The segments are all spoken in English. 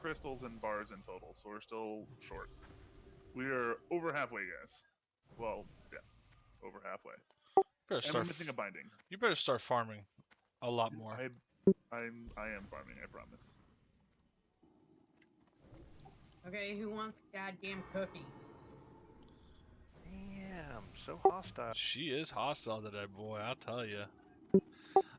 crystals and bars in total, so we're still short. We are over halfway, guys. Well, yeah, over halfway. And we're missing a binding. You better start farming a lot more. I am farming, I promise. Okay, who wants a goddamn cookie? Damn, so hostile. She is hostile today, boy, I'll tell you.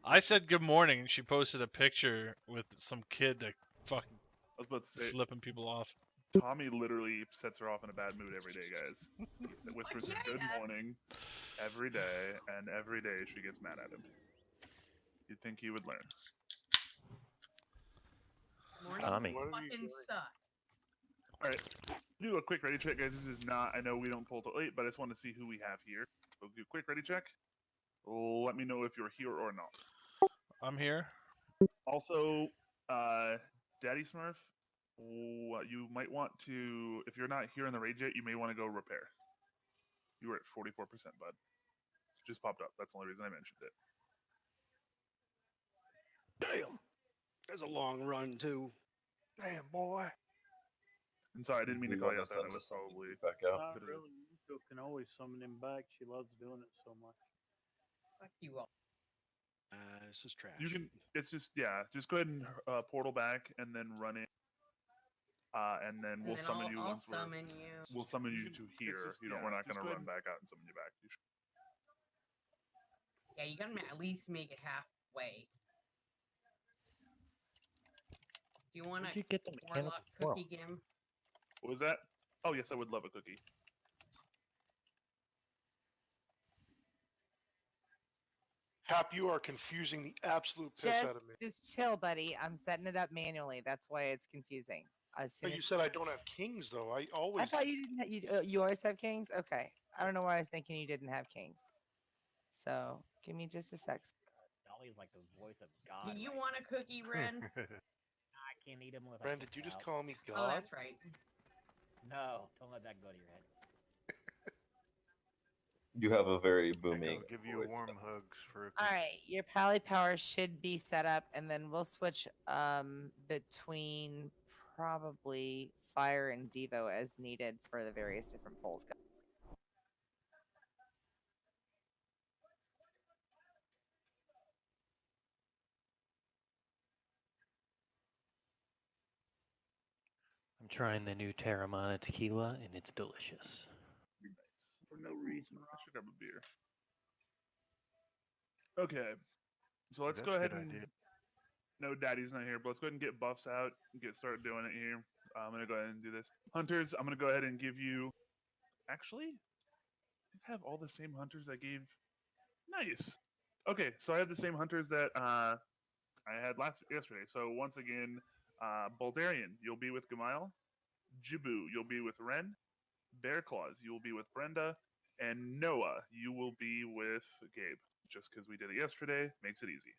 I said good morning, and she posted a picture with some kid that fucking I was about to say, flipping people off. Tommy literally sets her off in a bad mood every day, guys. He whispers her good morning every day, and every day she gets mad at him. You'd think he would learn. Morning Tommy. fucking suck. Alright, do a quick ready check, guys. This is not, I know we don't pull till late, but I just want to see who we have here. So do a quick ready check. Let me know if you're here or not. I'm here. Also, Daddy Smurf, you might want to, if you're not here in the raid yet, you may want to go repair. You were at 44%, bud. It just popped up. That's the only reason I mentioned it. Damn. That's a long run, too. Damn, boy. And sorry, I didn't mean to call you out there. That was probably back out. Not really. You can always summon him back. She loves doing it so much. Fuck you all. This is trash. You can. It's just just go ahead and portal back and then run it. And then we'll summon you once we're. We'll summon you to here. We're not gonna run back out and summon you back. Yeah, you gotta at least make it halfway. Do you want Where'd you get the mechanical warlock squirrel? cookie, Gim? What was that? Oh yes, I would love a cookie. Hap, you are confusing the absolute piss out of me. Just chill, buddy. I'm setting it up manually. That's why it's confusing. But you said I don't have kings, though. I always. I thought you didn't. You always have kings. Okay. I don't know why I was thinking you didn't have kings. So give me just a sec. Dolly's like the voice of God. Do you want a cookie, Ren? I can't eat him with. Ren, did you just call me God? Oh, that's right. No, don't let that go to your head. You have a very booming. I'll give you voice. warm hugs for a All right, your pally power should be set up, and then we'll switch between probably Fire and Devo as needed for the various different polls. I'm trying the new Terramana tequila, and it's delicious. For no reason. I should grab a beer. Okay. So let's That's go a ahead good and. idea. No, Daddy's not here, but let's go ahead and get buffs out and get started doing it here. I'm going to go ahead and do this. Hunters, I'm going to go ahead and give you. Actually, I have all the same hunters I gave. Nice. Okay, so I have the same hunters that I had yesterday. So once again, Baldarian, you'll be with Gamail. Jibu, you'll be with Ren. Bear Claws, you will be with Brenda. And Noah, you will be with Gabe. Just because we did it yesterday makes it easy.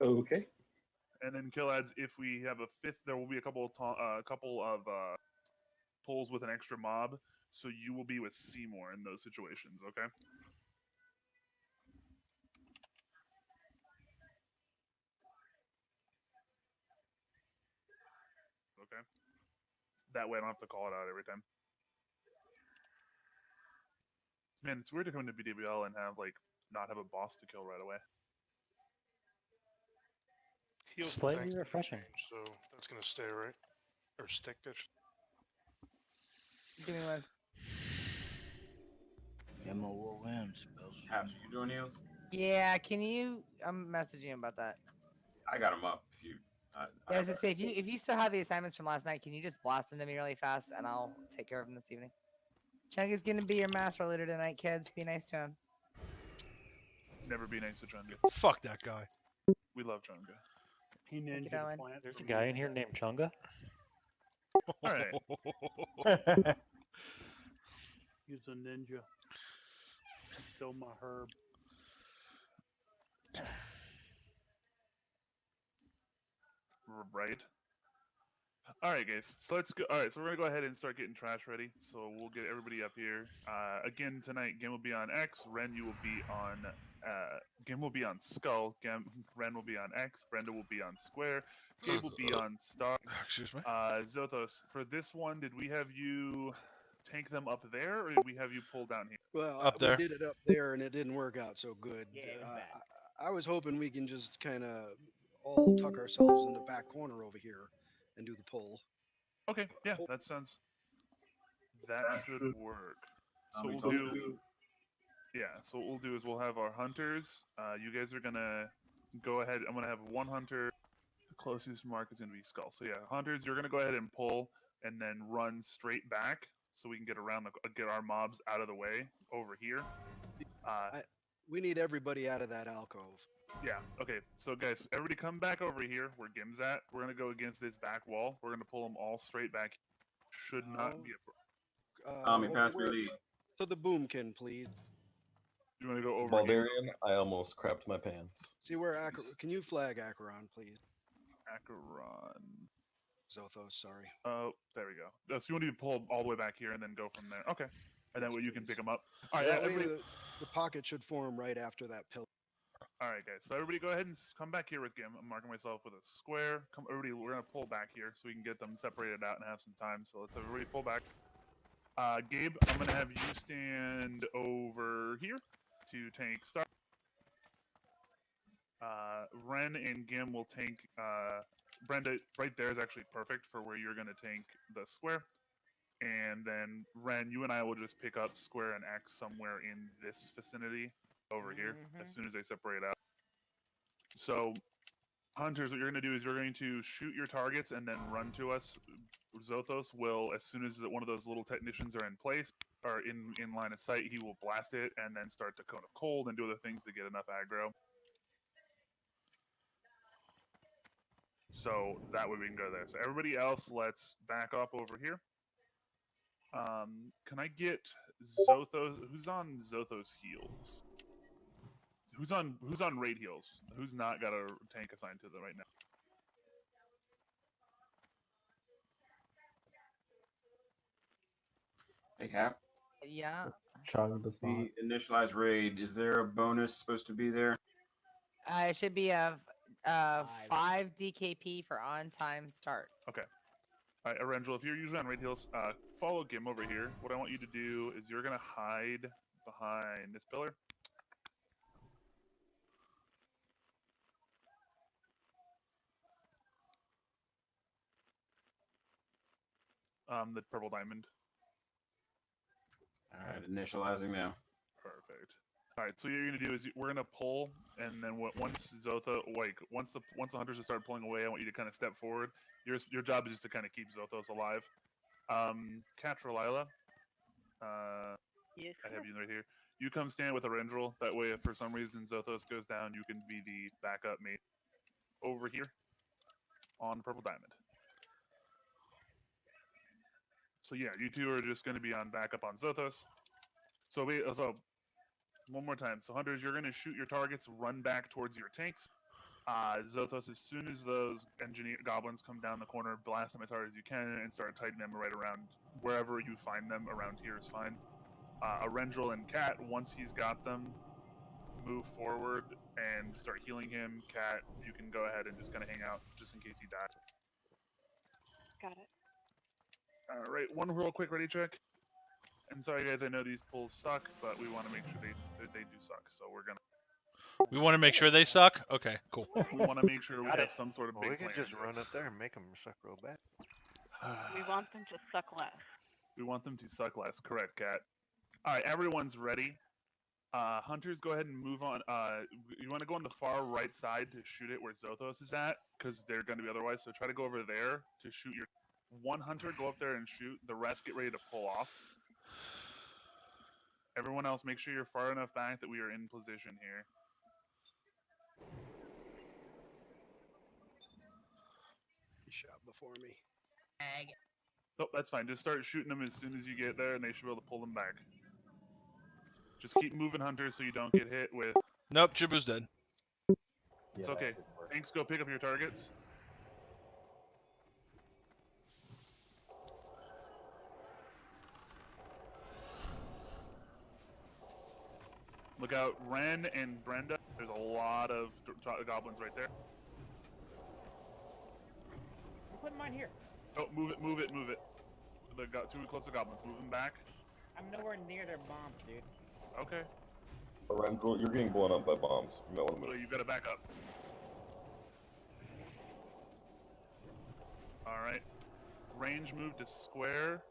Okay. And then kill ads. If we have a fifth, there will be a couple of pulls with an extra mob. So you will be with Seymour in those situations. Okay. Okay. That way I don't have to call it out every time. Man, it's weird to come into BWL and have not have a boss to kill right away. Heals Slightly attack refreshing. change, so that's gonna stay, right? Or stick. Give me one. MOOM spells. Haps, you doing heals? Yeah, can you? I'm messaging you about that. I got them up. If you, Yeah, I was gonna say if you still have the assignments from last night, can you just blast them to me really fast, and I'll take care of them this evening. Chunga's gonna be your master leader tonight, kids. Be nice to him. Never be nice to Chunga. Fuck that guy. We love Chunga. He ninja the plant. There's a guy in here named Chunga. All right. He's a ninja. Stole my herb. Right. All right, guys. So let's go. All right, so we're gonna go ahead and start getting trash ready. So we'll get everybody up here. Again tonight, game will be on X. Ren, you will be on Gim will be on skull. Ren will be on X. Brenda will be on square. Gabe will be on star. Excuse me. Zothos, for this one, did we have you tank them up there, or did we have you pull down here? Well, Up there. we did it up there, and it didn't work out so good. Yeah, it was bad. I was hoping we can just kind of all tuck ourselves in the back corner over here and do the pull. Okay, yeah, that should work. So Makes we'll sense. do. Yeah, so what we'll do is we'll have our hunters. You guys are gonna go ahead. I'm gonna have one hunter. The closest mark is gonna be skull. So yeah, hunters, you're gonna go ahead and pull, and then run straight back so we can get around, get our mobs out of the way over here. We need everybody out of that alcove. Yeah. Okay. So guys, everybody come back over here where Gim's at. We're gonna go against this back wall. We're gonna pull them all straight back. Should not be a. Tommy, pass me lead. So the boomkin, please. You want to go over here? Baldarian, I almost crapped my pants. See where can you flag Acheron, please? Acheron. Zothos, sorry. Oh, there we go. So you want to pull all the way back here and then go from there. Okay. And then you can pick them up. All right. That way Everybody. the pocket should form right after that pillar. All right, guys. So everybody, go ahead and come back here with Gim. I'm marking myself with a square. Come, everybody. We're gonna pull back here so we can get them separated out and have some time. So let's everybody pull back. Gabe, I'm gonna have you stand over here to tank star. Ren and Gim will tank. Brenda, right there is actually perfect for where you're gonna tank the square. And then Ren, you and I will just pick up square and X somewhere in this vicinity over here as soon as they separate out. So, hunters, what you're going to do is you're going to shoot your targets and then run to us. Zothos will, as soon as one of those little technicians are in place or in line of sight, he will blast it and then start to cone of cold and do other things to get enough aggro. So that way we can go there. So everybody else, let's back up over here. Can I get Zothos? Who's on Zothos heals? Who's on raid heals? Who's not got a tank assigned to them right now? Hey, Cap. Yeah. The initialized raid, is there a bonus supposed to be there? It should be a 5 DKP for on-time start. Okay. All right, Arendral, if you're usually on raid heals, follow Gim over here. What I want you to do is you're going to hide behind this pillar. The purple diamond. All right, initializing now. Perfect. All right, so what you're gonna do is we're gonna pull, and then once once the hunters have started pulling away, I want you to kind of step forward. Your job is just to kind of keep Zothos alive. Catralila, yes, I have you right here. You come stand with Arendral. That way, if for some reason Zothos goes down, you can be the backup mate over here on purple diamond. So yeah, you two are just going to be on backup on Zothos. So one more time. So hunters, you're going to shoot your targets, run back towards your tanks. Zothos, as soon as those engineer goblins come down the corner, blast them as hard as you can and start tightening them right around wherever you find them. Around here is fine. Arendral and Cat, once he's got them, move forward and start healing him. Cat, you can go ahead and just kind of hang out just in case he dies. got it. All right, one real quick ready check. And sorry guys, I know these pulls suck, but we want to make sure they do suck. So we're gonna. We want to make sure they suck. Okay, cool. We want to make sure we have some sort of big we can plan. just run up there and make them suck real bad. We want them to suck less. We want them to suck less. Correct, Cat. All right, everyone's ready. Hunters, go ahead and move on. You want to go on the far right side to shoot it where Zothos is at, because they're going to be otherwise. So try to go over there to shoot your. One hunter, go up there and shoot. The rest get ready to pull off. Everyone else, make sure you're far enough back that we are in position here. He shot before me. Oh, that's fine. Just start shooting them as soon as you get there, and they should be able to pull them back. Just keep moving, hunters, so you don't get hit with... Nope, Chibu's dead. It's okay. Thanks, go pick up your targets. Look out, Ren and Brenda. There's a lot of goblins right there. I'm putting mine here. Oh, move it, move it, move it. They got too close to goblins. Move them back. I'm nowhere near their bombs, dude. Okay. Lorenzo, you're getting blown up by bombs. You might want to So move. you gotta back up. Alright. Range move to square.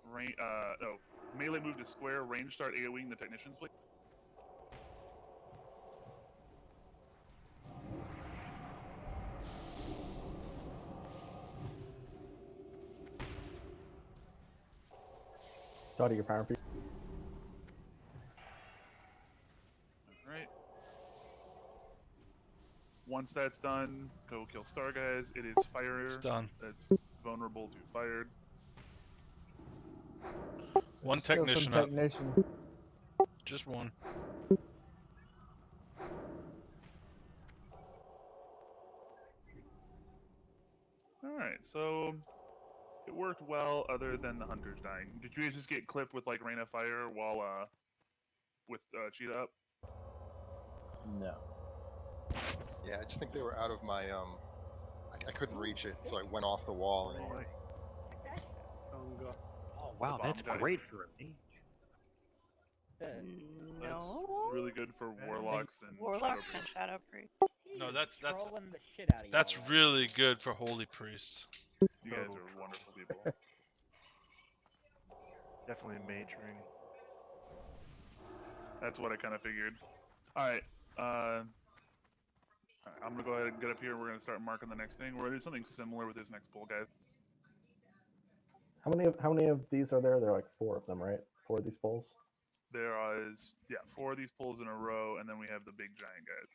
No. Melee move to square. Range start AoEing the technicians, please. Start your power piece. Alright. Once that's done, go kill Star Guys. It is fire. It's done. That's vulnerable to fired. One Let's kill some technician up. technician. Just one. Alright, so it worked well other than the hunters dying. Did you guys just get clipped with like rain of fire while with Cheetah up? No. Yeah, I just think they were out of my I couldn't reach it, so I went off the wall anyway. Oh wow, bomb that's guy. great for a mage. That's No. really good for warlocks and Warlocks shadow and priests. Shadow Priest. No, that's Trolling the shit out of that's y'all, really good for holy priests. You guys are wonderful people. Definitely majoring. That's what I kind of figured. Alright, I'm gonna go ahead and get up here. We're gonna start marking the next thing. We're gonna do something similar with this next poll, guys. How many of these are there? There are like 4 of them, right? 4 of these poles. There is 4 of these polls in a row, and then we have the big giant guys.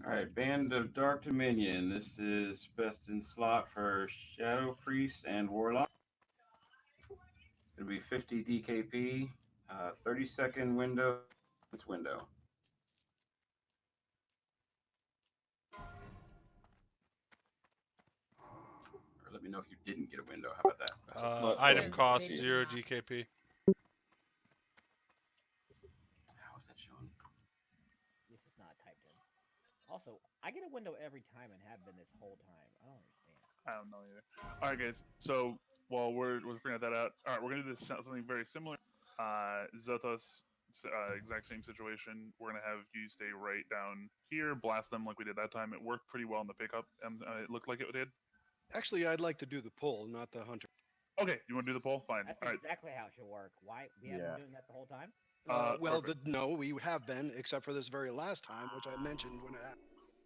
Alright, Band of Dark Dominion. This is best in slot for Shadow Priest and Warlock. It's going to be 50 DKP, 30-second window. It's window. Or let me know if you didn't get a window. How about that? Item cost 0 DKP. How is that showing? This is not typed in. Also, I get a window every time and have been this whole time. I don't understand. I don't know either. Alright, guys. So while we're figuring that out, alright, we're gonna do something very similar. Zothos, exact same situation. We're gonna have you stay right down here, blast them like we did that time. It worked pretty well in the pickup. It looked like it did. Actually, I'd like to do the pull, not the hunter. Okay, you want to do the poll? Fine. That's All right. exactly how it should work. Why we haven't Yeah. been doing that the whole time? Well, Perfect. no, we have been, except for this very last time, which I mentioned when it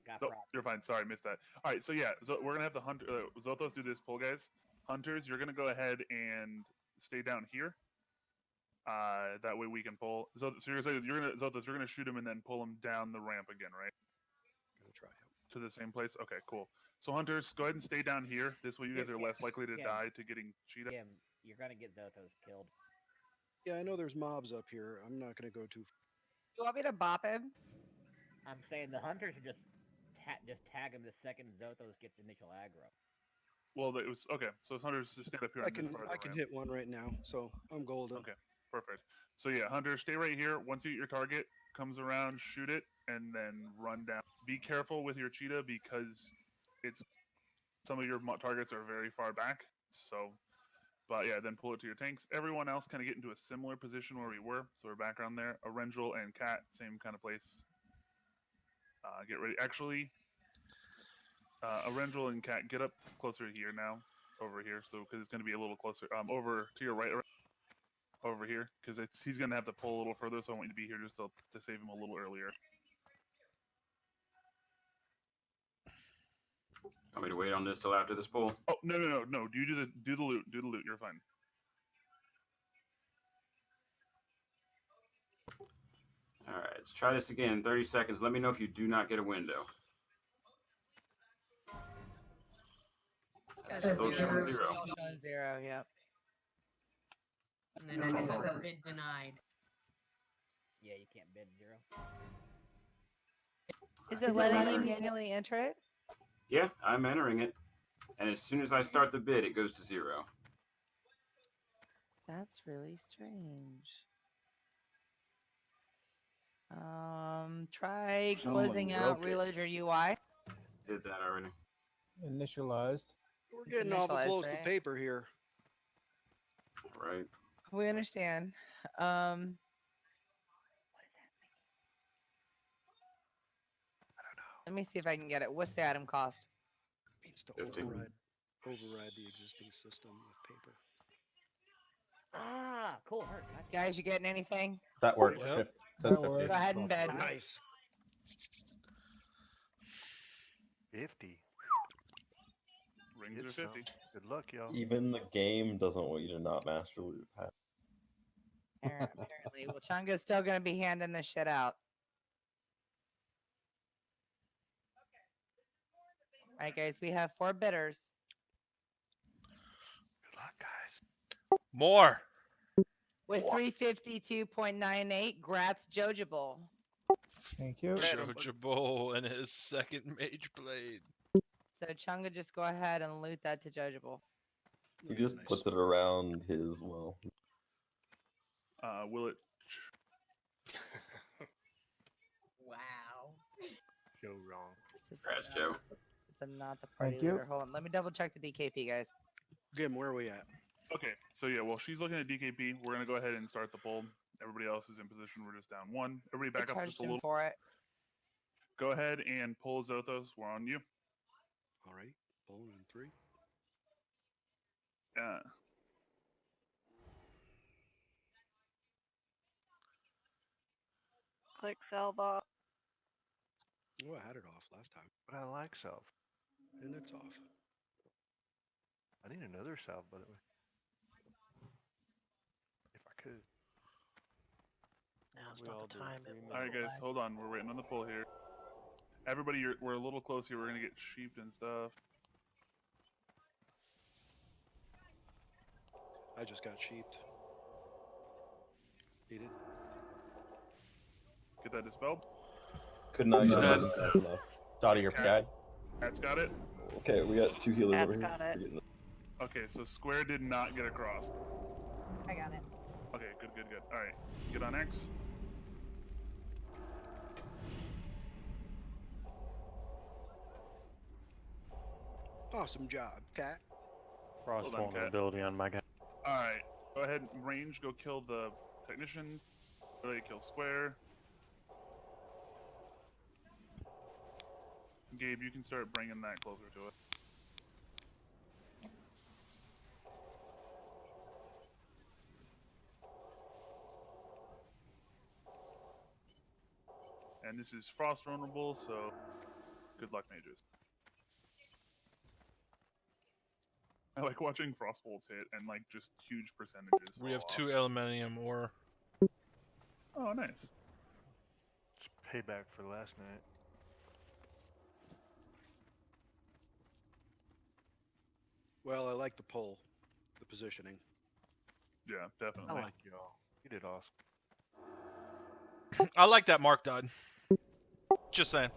happened. No, you're fine. Sorry, missed that. All right, so yeah, so we're gonna have the hunter Zothos do this poll, guys. Hunters, you're gonna go ahead and stay down here. That way we can pull. So you're gonna Zothos, you're gonna shoot him and then pull him down the ramp again, right? Gonna try. To the same place. Okay, cool. So hunters, go ahead and stay down here. This way, you guys are less likely to die to getting cheetah. Kim, you're gonna get Zothos killed. Yeah, I know there's mobs up here. I'm not gonna go too. You want me to bop him? I'm saying the hunter should just tag him the second Zothos gets initial aggro. Well, it was okay. So hunters, just stand up here. I on this can part of the I can ramp. hit one right now, so I'm golden. Okay, perfect. So yeah, Hunter, stay right here. Once you get your target, comes around, shoot it, and then run down. Be careful with your cheetah because some of your targets are very far back. So, but yeah, then pull it to your tanks. Everyone else kind of get into a similar position where we were. So we're back around there. Arendril and Cat, same kind of place. Get ready. Actually, Arendril and Cat, get up closer here now. Over here, so because it's going to be a little closer. Over to your right. Over here, because he's going to have to pull a little further, so I want you to be here just to save him a little earlier. Want me to wait on this till after this poll? Oh, no. You do the loot. Do the loot. You're fine. All right, let's try this again. 30 seconds. Let me know if you do not get a window. Still showing 0. Still showing 0, yep. And then it says bid denied. Yeah, you can't bid 0. Is it letting you manually enter it? Yeah, I'm entering it. And as soon as I start the bid, it goes to 0. That's really strange. Try Someone closing out, broke it. reload your UI. Did that already. Initialized. We're It's getting awful initialized, close to right? paper here. Right. We understand. Let me see if I can get it. What's the item cost? Needs to 50. override the existing system with paper. Ah, cool. Hurt. Guys, you getting anything? That worked. Yep. It says That 50. worked. Go ahead and bed. Nice. 50. Rings Get are some. 50. Good luck, y'all. Even the game doesn't want you to not master loot path. Apparently. Well, Chunga's still going to be handing this shit out. All right, guys, we have 4 bidders. Good luck, guys. More. With 352.98, Gratz Jojable. Thank you. Jojabo and his second mage blade. So Chunga, just go ahead and loot that to Jojable. He just puts it around his, well. Will it? Wow. Joe wrong. Congrats, Joe. I'm not the party Thank you. leader. Hold on. Let me double check the DKP, guys. Jim, where are we at? Okay, so yeah, well, she's looking at DKP. We're gonna go ahead and start the poll. Everybody else is in position. We're just down 1. Everybody I back up charged just a him little. for it. Go ahead and pull Zothos. We're on you. All right. Bowling in 3. Click sell box. Oh, I had it off last time. But I like self. And it's off. I need another salve, by the way. If I could. Now's We not all the did time. 3 All right, minutes. guys, hold on. We're waiting on the poll here. Everybody, we're a little close here. We're gonna get sheeped and stuff. I just got sheeped. Needed. Get that dispelled. Could not He's use dead. that enough. Dottie, your Cat- PI. Cat's got it. Okay, we got 2 healers Cat's over here. got it. We're getting Okay, so Square did not get across. I got it. Okay, good. All right, get on X. Awesome job, Cat. Frost Hold on, Cat. vulnerability on my guy. All right, go ahead and range. Go kill the technicians. Really kill Square. Gabe, you can start bringing that closer to it. And this is frost vulnerable, so good luck, mages. I like watching frost bolts hit and like just huge percentages. We have fall 2 aluminium ore. off. Oh, nice. It's payback for last night. Well, I like the pull, the positioning. Yeah, definitely. I like y'all. You did awesome. I like that Mark dud. Just saying.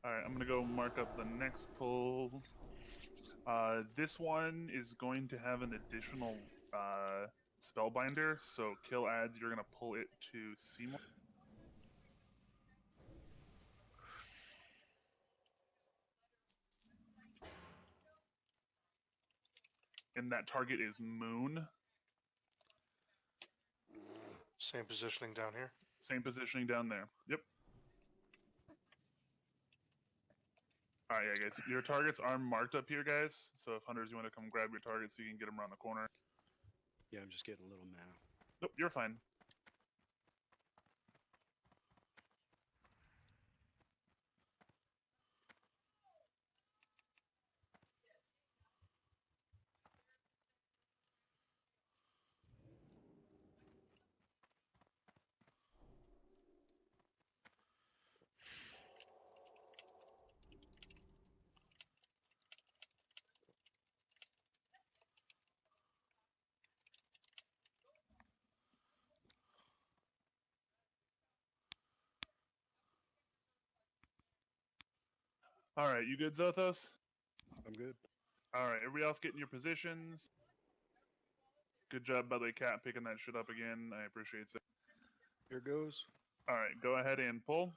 All right, I'm gonna go mark up the next pull. This one is going to have an additional spellbinder, so kill adds. You're gonna pull it to Seymour. And that target is Moon. Same positioning down here. Same positioning down there. Yep. All right, yeah, guys. Your targets are marked up here, guys. So if hunters, you want to come grab your targets, so you can get them around the corner. Yeah, I'm just getting a little mana. Nope, you're fine. All right, you good, Zothos? I'm good. All right, everybody else get in your positions. Good job, by the way, Cat, picking that shit up again. I appreciate it. Here goes. All right, go ahead and pull.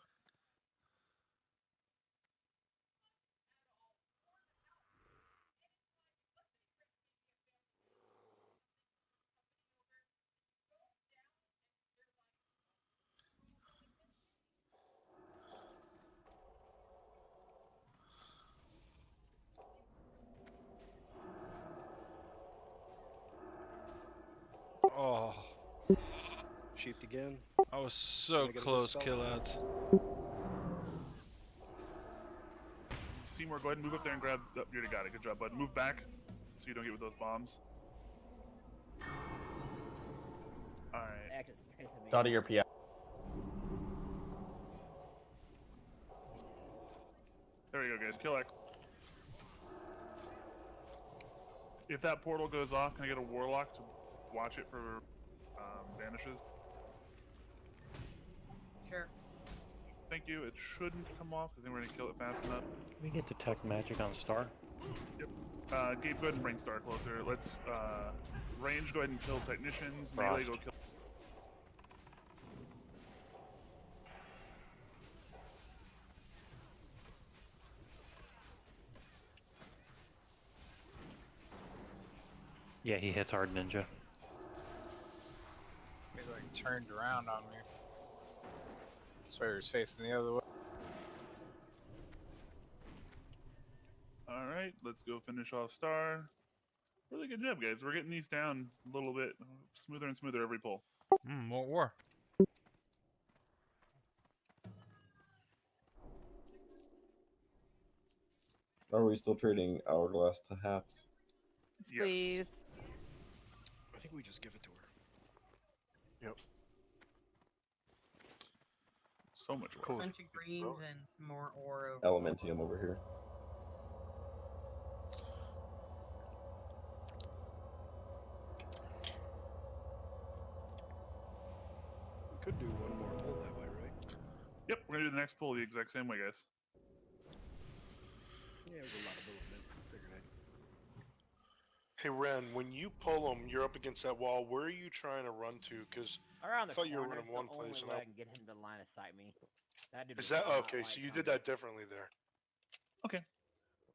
Oh, Sheeped again. I was so Can I get a close, dispel? kill ads. Seymour, go ahead and move up there and grab. Oh, you already got it. Good job, bud. Move back so you don't get with those bombs. All right. That just pissing me Out off. of your PI. There we go, guys. Kill X. If that portal goes off, can I get a warlock to watch it for vanishes? Sure. Thank you. It shouldn't come off because then we're gonna kill it fast enough. Can we get detect magic on Star? Yep. Gabe, go ahead and bring Star closer. Let's range. Go ahead and kill technicians. Frost. Melee, go kill. Yeah, he hits hard ninja. He like turned around on me. So he was facing the other way. All right, let's go finish off Star. Really good job, guys. We're getting these down a little bit smoother and smoother every pull. What war? Are we still trading hourglass to haps? Please. I think we just give it to her. Yep. So much A work. bunch of greens and some more ore over. Elementium over here. We could do one more pull that way, right? Yep, we're gonna do the next pull the exact same way, guys. Yeah, there's a lot of movement. Figured I'd... Hey Ren, when you pull them, you're up against that wall. Where are you trying to run to? Because Around I the thought you were corner, running it's one the only place. And way I... I can get him to line of sight me. That dude Is does that not okay? like So you did combat. that differently there. Okay.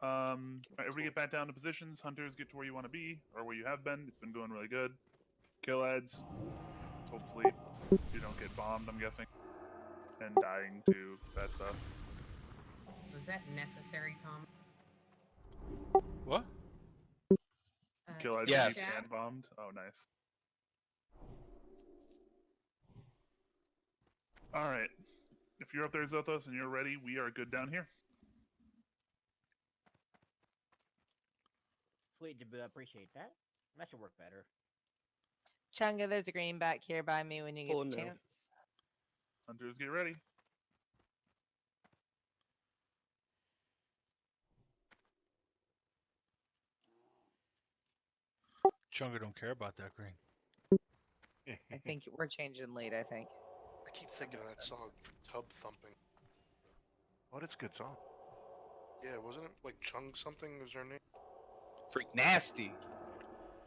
All right, everybody get back down to positions. Hunters, get to where you want to be or where you have been. It's been going really good. Kill ads. Hopefully you don't get bombed, I'm guessing. And dying to that stuff. Was that necessary, Tom? What? Kill ads Yes. and bombed. Oh, nice. All right. If you're up there, Zothos, and you're ready, we are good down here. Sweet, Jabu, I appreciate that. That should work better. Chunga, there's a green back here by me when you get Pulling the now. chance. Hunters, get ready. Chunga don't care about that green. I think we're changing lead, I think. I keep thinking of that song, Tub Thumping. What? It's a good song. Yeah, wasn't it like Chung something was her name? Freak nasty.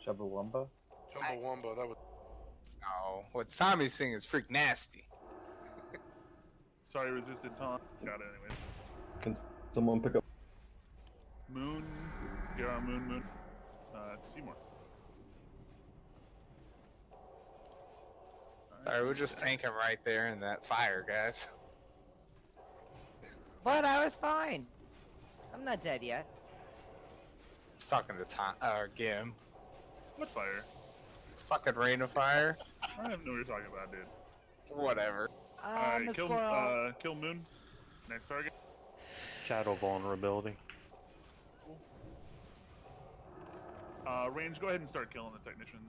Chumbawamba? Chumbawamba, that was... No, what Tommy's singing is freak nasty. Sorry, resisted taunt. Got it anyways. Can someone pick up? Moon. Get our moon. Seymour. Sorry, we're just tanking right there in that fire, guys. But I was fine. I'm not dead yet. I was talking to Gim. What fire? Fucking rain of fire. I don't know what you're talking about, dude. Whatever. I'm a squirrel. Kill Moon. Next target. Shadow vulnerability. Range, go ahead and start killing the technician.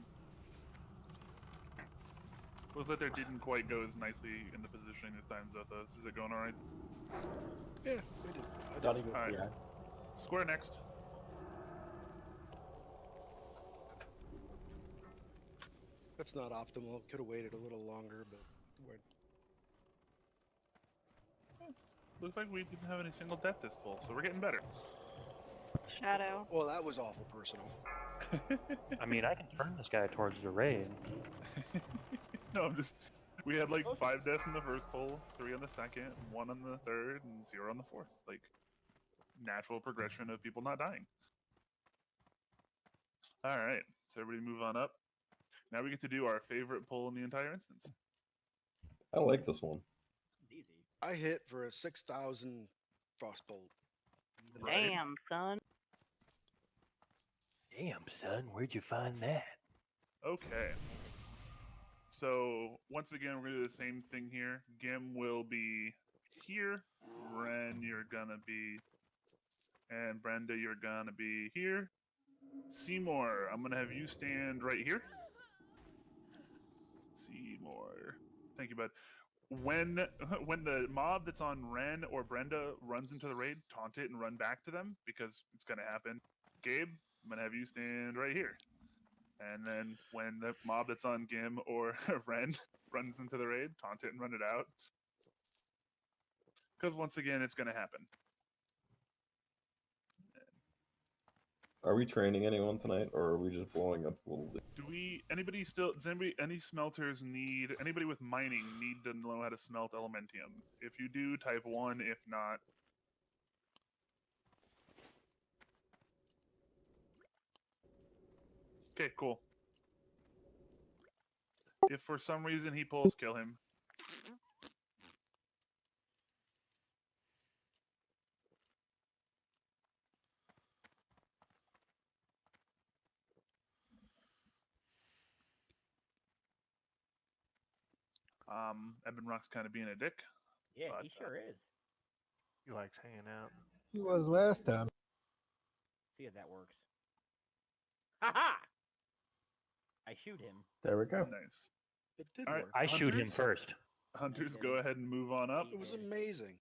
Looks like they didn't quite go as nicely in the positioning this time, Zothos. Is it going alright? Yeah, we did. Not even Alright. PI. Square next. That's not optimal. Could have waited a little longer, but we're... Looks like we didn't have any single death this pull, so we're getting better. Shadow. Well, that was awful personal. I mean, I can turn this guy towards the raid. No, I'm just. We had like 5 deaths in the first poll, 3 on the second, 1 on the third, and 0 on the fourth. Like, natural progression of people not dying. All right, so everybody move on up. Now we get to do our favorite poll in the entire instance. I like this one. I hit for a 6,000 frostbolt. Damn, son. Damn, son, where'd you find that? Okay. So once again, we're gonna do the same thing here. Gim will be here. Ren, you're gonna be, and Brenda, you're gonna be here. Seymour, I'm gonna have you stand right here. Seymour, thank you, bud. When the mob that's on Ren or Brenda runs into the raid, taunt it and run back to them because it's gonna happen. Gabe, I'm gonna have you stand right here. And then when the mob that's on Gim or Ren runs into the raid, taunt it and run it out. Because once again, it's going to happen. Are we training anyone tonight, or are we just blowing up a little bit? Do we, anybody still, does anybody, any smelters need, anybody with mining need to know how to smelt elementium? If you do, type 1. If not, okay, cool. If for some reason he pulls, kill him. Eben Rock's kind of being a dick. Yeah, but, he sure is. He likes hanging out. He was last time. See if that works. Ha ha! I shoot him. There we go. Nice. It did All right, work. I shoot him Hunters? first. Hunters, go ahead and move on up. It was amazing.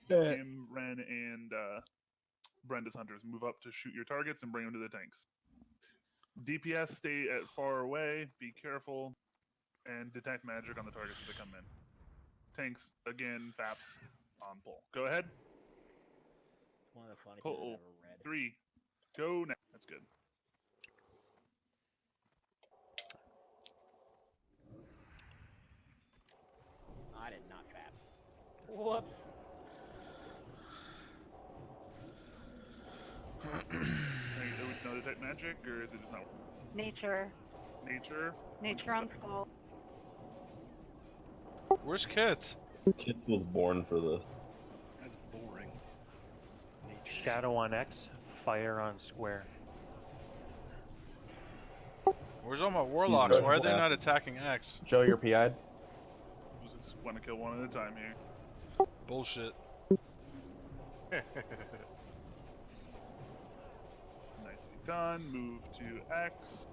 Jim, Ren, and Brenda's hunters move up to shoot your targets and bring them to the tanks. DPS stay at far away. Be careful and detect magic on the targets as they come in. Tanks again. Faps on pull. Go ahead. One of the funniest things I've Pull. ever read. 3. Go now. That's good. I did not fap. Whoops. No detect magic, or is it just not? Nature. Nature. Nature on skull. Where's Kits? Kit was born for this. That's boring. Shadow on X, fire on square. Where's all my warlocks? right. Why are they not attacking X? Joe, you're PI'd. Just want to kill one at a time here. Bullshit. Nicely done. Move to X.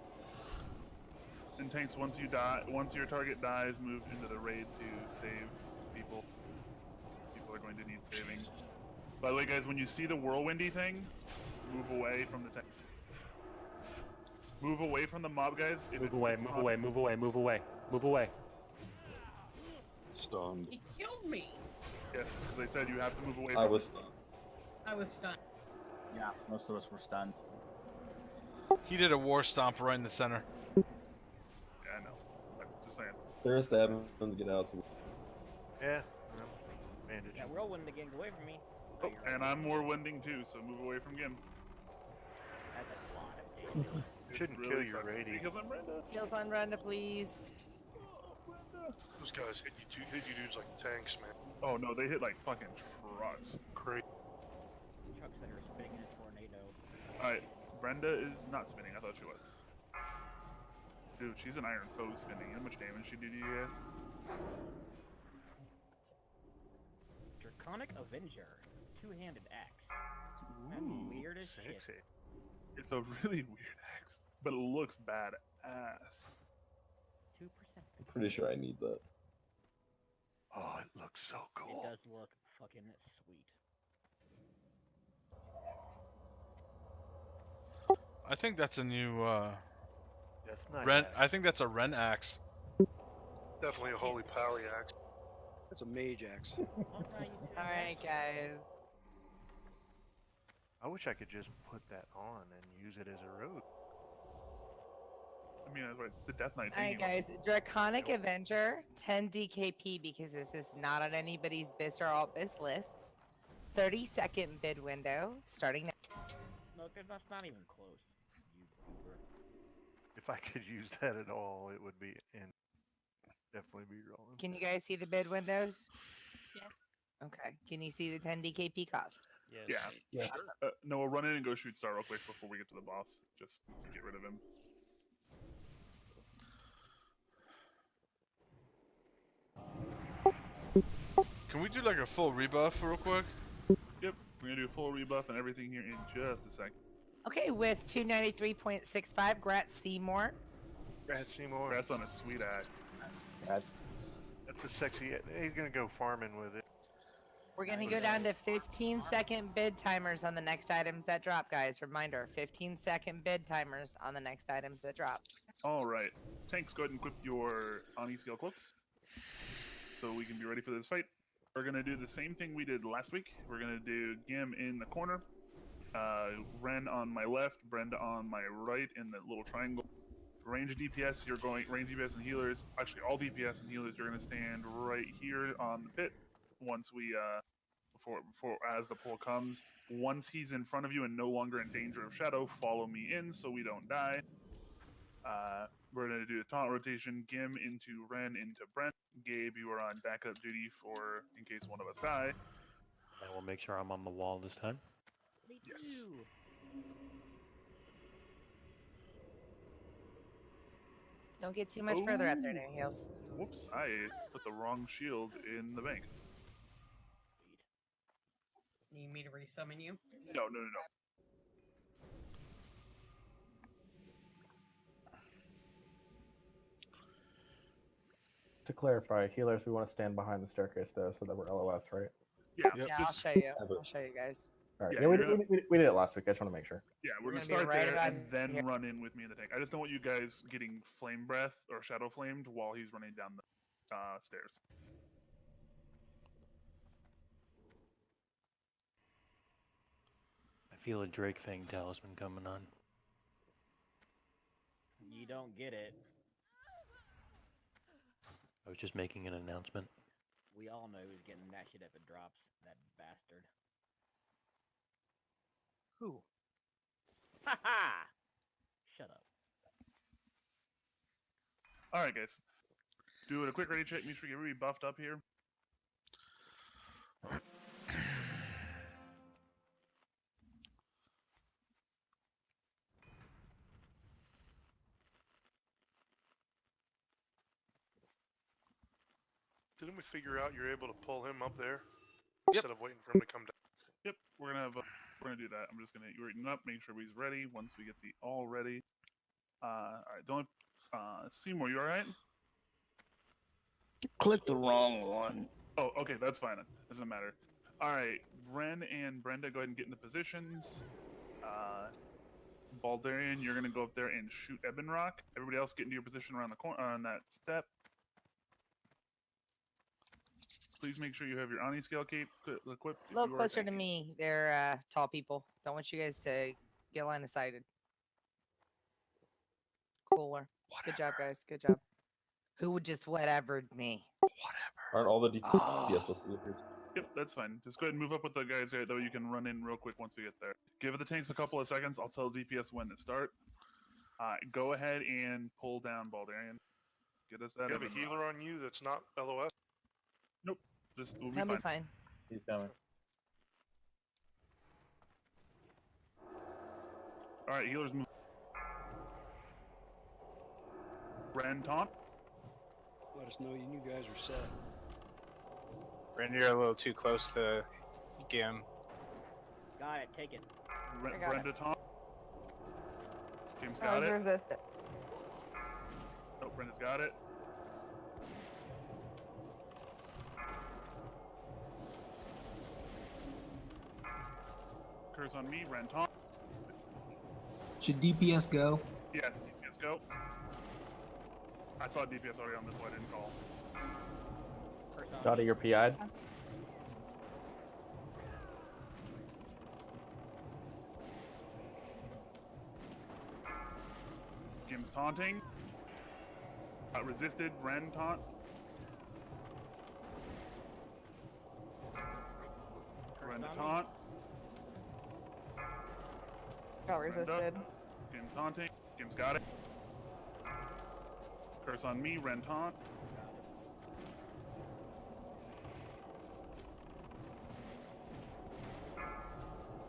And tanks, once you die, once your target dies, move into the raid to save people. These people are going to need saving. By the way, guys, when you see the whirlwindy thing, move away from the tank. Move away from the mob, guys. If Move it- away, it's move not- away, move away, move away, move away. Stunned. He killed me. Yes, because I said you have to move away. I From was stunned. I was stunned. Yeah, most of us were stunned. He did a war stomp right in the center. Yeah, I know. But just saying. They're stabbing them to get out. Yeah. Bandage. That whirlwind again, go away from me. Oh, and I'm more winding too, so move away from Gim. That's a lot of damage. Shouldn't Really kill your sucks rating. because I'm Brenda. Heals on Brenda, please. Those guys hit you dudes like tanks, man. Oh no, they hit like fucking trucks. Great. Trucks that are spinning in a tornado. Alright, Brenda is not spinning. I thought she was. Dude, she's an iron foe spinning. How much damage she did to you guys? Draconic Avenger. Two-handed axe. That's Ooh, weird as shit. Sexy. It's a really weird axe, but it looks badass. 2%. I'm pretty sure I need that. Oh, it looks so cool. It does look fucking sweet. I think that's a new That's not Ren. axe. I think that's a Ren axe. Definitely a holy pally axe. That's a mage axe. Alright, guys. I wish I could just put that on and use it as a road. I mean, it's a Death Knight. All right, guys. Draconic Avenger, 10 DKP because this is not on anybody's BIS or alt BIS lists. 30-second bid window starting now. No, that's not even close. You goober. If I could use that at all, it would be definitely be rolling. Can you guys see the bid windows? Yes. Okay. Can you see the 10 DKP cost? Yeah. Yeah. Noah, run in and go shoot Star real quick before we get to the boss, just to get rid of him. Can we do like a full rebuff real quick? Yep, we're gonna do a full rebuff and everything here in just a second. Okay, with 293.65, Grat Seymour. Brad Seymour. That's on a sweet act. That's a sexy. He's gonna go farming with it. We're going to go down to 15-second bid timers on the next items that drop, guys. Reminder, 15-second bid timers on the next items that drop. All right, Tanks, go ahead and equip your Ani scale cloaks, so we can be ready for this fight. We're gonna do the same thing we did last week. We're gonna do Gim in the corner, Ren on my left, Brenda on my right in the little triangle. Range DPS, range DPS and healers. Actually, all DPS and healers, you're gonna stand right here on the pit. Once we before as the pull comes, once he's in front of you and no longer in danger of shadow, follow me in so we don't die. We're gonna do a taunt rotation. Gim into Ren into Brent. Gabe, you are on backup duty for in case one of us die. I will make sure I'm on the wall this time. Yes. Don't get too much further up there, no heals. Whoops, I put the wrong shield in the bank. Need me to resummon you? No. To clarify, healers, we want to stand behind the staircase though, so that we're LOS, right? Yeah. Yeah, I'll show you. I'll show you guys. All right. Yeah, Yeah, you're we did it last week. I just want to make sure. Yeah, we're gonna We're gonna be start right there about and then here. run in with me in the tank. I just don't want you guys getting flame breath or shadow flamed while he's running down the stairs. I feel a Drake Fang talisman coming on. You don't get it. I was just making an announcement. We all know who's getting that shit if it drops. That bastard. Who? Ha ha! Shut up. All right, guys. Doing a quick ready check. Make sure you get really buffed up here. Didn't we figure out you're able to pull him up there instead of waiting for him to come down? Yep, we're gonna do that. I'm just gonna hit you up, make sure he's ready. Once we get the all ready. All right, don't. Seymour, you all right? Click the wrong one. Oh, okay, that's fine. Doesn't matter. All right, Ren and Brenda, go ahead and get into positions. Baldarian, you're gonna go up there and shoot Ebon Rock. Everybody else get into your position around the corner on that step. Please make sure you have your Ani scale cape equipped. A little closer to me. They're tall people. Don't want you guys to get line of sighted. Cooler. Good job, guys. Good job. Who would just whatever'd me? Aren't all the DPS supposed to be here? Yep, that's fine. Just go ahead and move up with the guys there, though. You can run in real quick once we get there. Give the tanks a couple of seconds. I'll tell DPS when to start. Go ahead and pull down Baldarian. Get us that. You have a healer on you that's not LOS? Nope. Just we'll be That'll fine. be fine. He's coming. All right, healers move. Ren taunt. Let us know you guys are set. Brenda, you're a little too close to Gim. Got it. Take it. I got Brenda taunt. Kim's got it. resistant. Oh, Brenda's got it. Curse on me, Ren taunt. Should DPS go? Yes, DPS go. I saw DPS already on this one, I didn't call. Dottie, you're PI'd. taunting. Got resisted. Ren taunt. Ren to taunt. Got Brenda. resisted. Gim taunting. Gim's got it. Curse on me. Ren taunt.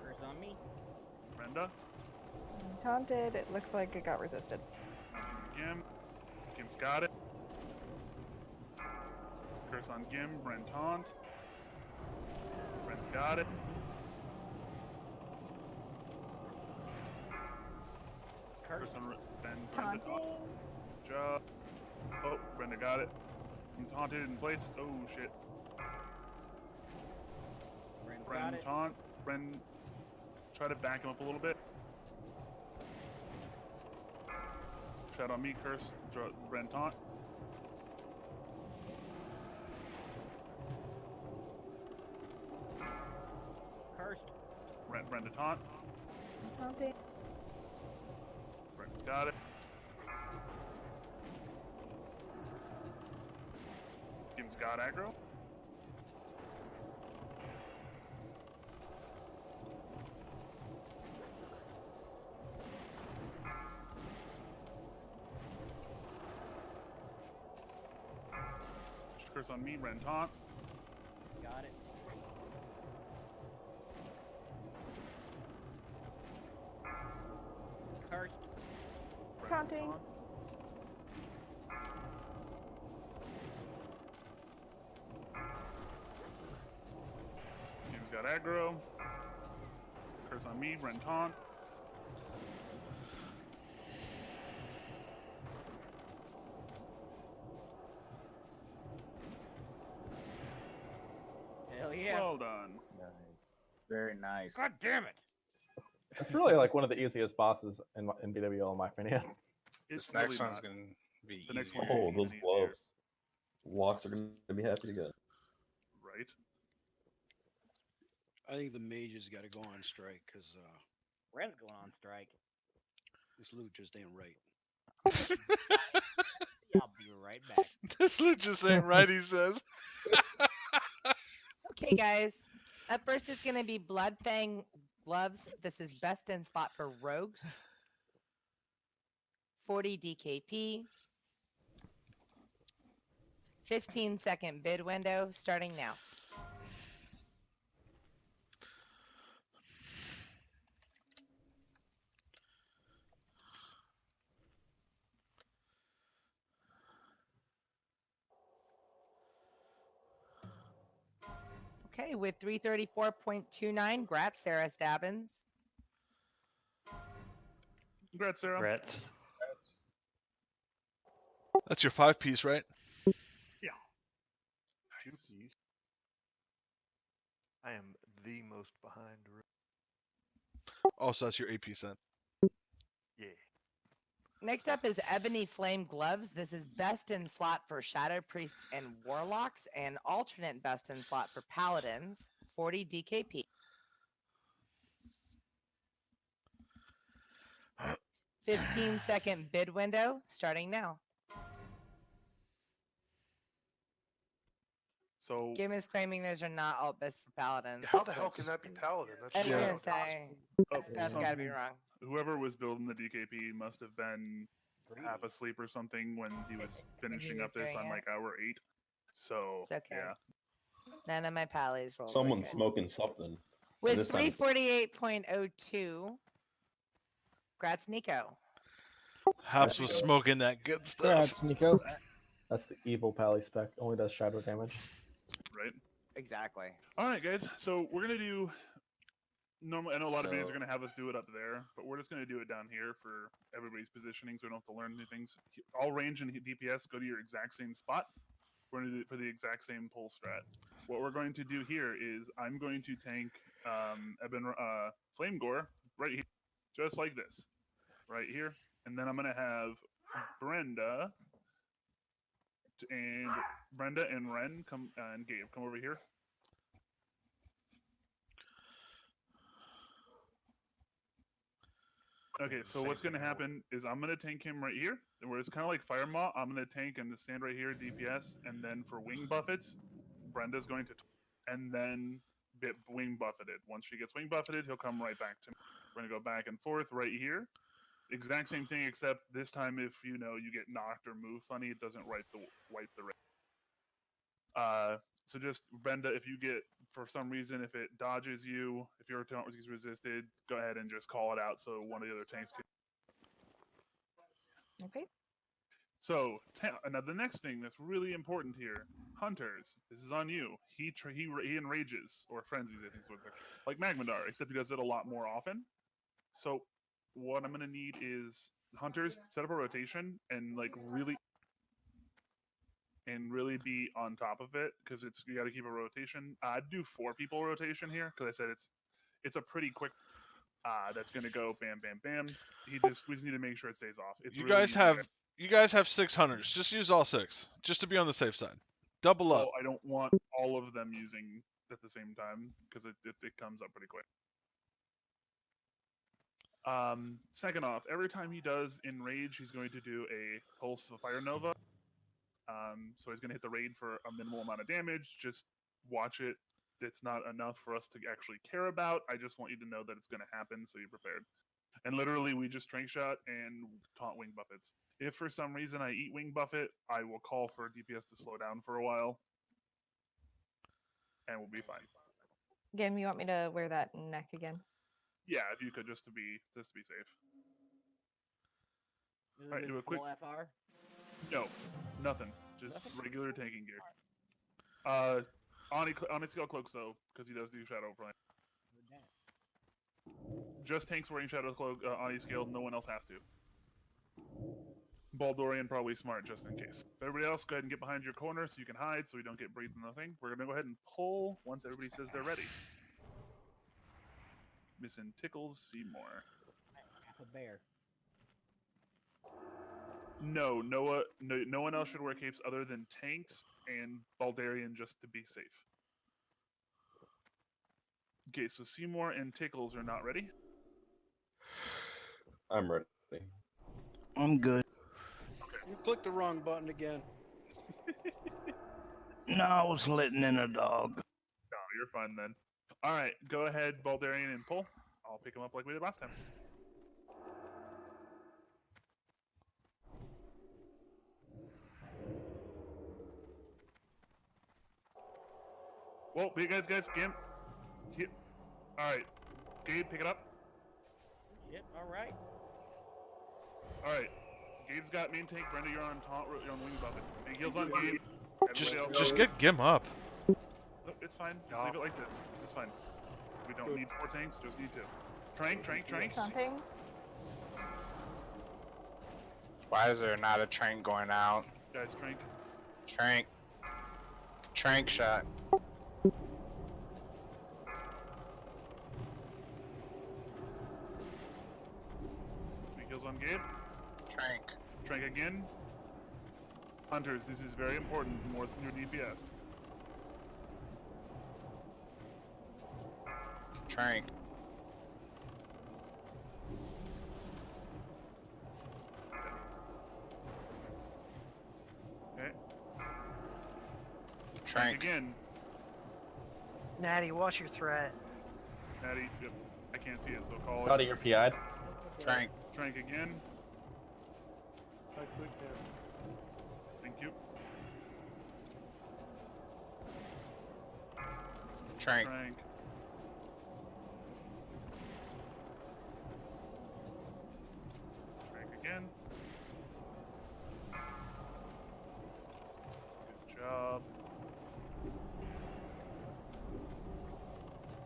Curse on me. Brenda. Taunted. It looks like it got resisted. Gim. Gim's got it. Curse on Gim. Ren taunt. Ren's got it. Curse on Brenda taunt. Good job. Oh, Brenda got it. I'm taunted in place. Oh shit. Ren taunt. Ren, try to back him up a little bit. Shout on me, curse. Ren taunt. Cursed. Brenda taunt. Taunting. Brenda's got it. Gim's got aggro. Curse on me, Ren taunt. Got it. Cursed. Taunting. Gim's got aggro. Curse on me, Ren taunt. Hell yeah. Well done. Nice. Very nice. God damn it. It's really like one of the easiest bosses in BWL, in my opinion. This next one's gonna be The next easier. one. Oh, Even those easier. gloves. Locks are going to be happy to get. Right. I think the mages got to go on strike because Ren's going on strike. this loot just ain't right. I'll be right back. This loot just ain't right, he says. Okay, guys. Up first is going to be Bloodfang gloves. This is best in slot for rogues. 40 DKP. 15-second bid window starting now. Okay, with 334.29, grats, Sarah Stabbins. Congrats, Sarah. Congrats. That's your 5-piece, right? Yeah. 2 piece. I am the most behind. Oh, so that's your 8-piece then. Yeah. Next up is Ebony Flame Gloves. This is best in slot for Shadow Priests and Warlocks, and alternate best in slot for Paladins. 40 DKP. 15-second bid window starting now. So Gim is claiming those are not alt best for Paladins. How the hell can that be Paladin? I That's was just gonna say that's gotta be wrong. Whoever was building the DKP must have been half asleep or something when he was finishing was up this doing on it. like hour 8. So It's okay. yeah. None of my pallies rolled. Someone's good. smoking something. And With this time it's- 348.02. Grats, Nico. Hops was smoking that good stuff. Congrats, Nico. That's the evil pally spec. Only does shadow damage. Right. Exactly. All right, guys. So we're gonna do. Normally, I know a lot of videos So- are gonna have us do it up there, but we're just gonna do it down here for everybody's positioning, so we don't have to learn new things. All range and DPS go to your exact same spot. We're gonna do it for the exact same pull strat. What we're going to do here is I'm going to tank Flame Gore right here, just like this, right here, and then I'm gonna have Brenda and Ren come and Gabe come over here. Okay, so what's going to happen is I'm going to tank him right here, where it's kind of like Fire Maw. I'm going to tank and stand right here, DPS, and then for wing buffets, Brenda's going to, and then get wing buffeted. Once she gets wing buffeted, he'll come right back to me. We're going to go back and forth right here. Exact same thing, except this time if you get knocked or move funny, it doesn't wipe the rate. So just Brenda, if you get for some reason if it dodges you, if your taunt is resisted, go ahead and just call it out so one of the other tanks can. Okay. So now the next thing that's really important here, hunters. This is on you. He enrages or frenzies. I think is what it's actually like Magmadar, except he does it a lot more often. So what I'm gonna need is hunters set up a rotation and really be on top of it because you got to keep a rotation. I'd do 4 people rotation here because I said it's a pretty quick. That's gonna go bam bam bam. We just need to make sure it stays off. It's You really guys have 6 hunters. Just use all 6, just to be on the safe side. Double up. Well, I don't want all of them using at the same time because it comes up pretty quick. Second off, every time he does enrage, he's going to do a pulse of fire nova. So he's going to hit the raid for a minimal amount of damage. Just watch it. It's not enough for us to actually care about. I just want you to know that it's going to happen, so you're prepared. And literally, we just strength shot and taunt wing buffets. If for some reason I eat wing buffet, I will call for DPS to slow down for a while, and we'll be fine. Again, you want me to wear that neck again? Yeah, if you could, just to be safe. Is Alright, this do a quick. full FR? No, nothing. Just regular tanking gear. Onyx Skull Cloaks though, because he does do Shadow Flying. Just tanks wearing Shadow Cloak, Onyx Scale. No one else has to. Baldorian probably smart just in case. Everybody else, go ahead and get behind your corner so you can hide, so we don't get breathed in the thing. We're gonna go ahead and pull once everybody says they're ready. Missing Tickles Seymour. Half a bear. No, no one else should wear capes other than tanks and Baldarian just to be safe. Okay, so Seymour and Tickles are not ready. I'm ready. I'm good. You clicked the wrong button again. No, I was letting in a dog. No, you're fine then. All right, go ahead, Baldarian, and pull. I'll pick him up like we did last time. Whoa, wait, guys, Gimp. All right, Gabe, pick it up. Yep, alright. All right, Gabe's got main tank. Brenda, you're on taunt. You're on wing buffet. Big heals on Gabe. Just get Gim up. Oh, it's fine. Just leave it like this. This is fine. We don't need 4 tanks. Just need 2. Trank. Taunting. Why is there not a train going out? Guys, Trank. Trank shot. Big heals on Gabe. Trank again. Hunters, this is very important. More than your DPS. Trank. Okay. Trank again. Natty, watch your threat. Natty, yep. I can't see it, so call Naughty, it. you're PI'd. Trank. Trank again. I clicked there. Thank you. Trank. Trank again. Good job.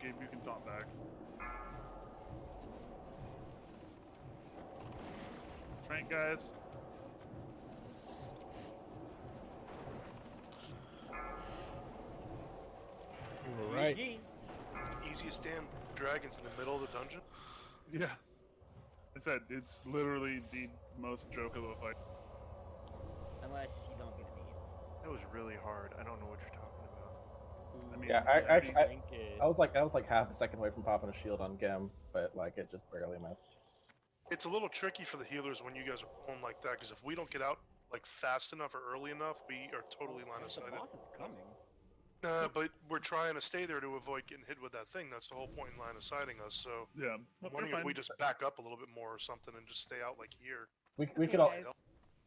Gabe, you can taunt back. Trank, guys. Right. Easiest damn dragons in the middle of the dungeon. Yeah. I said, it's literally the most joke of a fight. Unless you don't get any heals. That was really hard. I don't know what you're talking about. I mean, Yeah, I was like half a second away from popping a shield on Gem, but like it just barely missed. It's a little tricky for the healers when you guys are pulling like that, because if we don't get out like fast enough or early enough, we are totally line of The sighted. boss is coming. But we're trying to stay there to avoid getting hit with that thing. That's the whole point in line of sighting us. So Yeah, I'm wondering if we just back up a little bit more or something and just stay out like here. We could all. Guys,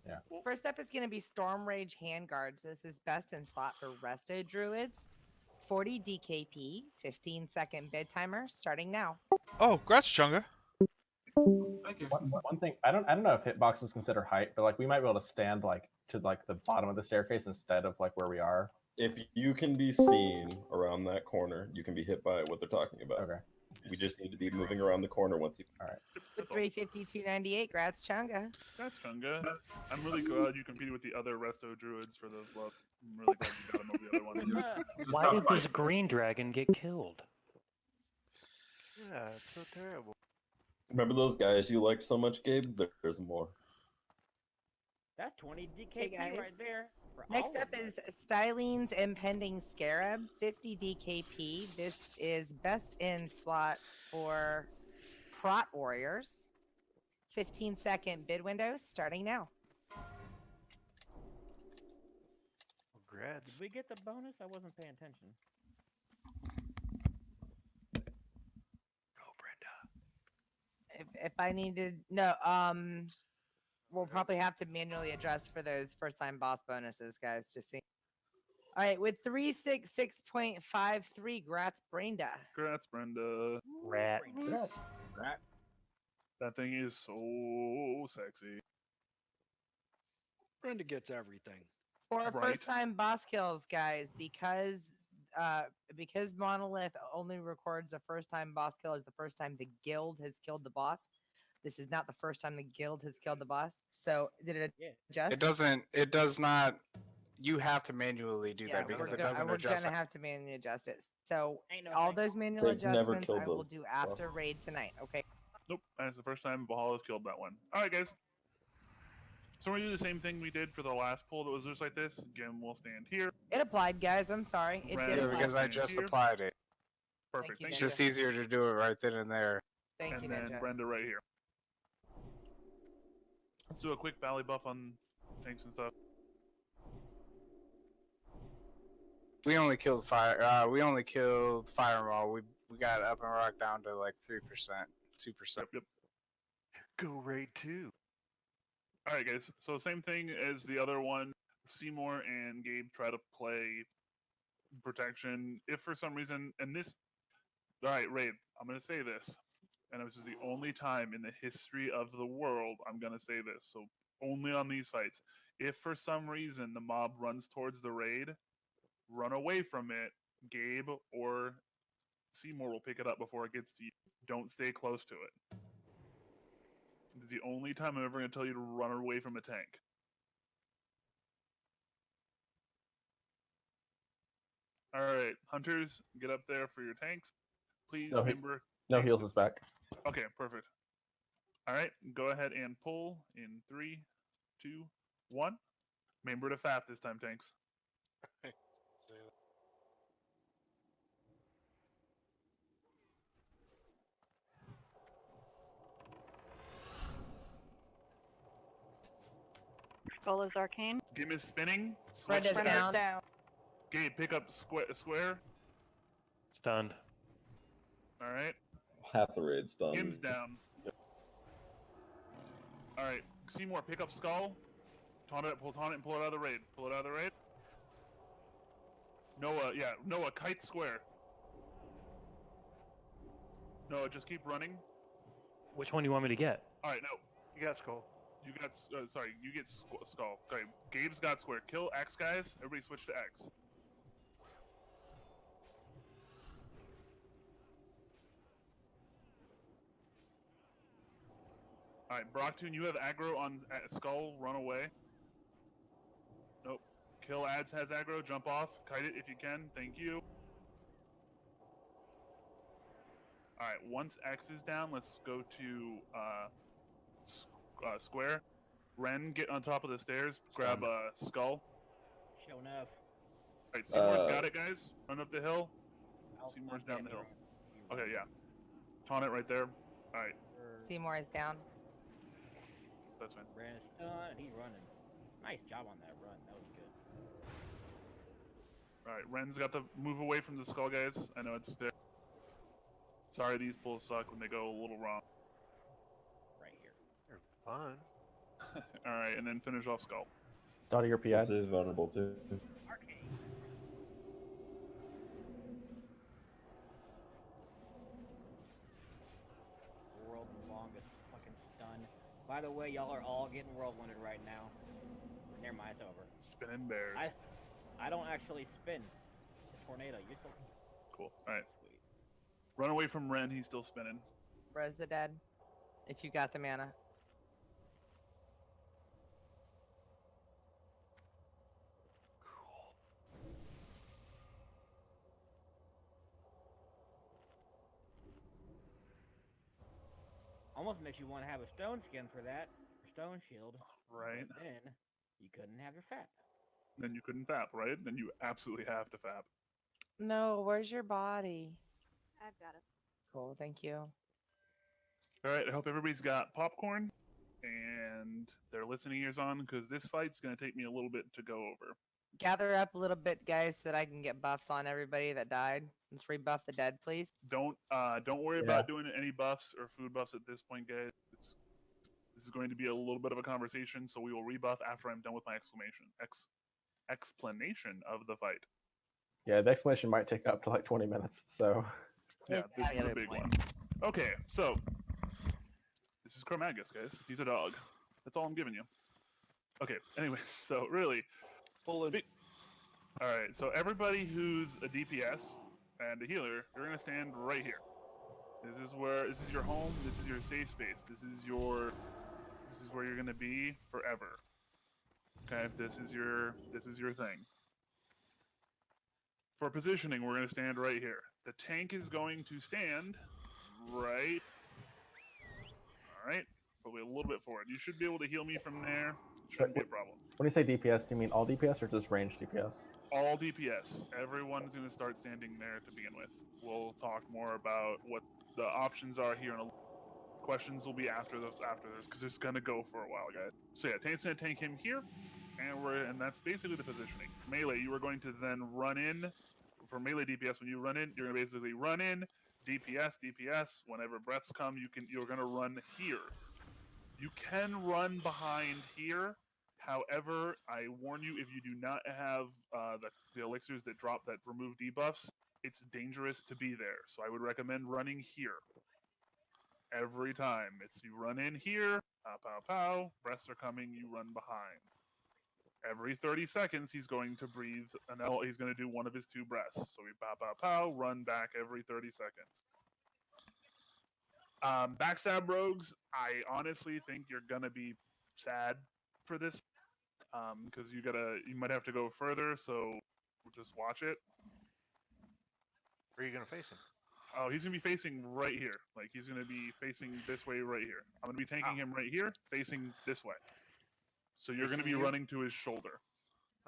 Yeah. First up is going to be Storm Rage Handguards. This is best in slot for Resto Druids. 40 DKP, 15-second bid timer, starting now. Oh, congrats, Chunga. Thank you. One thing, I don't know if hitboxes consider height, but like we might be able to stand like to like the bottom of the staircase instead of like where we are. If you can be seen around that corner, you can be hit by what they're talking about. Okay. We just need to be moving around the corner once you. All right. With 350, 298, grats Chunga. That's Chunga. I'm really glad you competed with the other Resto Druids for those love. I'm really glad you got them over the other ones. Why did this green dragon get killed? Yeah, it's so terrible. Remember those guys you liked so much, Gabe? There's more. That's 20 DKP Hey, guys. right there. for Next all up of is Stylene's Impending Scarab, 50 DKP. This is best in slot for Prot Warriors. 15-second bid window, starting now. Congrats. Did we get the bonus? I wasn't paying attention. If I needed, no, we'll probably have to manually adjust for those first-time boss bonuses, guys. Just see. All right, with 366.53, grats Brenda. Congrats, Brenda. Rat. Rat. That thing is so sexy. Brenda gets everything. For Right. first-time boss kills, guys, because Monolith only records a first-time boss kill as the first time the guild has killed the boss. This is not the first time the guild has killed the boss. So did it adjust? It doesn't. It does not. You have to manually do that because it doesn't we're adjust. gonna have to manually adjust it. So Ain't no all thing. those manual They've never adjustments killed I will those do before. after raid tonight. Okay. Nope, that's the first time Valhalla's killed that one. All right, guys. So we're gonna do the same thing we did for the last poll that was just like this. Again, we'll stand here. It applied, guys. I'm sorry. It Right. did. Yeah, Yeah, apply. because I Stand just here. applied it. Perfect. you, Thank It's you. just easier to do it right then and there. Thank And you, then Ninja. Brenda right here. Let's do a quick valley buff on tanks and stuff. We only killed fire. We only killed Firewall. We got up and rock down to like 3%, 2%. Yep. Go raid 2. All right, guys. So same thing as the other one. Seymour and Gabe try to play protection. If for some reason, and this, all right, Raid, I'm going to say this. And this is the only time in the history of the world I'm going to say this. So only on these fights. If for some reason the mob runs towards the raid, run away from it. Gabe or Seymour will pick it up before it gets to you. Don't stay close to it. This is the only time I'm ever going to tell you to run away from a tank. All right, hunters, get up there for your tanks. Please No, remember. No tanks heals to- is back. Okay, perfect. All right, go ahead and pull in 3, 2, 1. Remember to fat this time, tanks. Skull is arcane. Game is spinning. Switch Brenda's to down. X. Down. Gabe, pick up square. Stunned. All right. Half the raid's done. Gim's down. All right. Seymour, pick up skull. Taunt it and pull it out of the raid. Pull it out of the raid. Noah, kite square. Noah, just keep running. Which one do you want me to get? All right, no. You got skull. You got, you get skull. Okay, Gabe's got square. Kill X, guys. Everybody switch to X. All right, Brocktoon, you have aggro on skull. Run away. Nope. Kill Ads has aggro. Jump off. Kite it if you can. Thank you. All right, once X is down, let's go to square. Ren, get on top of the stairs. Grab skull. Show enough. All right, Seymour's got it, guys. Run up the hill. I'll Seymour's get down the hill. there. Okay, yeah. Taunt it right there. All right. Seymour is down. That's fine. Ran a stun, and he's running. Nice job on that run. That was good. All right, Ren's got the move away from the skull, guys. I know it's there. Sorry, these pulls suck when they go a little wrong. Right here. They're fun. All right, and then finish off skull. Dottie, your PI. This is vulnerable too. Arcane. World's longest fucking stun. By the way, y'all are all getting whirlwinded right now. Never mind, it's over. Spinning bears. I don't actually spin. It's a tornado. You're still Cool. All right. sweet. Run away from Ren. He's still spinning. Res the dead. If you got the mana. Almost makes you want to have a stone skin for that, or stone shield. Right. But then you couldn't have your fat. Then you couldn't fap, right? Then you absolutely have to fap. No, where's your body? I've got it. Cool, thank you. All right. I hope everybody's got popcorn and their listening ears on because this fight's going to take me a little bit to go over. Gather up a little bit, guys, so that I can get buffs on everybody that died. Let's rebuff the dead, please. Don't worry about doing any buffs or food buffs at this point, guys. This is going to be a little bit of a conversation, so we will rebuff after I'm done with my explanation of the fight. Yeah, the explanation might take up to like 20 minutes. So Yeah, this is a big one. Okay, so this is Chromagus, guys. He's a dog. That's all I'm giving you. Okay, anyway, so really, All right, so everybody who's a DPS and a healer, you're gonna stand right here. This is your home. This is your safe space. This is where you're gonna be forever. Okay, this is your thing. For positioning, we're gonna stand right here. The tank is going to stand right. All right, probably a little bit forward. You should be able to heal me from there. Shouldn't be a problem. when you say DPS, do you mean all DPS or just range DPS? All DPS. Everyone's going to start standing there to begin with. We'll talk more about what the options are here in a questions will be after this because it's going to go for a while, guys. So yeah, Tank's going to tank him here, and that's basically the positioning. Melee, you are going to then run in for melee DPS. When you run in, you're going to basically run in DPS. Whenever breaths come, you're going to run here. You can run behind here. However, I warn you, if you do not have the elixirs that remove debuffs, it's dangerous to be there. So I would recommend running here. Every time. It's you run in here, pow, pow, pow, breaths are coming, you run behind. Every 30 seconds, he's going to breathe, he's going to do one of his two breaths. So we pow, pow, pow, run back every 30 seconds. Backstab rogues, I honestly think you're going to be sad for this. Because you might have to go further, so we'll just watch it. Where are you gonna face him? Oh, he's gonna be facing right here. Like he's gonna be facing this way right here. I'm gonna be tanking him right here, facing this way. So you're gonna be running to his shoulder.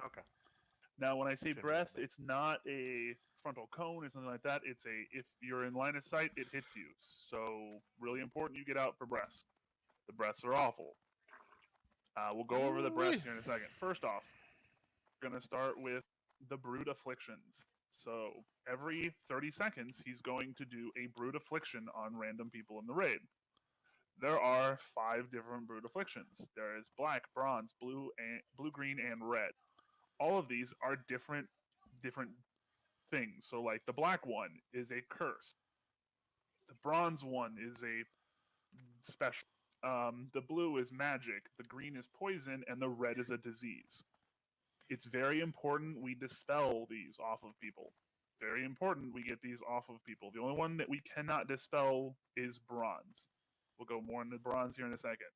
Okay. Now, when I say breath, it's not a frontal cone or something like that. It's if you're in line of sight, it hits you. So really important you get out for breaths. The breaths are awful. We'll go over the breaths here in a second. First off, we're going to start with the Brood Afflictions. So every 30 seconds, he's going to do a Brood Affliction on random people in the raid. There are 5 different Brood Afflictions. There is black, bronze, blue, green, and red. All of these are different things. So like the black one is a curse. The bronze one is a special. The blue is magic, the green is poison, and the red is a disease. It's very important we dispel these off of people. Very important we get these off of people. The only one that we cannot dispel is bronze. We'll go more into bronze here in a second.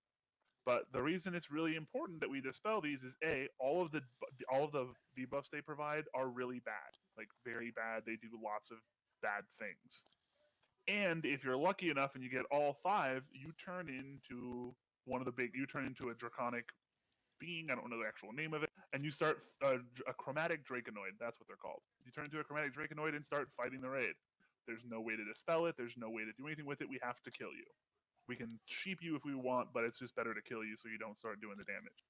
But the reason it's really important that we dispel these is all of the debuffs they provide are really bad, like very bad. They do lots of bad things. And if you're lucky enough and you get all 5, you turn into you turn into a draconic being. I don't know the actual name of it. And you start a chromatic draconoid. That's what they're called. You turn into a chromatic draconoid and start fighting the raid. There's no way to dispel it. There's no way to do anything with it. We have to kill you. We can sheep you if we want, but it's just better to kill you so you don't start doing the damage.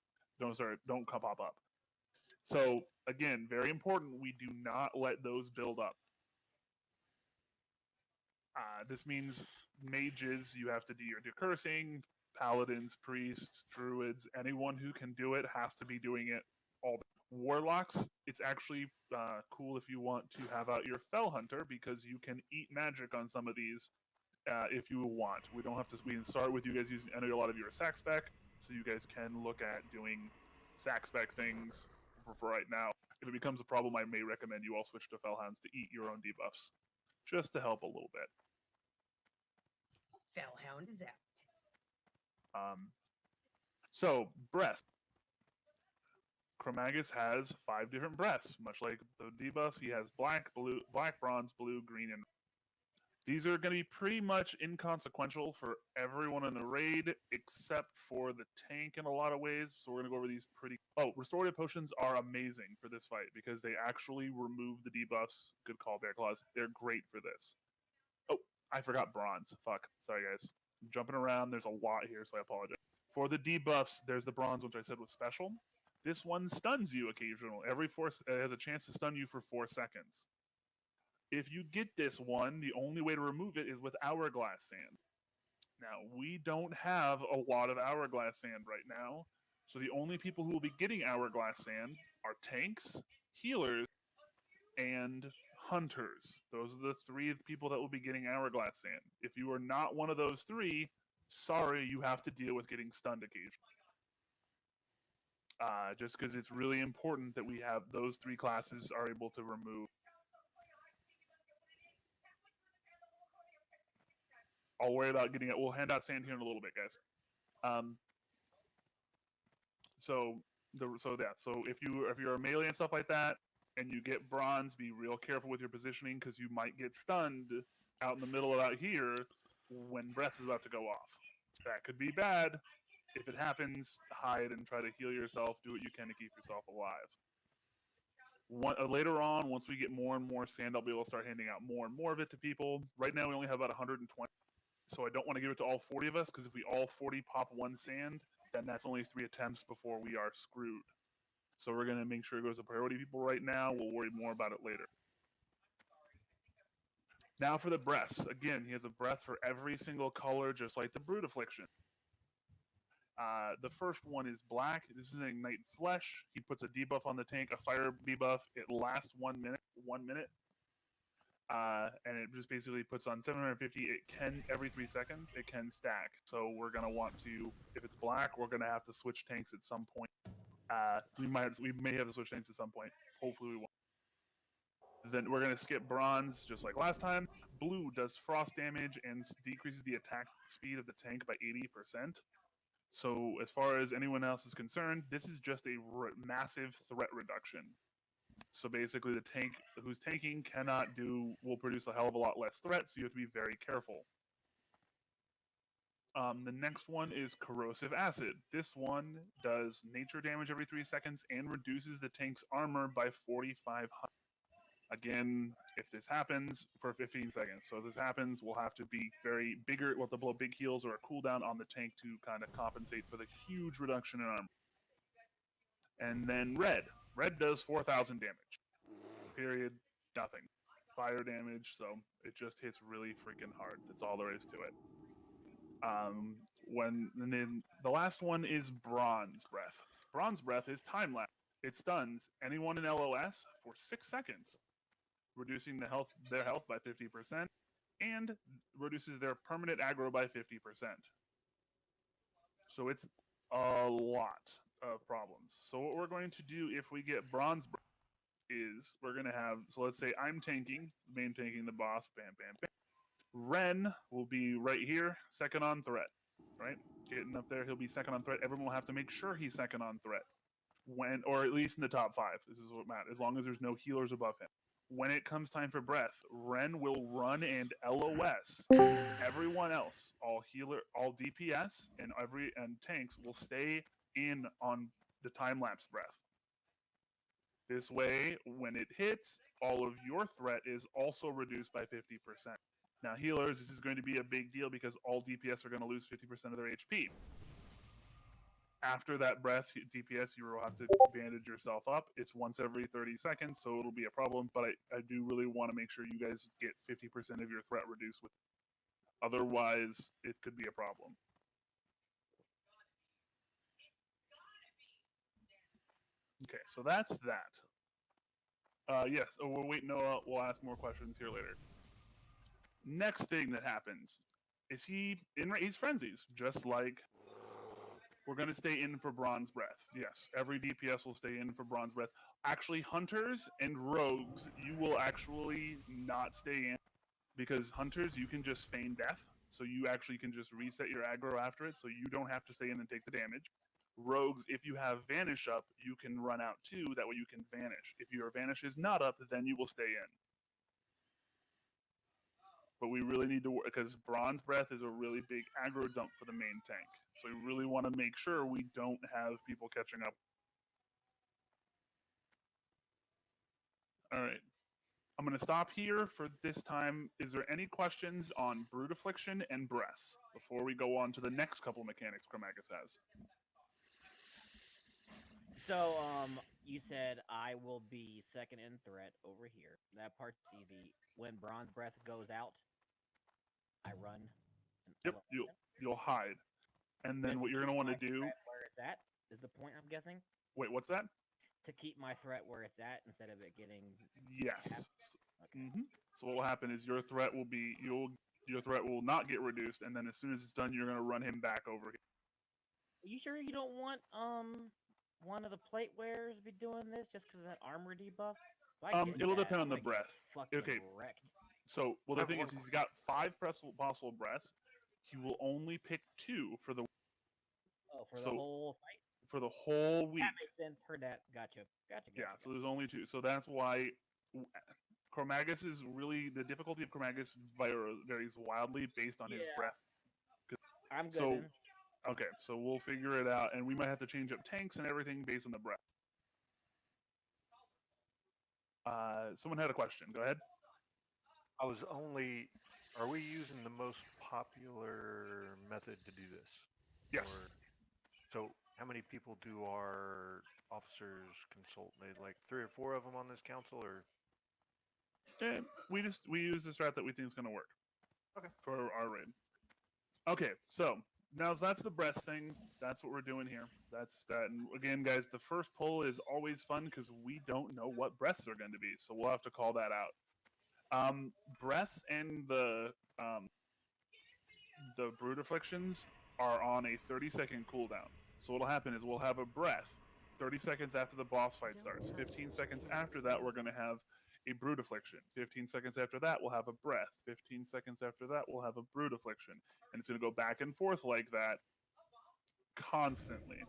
Don't pop up. So again, very important. We do not let those build up. This means mages, you have to do your decursing. Paladins, priests, druids, anyone who can do it has to be doing it all. Warlocks, it's actually cool if you want to have out your Fell Hunter because you can eat magic on some of these if you want. We don't have to. We can start with you guys using. I know a lot of you are sack spec, so you guys can look at doing sack spec things for right now. If it becomes a problem, I may recommend you all switch to Fellhounds to eat your own debuffs, just to help a little bit. Fellhound is out. So breast. Chromagus has 5 different breaths, much like the debuffs. He has black, blue, black, bronze, blue, green, and these are going to be pretty much inconsequential for everyone in the raid, except for the tank in a lot of ways. So we're going to go over these pretty. Oh, restorative potions are amazing for this fight because they actually remove the debuffs. Good call, Bear Claws. They're great for this. Oh, I forgot bronze. Fuck. Sorry, guys. I'm jumping around. There's a lot here, so I apologize. For the debuffs, there's the bronze, which I said was special. This one stuns you occasionally. Every force has a chance to stun you for 4 seconds. If you get this one, the only way to remove it is with Hourglass Sand. Now, we don't have a lot of Hourglass Sand right now, so the only people who will be getting Hourglass Sand are tanks, healers, and hunters. Those are the 3 people that will be getting Hourglass Sand. If you are not one of those 3, sorry, you have to deal with getting stunned occasionally. Just because it's really important that we have those 3 classes are able to remove. I'll worry about getting it. We'll hand out sand here in a little bit, guys. So if you're a melee and stuff like that, and you get bronze, be real careful with your positioning because you might get stunned out in the middle of out here when breath is about to go off. That could be bad. If it happens, hide and try to heal yourself. Do what you can to keep yourself alive. Later on, once we get more and more sand, I'll be able to start handing out more and more of it to people. Right now, we only have about 120. So I don't want to give it to all 40 of us, because if we all 40 pop 1 sand, then that's only 3 attempts before we are screwed. So we're going to make sure it goes to priority people right now. We'll worry more about it later. Now for the breaths. Again, he has a breath for every single color, just like the Brute Affliction. The first one is black. This is an Ignite Flesh. He puts a debuff on the tank, a fire debuff. It lasts 1 minute. 1 minute. And it just basically puts on 750. It can, every 3 seconds, it can stack. So we're going to want to, if it's black, we're going to have to switch tanks at some point. We may have to switch tanks at some point. Hopefully we won't. Then we're going to skip bronze, just like last time. Blue does frost damage and decreases the attack speed of the tank by 80%. So as far as anyone else is concerned, this is just a massive threat reduction. So basically, the tank who's tanking will produce a hell of a lot less threat, so you have to be very careful. The next one is Corrosive Acid. This one does nature damage every 3 seconds and reduces the tank's armor by 4,500. Again, if this happens, for 15 seconds. So if this happens, we'll have to be very bigger. We'll have to blow big heals or a cooldown on the tank to kind of compensate for the huge reduction in armor. And then red. Red does 4,000 damage. Period. Nothing. Fire damage, so it just hits really freaking hard. That's all there is to it. And then the last one is Bronze Breath. Bronze Breath is time lapse. It stuns anyone in LOS for 6 seconds, reducing their health by 50%, and reduces their permanent aggro by 50%. So it's a lot of problems. So what we're going to do if we get Bronze Breath is we're going to have, so let's say I'm tanking, main tanking the boss, bam, bam, bam. Ren will be right here, second on threat, right? Getting up there, he'll be second on threat. Everyone will have to make sure he's second on threat. Or at least in the top 5. This is what matters, as long as there's no healers above him. When it comes time for breath, Ren will run and LOS. Everyone else, all DPS and tanks will stay in on the time-lapse breath. This way, when it hits, all of your threat is also reduced by 50%. Now, healers, this is going to be a big deal because all DPS are going to lose 50% of their HP. After that breath, DPS, you will have to bandage yourself up. It's once every 30 seconds, so it'll be a problem, but I do really want to make sure you guys get 50% of your threat reduced. Otherwise, it could be a problem. Okay, so that's that. Yes, we'll wait, Noah. We'll ask more questions here later. Next thing that happens is he's frenzies, just like we're going to stay in for Bronze Breath. Yes, every DPS will stay in for Bronze Breath. Actually, Hunters and Rogues, you will actually not stay in because Hunters, you can just feign death. So you actually can just reset your aggro after it, so you don't have to stay in and take the damage. Rogues, if you have Vanish up, you can run out too. That way you can Vanish. If your Vanish is not up, then you will stay in. But we really need to work because Bronze Breath is a really big aggro dump for the main tank. So we really want to make sure we don't have people catching up. All right. I'm going to stop here for this time. Is there any questions on Brute Affliction and Breath before we go on to the next couple mechanics Chromagus has? So, you said I will be second in threat over here. That part's easy. When Bronze Breath goes out, I run. Yep, you'll hide. And then what you're going to want to do... Where it's at is the point, I'm guessing? Wait, what's that? To keep my threat where it's at instead of it getting... Yes. Okay. So what will happen is your threat will be... Your threat will not get reduced, and then as soon as it's done, you're going to run him back over here. Are you sure you don't want, one of the plate wearers be doing this just because of that armor debuff? It'll depend on the breath. Okay. Wrecked. So, well, the thing is, he's got 5 possible breaths. He will only pick 2 for the... Oh, for the whole fight? For the whole week. That makes sense. Heard that. Gotcha. Yeah, so there's only 2. So that's why Chromagus is really... The difficulty of Chromagus varies wildly based on his breath. I'm good. So, okay, so we'll figure it out, and we might have to change up tanks and everything based on the breath. Someone had a question. Go ahead. Are we using the most popular method to do this? Yes. So how many people do our officers consult? Like 3 or 4 of them on this council, or? We use the strat that we think is going to work. Okay. For our raid. Okay, so now that's the breast thing. That's what we're doing here. That's that. And again, guys, the first poll is always fun because we don't know what breasts are going to be, so we'll have to call that out. Breaths and the Brute Afflictions are on a 30-second cooldown. So what'll happen is we'll have a breath 30 seconds after the boss fight starts. 15 seconds after that, we're going to have a Brute Affliction. 15 seconds after that, we'll have a breath. 15 seconds after that, we'll have a Brute Affliction. And it's going to go back and forth like that constantly.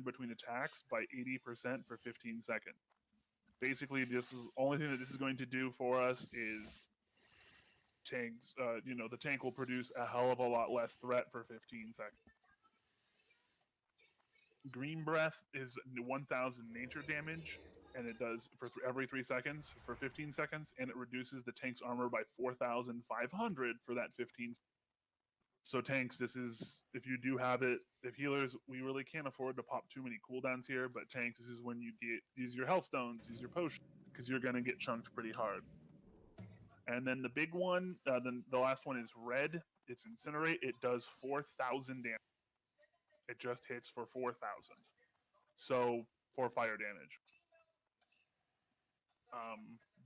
Between attacks by 80% for 15 seconds. Basically, this is only thing that this is going to do for us is tanks. The tank will produce a hell of a lot less threat for 15 seconds. Green breath is 1,000 nature damage, and it does for every 3 seconds for 15 seconds, and it reduces the tank's armor by 4,500 for that 15. So tanks, this is if you do have it. If healers, we really can't afford to pop too many cooldowns here, but tanks, this is when you use your health stones, use your potion, because you're gonna get chunked pretty hard. And then the big one, then the last one is red. It's incinerate. It does 4,000 damage. It just hits for 4,000. So for fire damage.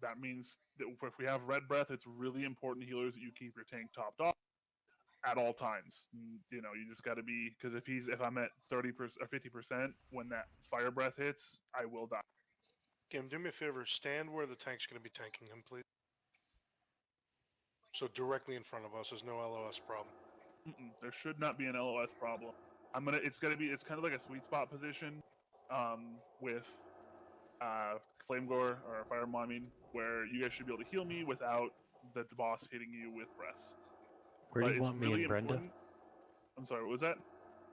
That means that if we have red breath, it's really important, healers, that you keep your tank topped off at all times. You just got to be, because if I'm at 30% or 50% when that fire breath hits, I will die. Kim, do me a favor. Stand where the tank's going to be tanking him, please. So directly in front of us. There's no LOS problem. There should not be an LOS problem. It's kind of like a sweet spot position, with flame gore or fire momming, where you guys should be able to heal me without the boss hitting you with breaths. Where do you want me and Brenda? I'm sorry, what was that?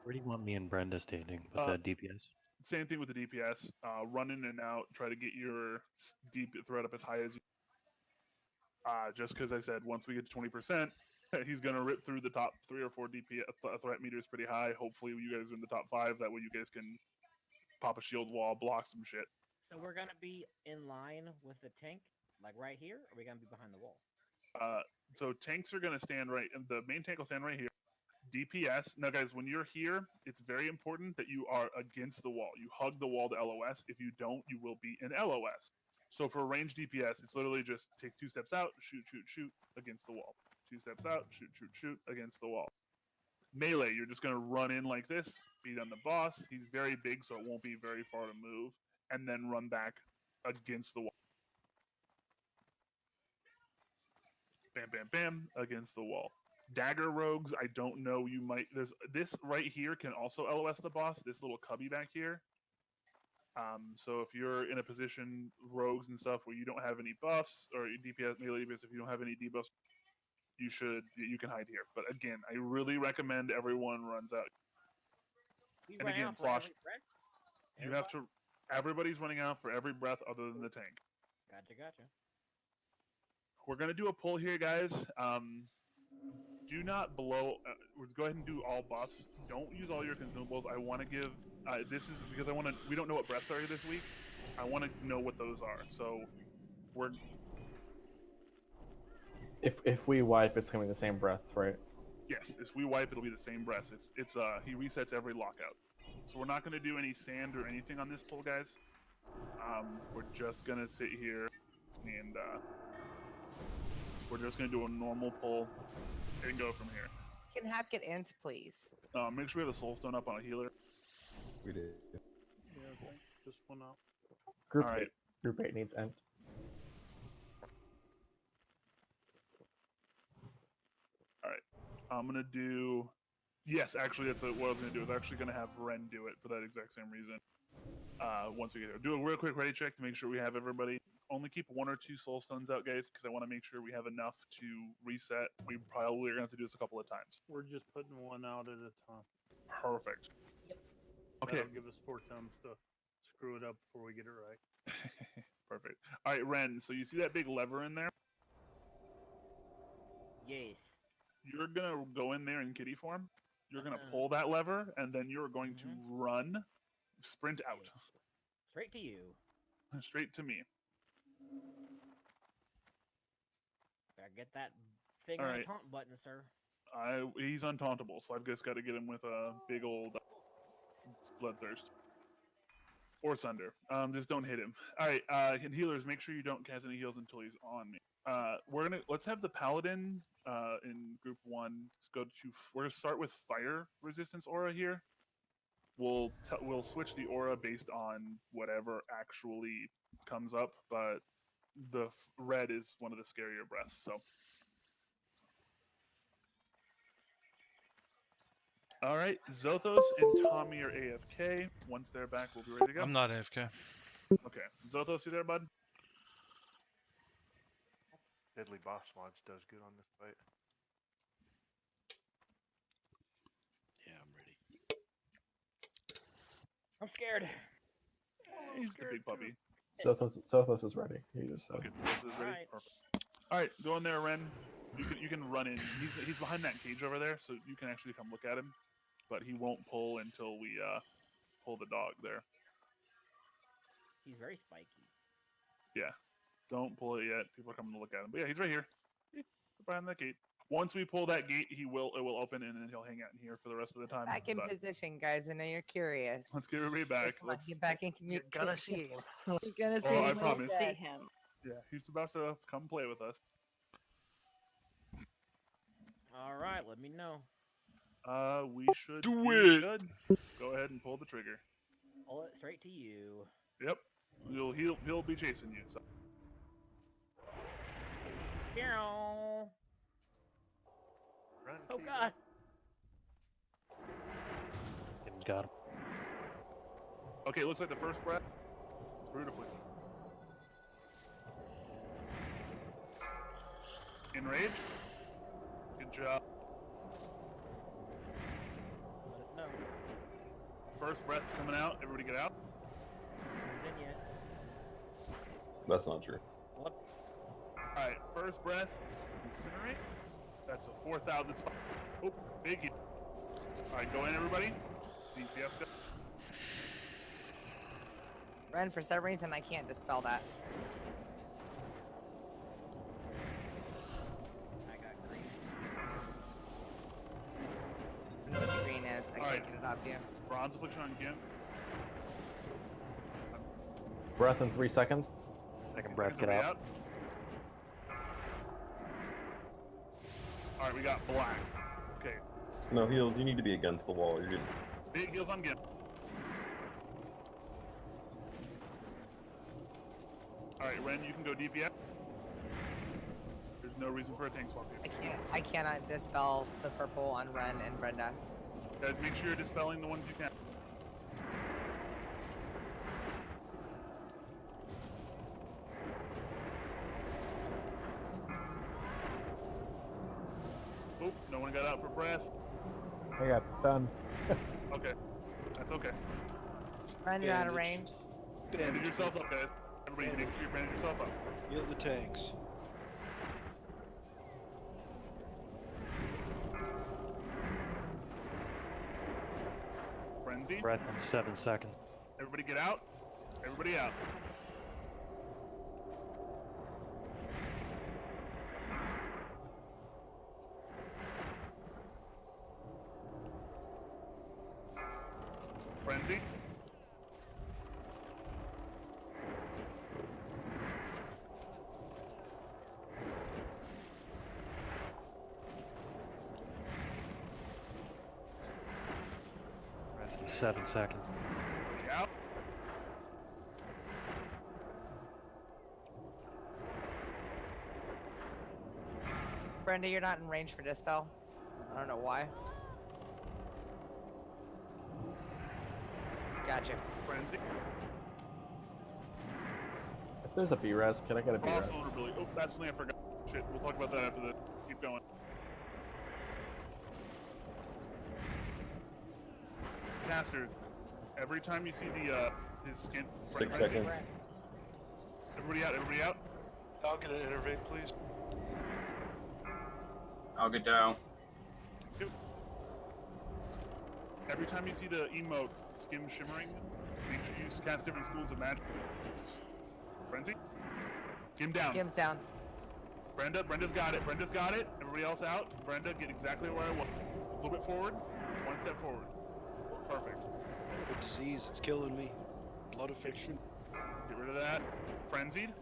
Where do you want me and Brenda standing with that DPS? Same thing with the DPS. Run in and out. Try to get your deep threat up as high as you. Just because I said once we get to 20%, he's gonna rip through the top 3 or 4 DPS threat meters pretty high. Hopefully, you guys are in the top 5. That way, you guys can pop a shield wall, block some shit. So we're gonna be in line with the tank, like right here, or are we gonna be behind the wall? So tanks are gonna stand right, and the main tank will stand right here. DPS. Now, guys, when you're here, it's very important that you are against the wall. You hug the wall to LOS. If you don't, you will be in LOS. So for range DPS, it's literally just takes 2 steps out, shoot, shoot, shoot against the wall. 2 steps out, shoot, shoot, shoot against the wall. Melee, you're just gonna run in like this, beat on the boss. He's very big, so it won't be very far to move, and then run back against the wall. Bam, bam, bam, against the wall. Dagger rogues, I don't know. You might. There's this right here can also LOS the boss. This little cubby back here. So if you're in a position, rogues and stuff, where you don't have any buffs or DPS, melee DPS, if you don't have any debuffs, you can hide here. But again, I really recommend everyone runs out. And again, Slosh, you have to. Everybody's running out for every breath other than the tank. Gotcha. We're gonna do a pull here, guys. Do not blow. Go ahead and do all buffs. Don't use all your consumables. I want to give. This is because I want to. We don't know what breaths are this week. I want to know what those are. So we're. If we wipe, it's gonna be the same breaths, right? Yes, if we wipe, it'll be the same breaths. It's he resets every lockout. So we're not gonna do any sand or anything on this pull, guys. We're just gonna sit here and we're just gonna do a normal pull and go from here. Can Hap get int, please? Make sure we have a soul stone up on a healer. We did. Yeah, okay. Just one out. Group All right. 8. Group 8 needs end. All right. I'm gonna do. Yes, actually, that's what I was gonna do. I was actually gonna have Ren do it for that exact same reason. Once we get here, do a real quick ready check to make sure we have everybody. Only keep 1 or 2 soul stones out, guys, because I want to make sure we have enough to reset. We probably are going to have to do this a couple of times. We're just putting one out at a time. Perfect. Yep. Okay. That'll give us 4 times to screw it up before we get it right. Perfect. All right, Ren. So you see that big lever in there? Yes. You're gonna go in there in kitty form. You're gonna pull that lever, and then you're going to run, sprint out. Straight to you. Straight to me. Gotta get that thing All on right. the taunt button, sir. He's untauntable, so I've just got to get him with a big old bloodthirst. Or Sunder. Just don't hit him. All right, and healers, make sure you don't cast any heals until he's on me. Let's have the paladin in group 1. Let's go to. We're gonna start with fire resistance aura here. We'll switch the aura based on whatever actually comes up, but the red is one of the scarier breaths. So, all right, Zothos and Tommy are AFK. Once they're back, we'll be ready to go. I'm not AFK. Okay, Zothos, you there, bud? Deadly boss mods does good on this fight. Yeah, I'm ready. I'm scared. He's the big puppy. Sothos is ready. He just said. Okay, Zothos is ready. Alright. Perfect. All right, go in there, Ren. You can run in. He's behind that cage over there, so you can actually come look at him. But he won't pull until we pull the dog there. He's very spiky. Yeah, don't pull it yet. People are coming to look at him. But yeah, he's right here. Behind that gate. Once we pull that gate, it will open, and then he'll hang out in here for the rest of the time. Back in position, guys. I know you're curious. Let's get everybody back. Come on, get back in communication. You're gonna see him. You're gonna see Oh, I him. promise. See him. Yeah, he's about to come play with us. All right, let me know. We should Do be it. good. Go ahead and pull the trigger. Pull it straight to you. Yep. He'll be chasing you. So. Meow. Run, Oh Keith. God. Got him. Okay, looks like the first breath. Beautifully. Enrage. Good job. Let us know. First breath's coming out. Everybody get out. Who's in yet? That's not true. What? All right, first breath. Incinerate. That's a 4,000. Oh, big hit. All right, go in, everybody. DPS go. Ren, for some reason, I can't dispel that. I got green. I know what the green is. I can't Alright. get it off you. Bronze affliction on Gimp. Breath in 3 seconds. Second breath, get Everybody out. All right, we got black. Okay, No heals. You need to be against the wall. You're good. big heals on Gimp. All right, Ren, you can go DPS. There's no reason for a tank swap here. I cannot dispel the purple on Ren and Brenda. Guys, make sure you're dispelling the ones you can. Oh, no one got out for breath. I got stunned. Okay, that's okay. Ren, you're out of Bandage. range. Bandage Bandage. yourselves up, guys. Everybody, make sure you bandage yourself up. Heal the tanks. Frenzy. Breath in 7 seconds. Everybody get out. Everybody out. Frenzy. Breath in 7 seconds. Everybody out. Brenda, you're not in range for dispel. I don't know why. Gotcha. Frenzy. If there's a B-res, can I get a B-res? Frost vulnerability. Oh, that's something I forgot. Shit, we'll talk about that after the. Keep going. Caster, every time you see the his skin. 6 Frenzy, seconds. Everybody out. Everybody out. I'll get an innervate, please. I'll get down. Every time you see the emote skin shimmering, make sure you cast different schools of magic. Frenzy. Get him down. Gim's down. Brenda's got it. Brenda's got it. Everybody else out. Brenda, get exactly where I want. A little bit forward. One step forward. Perfect. I have a disease. It's killing me. Blood affection. Get rid of that. Frenzied.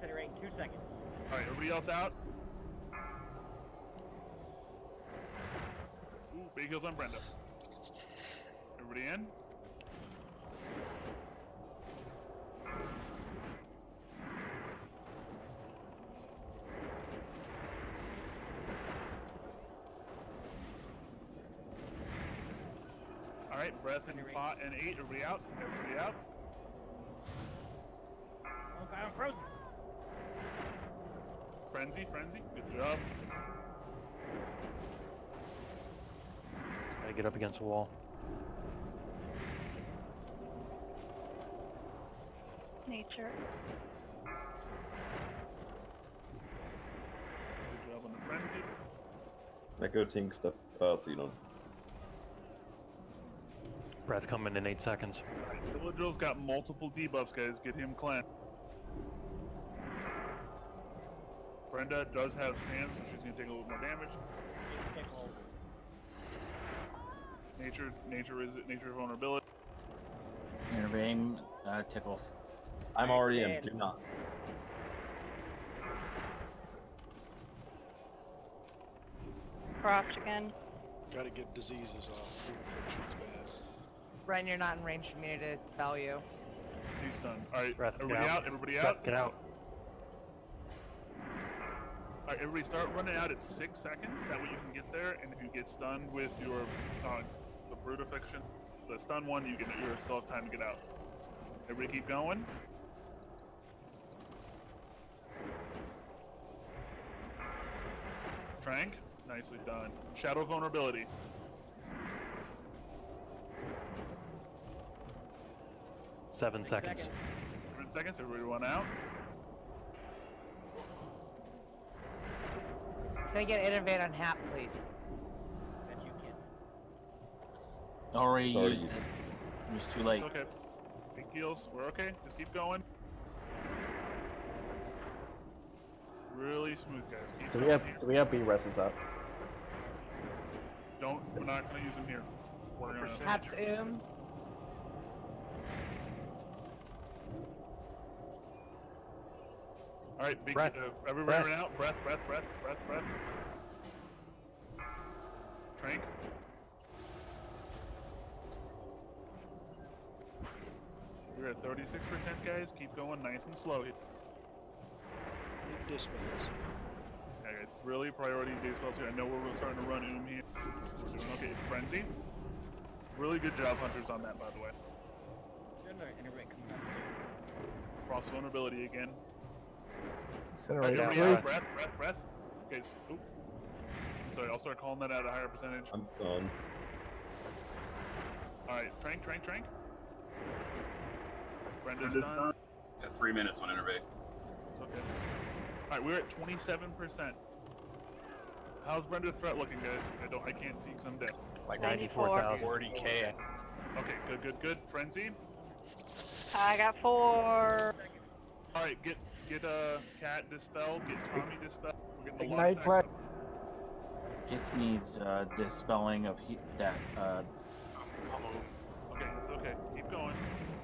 Incinerate in 2 seconds. All right, everybody else out. Big heals on Brenda. Everybody in? All right, breath and 5 and 8. Everybody out. Everybody out. Okay, I'm frozen. Frenzy, frenzy. Good job. Gotta get up against the wall. Nature. Good job on the frenzy. Echo Tink, step out so you don't. Breath coming in 8 seconds. Villager's got multiple debuffs, guys. Get him cleansed. Brenda does have sand, so she's gonna take a little more damage. Nature vulnerability. Intervene, tickles. I'm already in. Do not. Croft again. Gotta get diseases off. Food infection's bad. Ren, you're not in range for me to dispel you. He's done. All right, Breath, everybody get out. out. Everybody Breath, out. get out. All right, everybody start running out at 6 seconds. That way you can get there, and if you get stunned with your the brute affliction, the stun one, you still have time to get out. Everybody keep going. Trank, nicely done. Shadow vulnerability. Seven seconds. 7 seconds. Everybody run out. Can I get innovate on Hap, please? Bet you kids. Already It's already used it. It was too late. It's okay. Big heals. We're okay. Just keep going. Really smooth, guys. Keep Do going here. we have B reses up? We're not gonna use them here. We're gonna. Hap's All right, big. Breath. Everybody Breath. run out. Breath. Trank. We're at 36%, guys. Keep going nice and slow here. Need dispels. Yeah, guys, really priority dispels here. I know we're starting to run here. We're doing okay. Frenzy. Really good job, Hunters, on that, by the way. Intervate coming up soon. Cross vulnerability again. Incinerate Everybody out. out. Breath. Guys, oop. I'm sorry, I'll start calling that at a higher percentage. I'm stunned. Alright, Trank. Brenda's done. Got 3 minutes on Innervate. It's okay. Alright, we're at 27%. How's Brenda's threat looking, guys? I can't see because I'm dead. Like 94,000. 40K. Okay, good. Frenzy. I got 4. Alright, get Cat dispel, get Tommy dispel. We're getting the Ignite lost flag. Gits needs dispelling of that. Okay, it's okay. Keep going.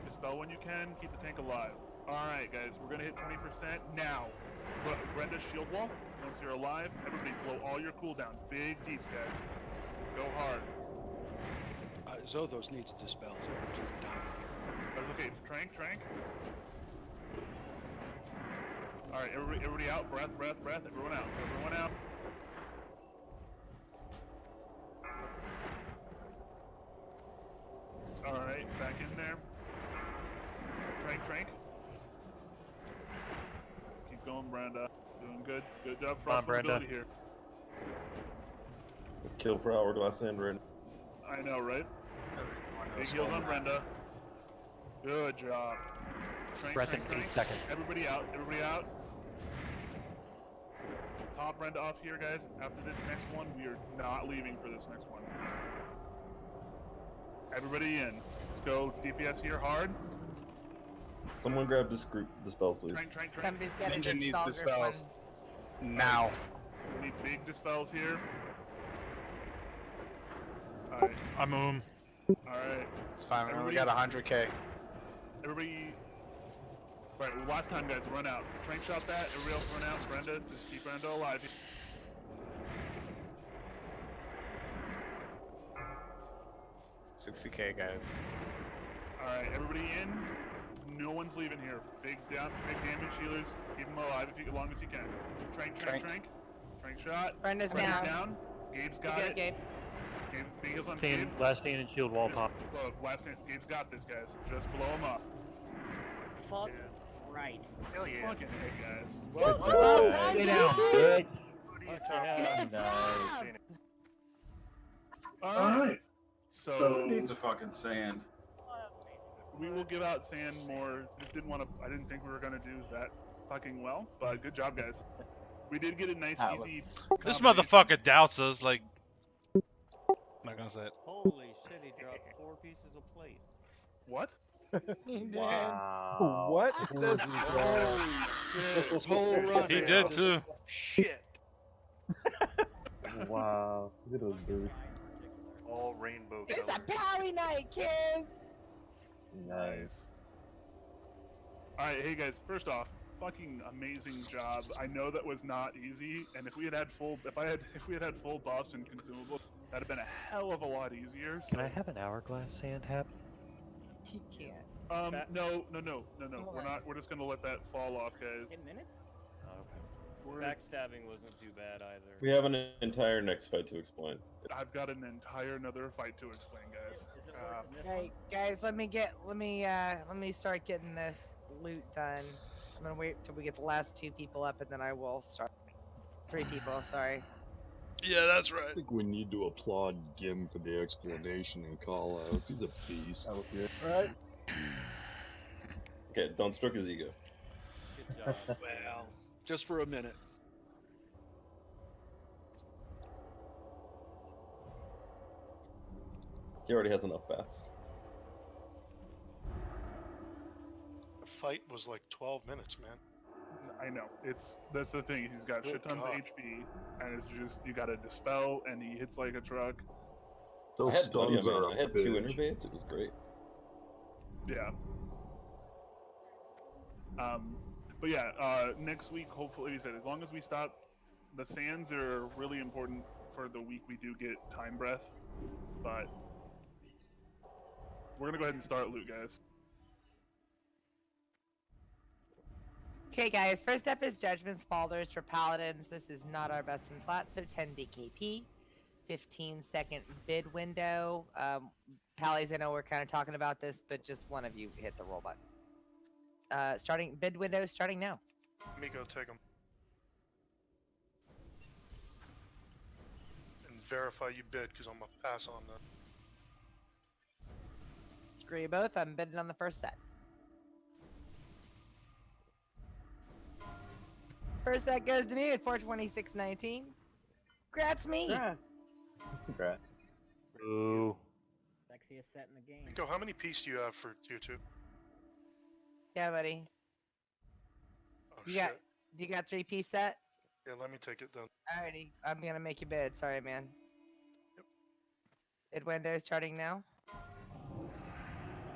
Dispel when you can. Keep the tank alive. Alright, guys, we're gonna hit 20% now. Brenda, shield wall. Once you're alive, everybody blow all your cooldowns. Big deeps, guys. Go hard. Zothos needs dispels. She's dying. That's okay. Trank. Alright, everybody out. Breath. Everyone out. Alright, back in there. Trank. Keep going, Brenda. Doing good. Good job. Frost Brenda. vulnerability here. Kill for hourglass and red. I know, right? Big heals on Brenda. Good job. Breath in 8 seconds. Everybody out. Top Brenda off here, guys. After this next one, we are not leaving for this next one. Everybody in. Let's go. It's DPS here hard. Someone grab this group dispel, please. Trank. Somebody's got to Ninja needs dispel group dispels. Now. We need big dispels here. Alright. Alright. It's fine. We only got 100K. Everybody. Alright, well, last time, guys, run out. Trank shot that. Everybody else run out. Brenda, just keep Brenda alive. 60K, guys. All right, everybody in. No one's leaving here. Big damage healers. Keep them alive as long as you can. Trank shot. Brenda's down. Gabe's got You it. Gabe. Big heals on Gabe. Last stand and shield wall Just pop. last stand. Gabe's got this, guys. Just blow him up. Fuck right. Hell yeah. Fucking hey, guys. Well done, Stay guys. down, bitch. Good job. All right. So needs a fucking sand. we will give out sand more. Just didn't want to. I didn't think we were gonna do that fucking well, but good job, guys. We did get a nice, easy. This combination. motherfucker doubts us. Like, not gonna say it. Holy shit, he dropped 4 pieces of plate. What? Wow. What? It says his whole run. He did too. Shit. Wow. Look at those boots. All rainbow It's colors. a pally night, kids. Nice. All right, hey guys. First off, fucking amazing job. I know that was not easy, and if we had full buffs and consumables, that'd have been a hell of a lot easier. So. Can I have an hourglass sand hab? He can't. No. We're not. We're just gonna let that fall off, guys. 10 minutes? Oh, okay. Backstabbing wasn't too bad either. We have an entire next fight to explain. I've got an entire another fight to explain, guys. Hey guys, let me start getting this loot done. I'm gonna wait till we get the last 2 people up, and then I will start. 3 people, sorry. Yeah, that's right. I think we need to applaud Gim for the explanation and call outs. He's a beast. That was good. Right? Okay, don't stroke his ego. Good job. Well, just for a minute. He already has enough bats. The fight was like 12 minutes, man. I know. That's the thing. He's got shit tons of God. HP, and it's just you gotta dispel, and he hits like a truck. Those I had, stuns are I a had 2 bitch. innervates. It was great. Yeah. But yeah, next week, hopefully, like I said, as long as we stop, the sands are really important for the week we do get time breath, but we're gonna go ahead and start loot, guys. Okay, guys. First up is Judgment Spalders for Paladins. This is not our best in slot, so 10 DKP, 15-second bid window. Pallies, I know we're kind of talking about this, but just one of you hit the roll button. Starting bid window, starting now. Let me go take them. And verify you bid, because I'm going to pass on that. Screw you both. I'm bidding on the first set. First set goes to me at 426.19. Congrats me. Congrats. Ooh. Sexiest set in the game. Nico, how many pieces do you have for tier 2? Yeah, buddy. Oh, You shit. you got 3-piece set? Yeah, let me take it then. Alrighty. I'm gonna make you bid. Sorry, man. Yep. Bid window starting now.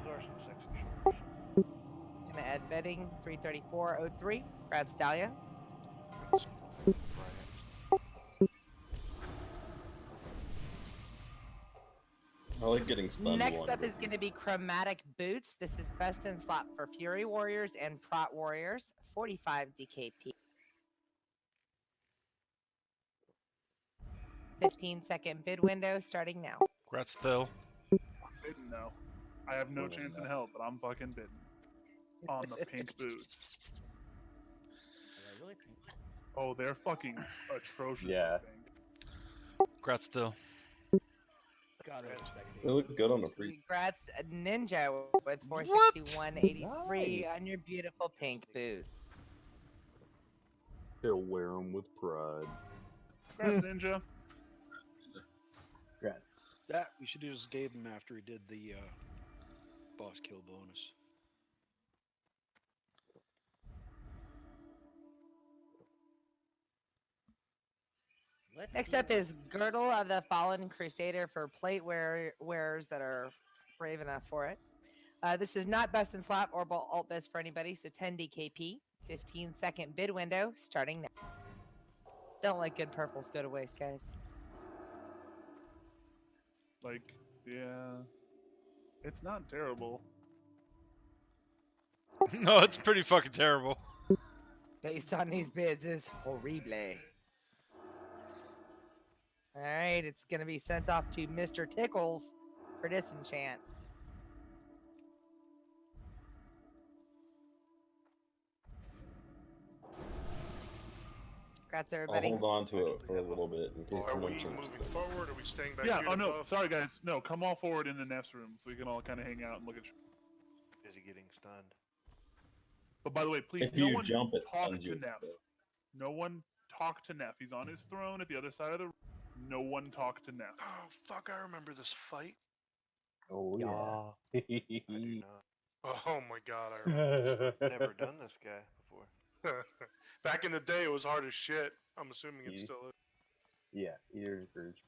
Those are some sexy shorts. Gonna add bidding 334.03. Congrats, Dahlia. I like getting stunned. Next longer. up is going to be Chromatic Boots. This is best in slot for Fury Warriors and Prot Warriors. 45 DKP. 15-second bid window starting now. Congrats, still. Bidding now. I have no chance in hell, but I'm fucking bidding on the pink boots. Are they really pink? Oh, they're fucking atrocious. Yeah. I think. Congrats, still. God, those are sexy. They look good on the free. Congrats, Ninja, with 461.83 on your beautiful pink boot. He'll wear them with pride. Congrats, Ninja. Congrats. That we should have just gave him after he did the boss kill bonus. Next up is Girdle of the Fallen Crusader for plate wearers that are brave enough for it. This is not best in slot or alt best for anybody, so 10 DKP, 15-second bid window starting now. Don't let good purples go to waste, guys. Like, yeah. It's not terrible. No, it's pretty fucking terrible. Based on these bids, is horrible. All right, it's gonna be sent off to Mr. Tickles for disenchant. Congrats, I'll everybody. hold on to it for a little bit in case Are someone we changes. moving forward? Are we staying back Yeah. here? Oh to no. buff? Sorry, guys. No, come all forward in the nest room so we can all kind of hang out and look at. Busy getting stunned. But by the way, please, If no you one jump, it talk stuns to you. Neff. No one talk to Neff. He's on his throne at the other side of the. No one talk to Neff. Oh fuck! I remember this fight. Oh yeah. I do not. Oh my god! I remember. Never done this guy before. Back in the day, it was hard as shit. I'm assuming it still is. Yeah, eater's urge.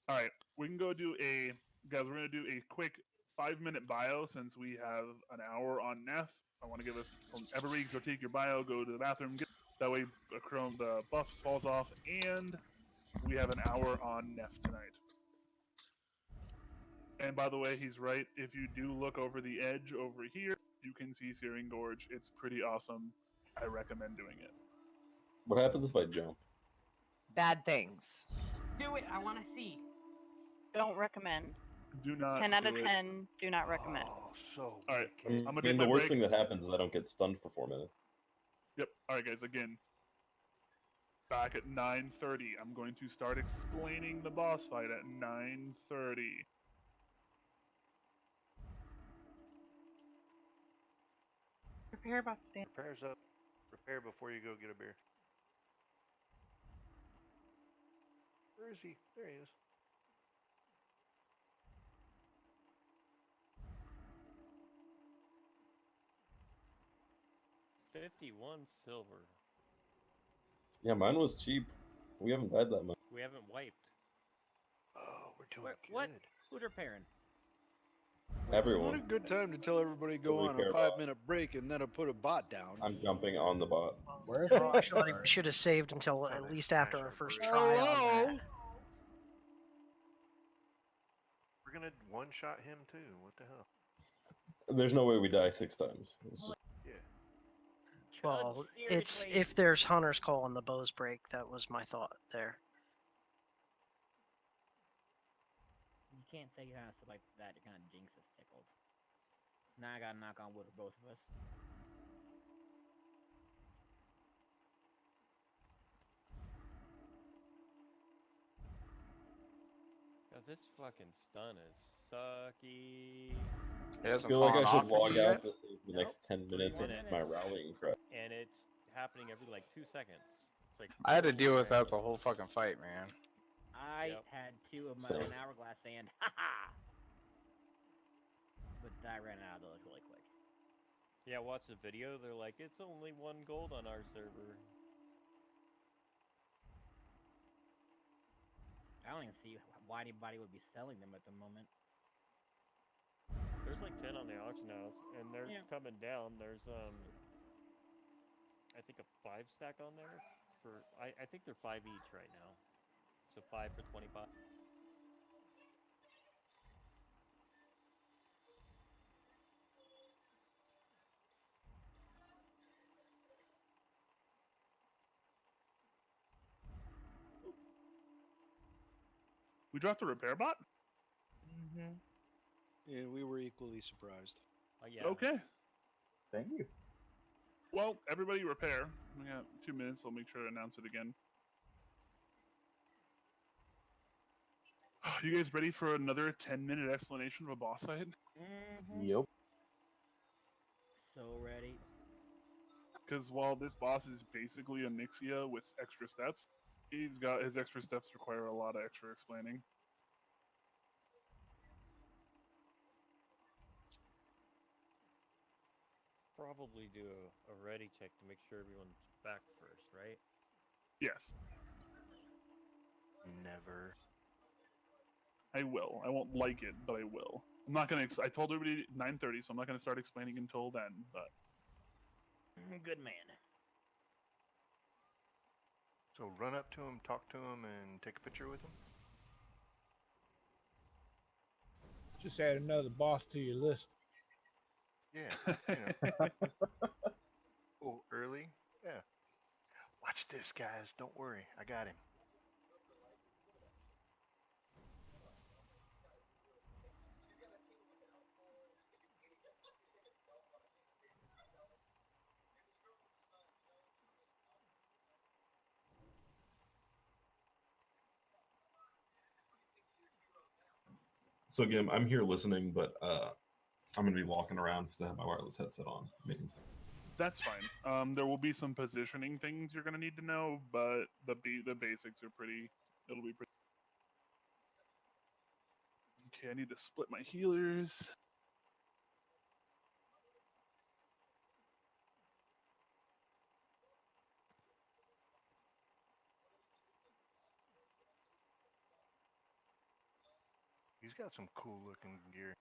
All right, we can go do a guys. We're gonna do a quick 5-minute bio since we have an hour on Neff. I want to give us everybody go take your bio, go to the bathroom. That way, the buff falls off, and we have an hour on Neff tonight. And by the way, he's right. If you do look over the edge over here, you can see Searing Gorge. It's pretty awesome. I recommend doing it. What happens if I jump? Bad things. Do it. I want to see. Don't recommend. Do not. 10 out of do it. 10. Do not recommend. Oh, so. All right, I mean, I'm gonna take the my worst break. thing that happens is I don't get stunned for 4 minutes. Yep. All right, guys. Again, back at 9:30. I'm going to start explaining the boss fight at 9:30. Prepare about stand. Repair's up. Repair before you go get a beer. Where is he? There he is. $51 silver. Yeah, mine was cheap. We haven't died that much. We haven't wiped. Oh, we're doing good. What? Who's repairing? Everyone. Not a good time to tell everybody go on a repair bot. 5-minute break and then I put a bot down. I'm jumping on the bot. Where is Oh, actually, we should have saved until at least after our first try on that. We're gonna one-shot him too. What the hell? There's no way we die 6 times. It's just... Yeah. Well, it's if there's Hunter's Call on the bows break. That was my thought there. You can't say kind of stuff like that. You're kind of jinx us, Tickles. Now I gotta knock on wood for both of us. God, this fucking stun is sucky. I feel like I should log out to save the next 10 minutes of minutes. my rallying crap. And it's happening every like 2 seconds. It's like I had to deal with that the whole fucking fight, man. I had 2 of my Same. own hourglass sand. Haha! But I ran out of those really quick. Yeah, watch the video. They're like, it's only 1 gold on our server. I don't even see why anybody would be selling them at the moment. There's like 10 on the auction house, and they're coming down. There's I think a 5 stack on there for I think they're 5 each right now. So 5 for 25. We dropped the repair bot? Mm-hmm. Yeah, we were equally surprised. Yeah. Okay. Thank you. Well, everybody repair. We got 2 minutes. I'll make sure to announce it again. You guys ready for another 10-minute explanation of a boss fight? Yep. So ready. Because while this boss is basically a Nixia with extra steps, his extra steps require a lot of extra explaining. Probably do a ready check to make sure everyone's back first, right? Yes. Never. I will. I won't like it, but I will. I'm not gonna. I told everybody 9:30, so I'm not gonna start explaining until then. But Good man. So run up to him, talk to him, and take a picture with him. Just add another boss to your list. Yeah. You know. Oh, early? Yeah. Watch this, guys. Don't worry. I got him. So again, I'm here listening, but I'm gonna be walking around because I have my wireless headset on. That's fine. There will be some positioning things you're gonna need to know, but the basics are pretty. It'll be pretty. Okay, I need to split my healers. He's got some cool looking gear.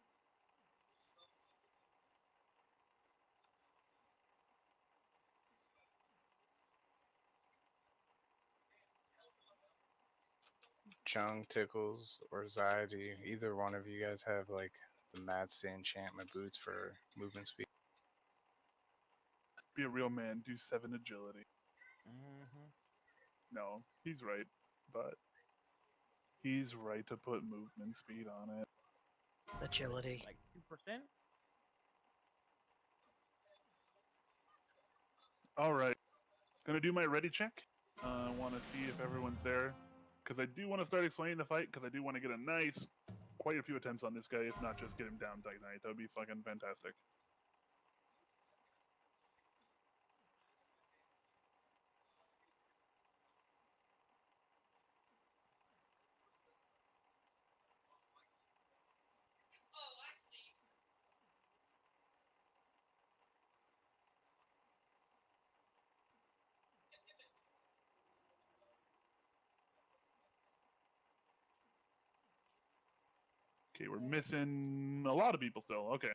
Chung, Tickles, or Zaidi, either one of you guys have like the Mats enchantment boots for movement speed? Be a real man. Do 7 agility. Mm-hmm. No, he's right, but he's right to put movement speed on it. Agility. Like 2%. All right, gonna do my ready check. I want to see if everyone's there, because I do want to start explaining the fight. Because I do want to get quite a few attempts on this guy, if not just get him down tonight. That would be fucking fantastic. Okay, we're missing a lot of people still. Okay.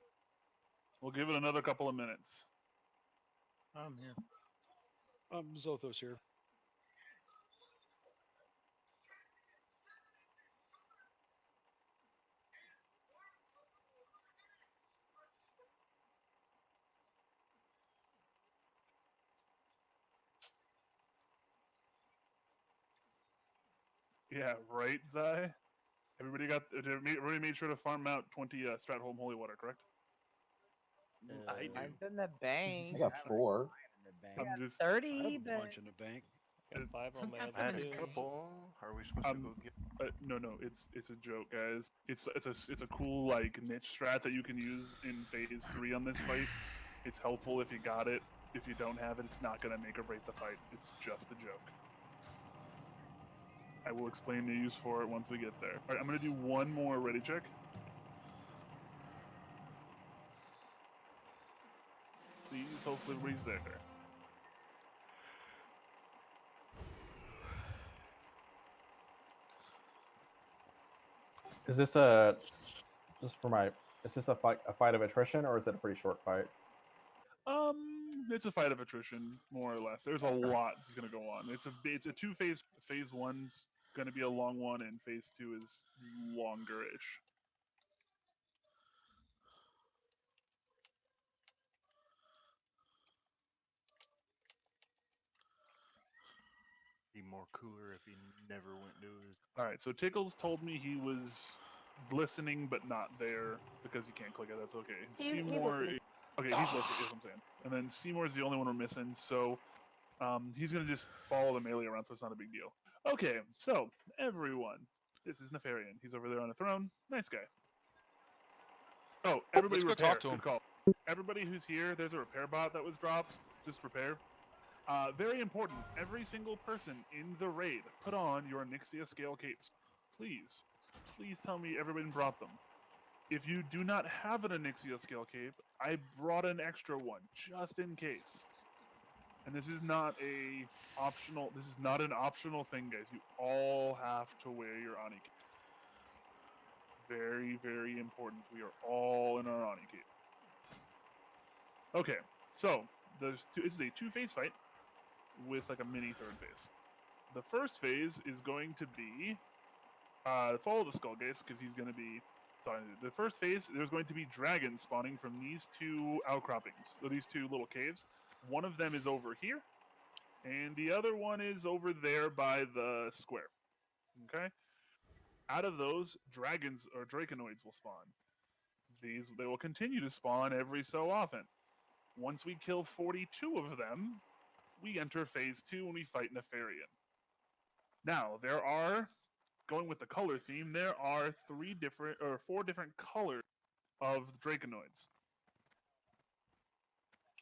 We'll give it another couple of minutes. I'm here. Zotho's here. Yeah, right, Zai? Everybody made sure to farm out 20 Stratholm Holy Water, correct? I do. Mine's in the bank. I got 4. I'm just 30, I have a but bunch in the bank. Got 5 on my I had other a 2. couple. Are we supposed to go get? no, it's a joke, guys. It's a cool like niche strat that you can use in phase 3 on this fight. It's helpful if you got it. If you don't have it, it's not gonna make or break the fight. It's just a joke. I will explain the use for it once we get there. All right, I'm gonna do one more ready check. Please, hopefully everybody's there. Is this is this a fight of attrition, or is it a pretty short fight? It's a fight of attrition, more or less. There's a lot that's gonna go on. It's a 2-phase. Phase 1's gonna be a long one, and phase 2 is longer-ish. Be more cooler if he never went to his. All right, so Tickles told me he was listening but not there because you can't click it. That's okay. Seymour, okay, he's listening. Is what I'm saying. And then Seymour's the only one we're missing, so he's gonna just follow the melee around, so it's not a big deal. Okay, so everyone, this is Nefarian. He's over there on the throne. Nice guy. Oh, everybody, Let's go repair. talk to him. Good call. Everybody who's here, there's a repair bot that was dropped. Just repair. Very important. Every single person in the raid, put on your Nixia scale capes. Please. Please tell me everybody brought them. If you do not have an Nixia scale cape, I brought an extra one, just in case. And this is not an optional thing, guys. You all have to wear your Ani cape. Very, very important. We are all in our Ani cape. Okay, so this is a 2-phase fight with like a mini 3rd phase. The first phase is going to be follow the Skull Gates, because he's going to be The first phase, there's going to be dragons spawning from these two outcroppings, or these two little caves. One of them is over here, and the other one is over there by the square. Okay? Out of those, dragons or draconoids will spawn. They will continue to spawn every so often. Once we kill 42 of them, we enter phase 2 and we fight Nefarian. Now, going with the color theme, there are 4 different colors of draconoids.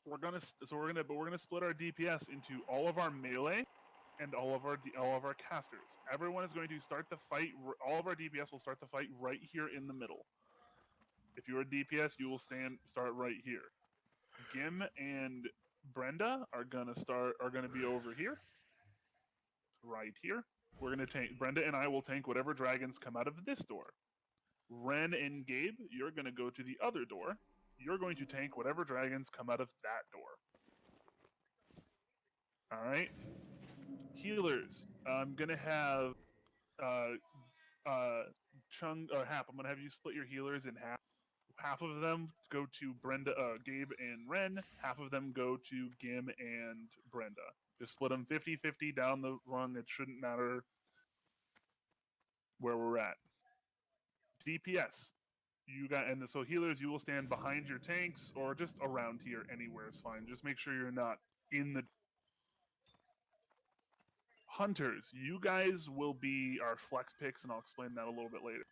We're gonna split our DPS into all of our melee and all of our casters. Everyone is going to start the fight. All of our DPS will start the fight right here in the middle. If you're a DPS, you will start right here. Gim and Brenda are gonna be over here, right here. We're gonna tank. Brenda and I will tank whatever dragons come out of this door. Ren and Gabe, you're gonna go to the other door. You're going to tank whatever dragons come out of that door. All right. Healers, I'm gonna have Chung or Hap. I'm gonna have you split your healers in half. Half of them go to Gabe and Ren. Half of them go to Gim and Brenda. Just split them 50-50 down the rung. It shouldn't matter where we're at. DPS. So healers, you will stand behind your tanks or just around here. Anywhere is fine. Just make sure you're not in the... Hunters, you guys will be our flex picks, and I'll explain that a little bit later.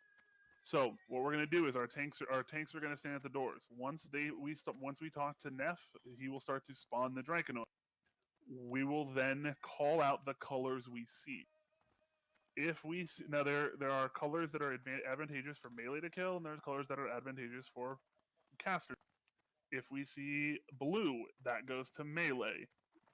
So what we're gonna do is our tanks are gonna stand at the doors. Once we talk to Neff, he will start to spawn the Draconoid. We will then call out the colors we see. If we now there are colors that are advantageous for melee to kill, and there's colors that are advantageous for casters. If we see blue, that goes to melee.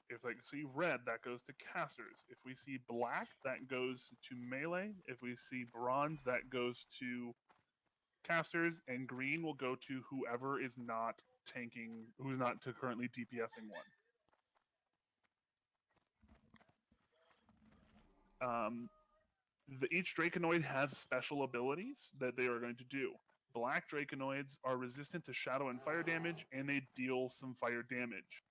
If we see red, that goes to casters. If we see black, that goes to melee. If we see bronze, that goes to casters, and green will go to whoever is not tanking, who's not currently DPSing one. Each Draconoid has special abilities that they are going to do. Black Draconoids are resistant to shadow and fire damage, and they deal some fire damage.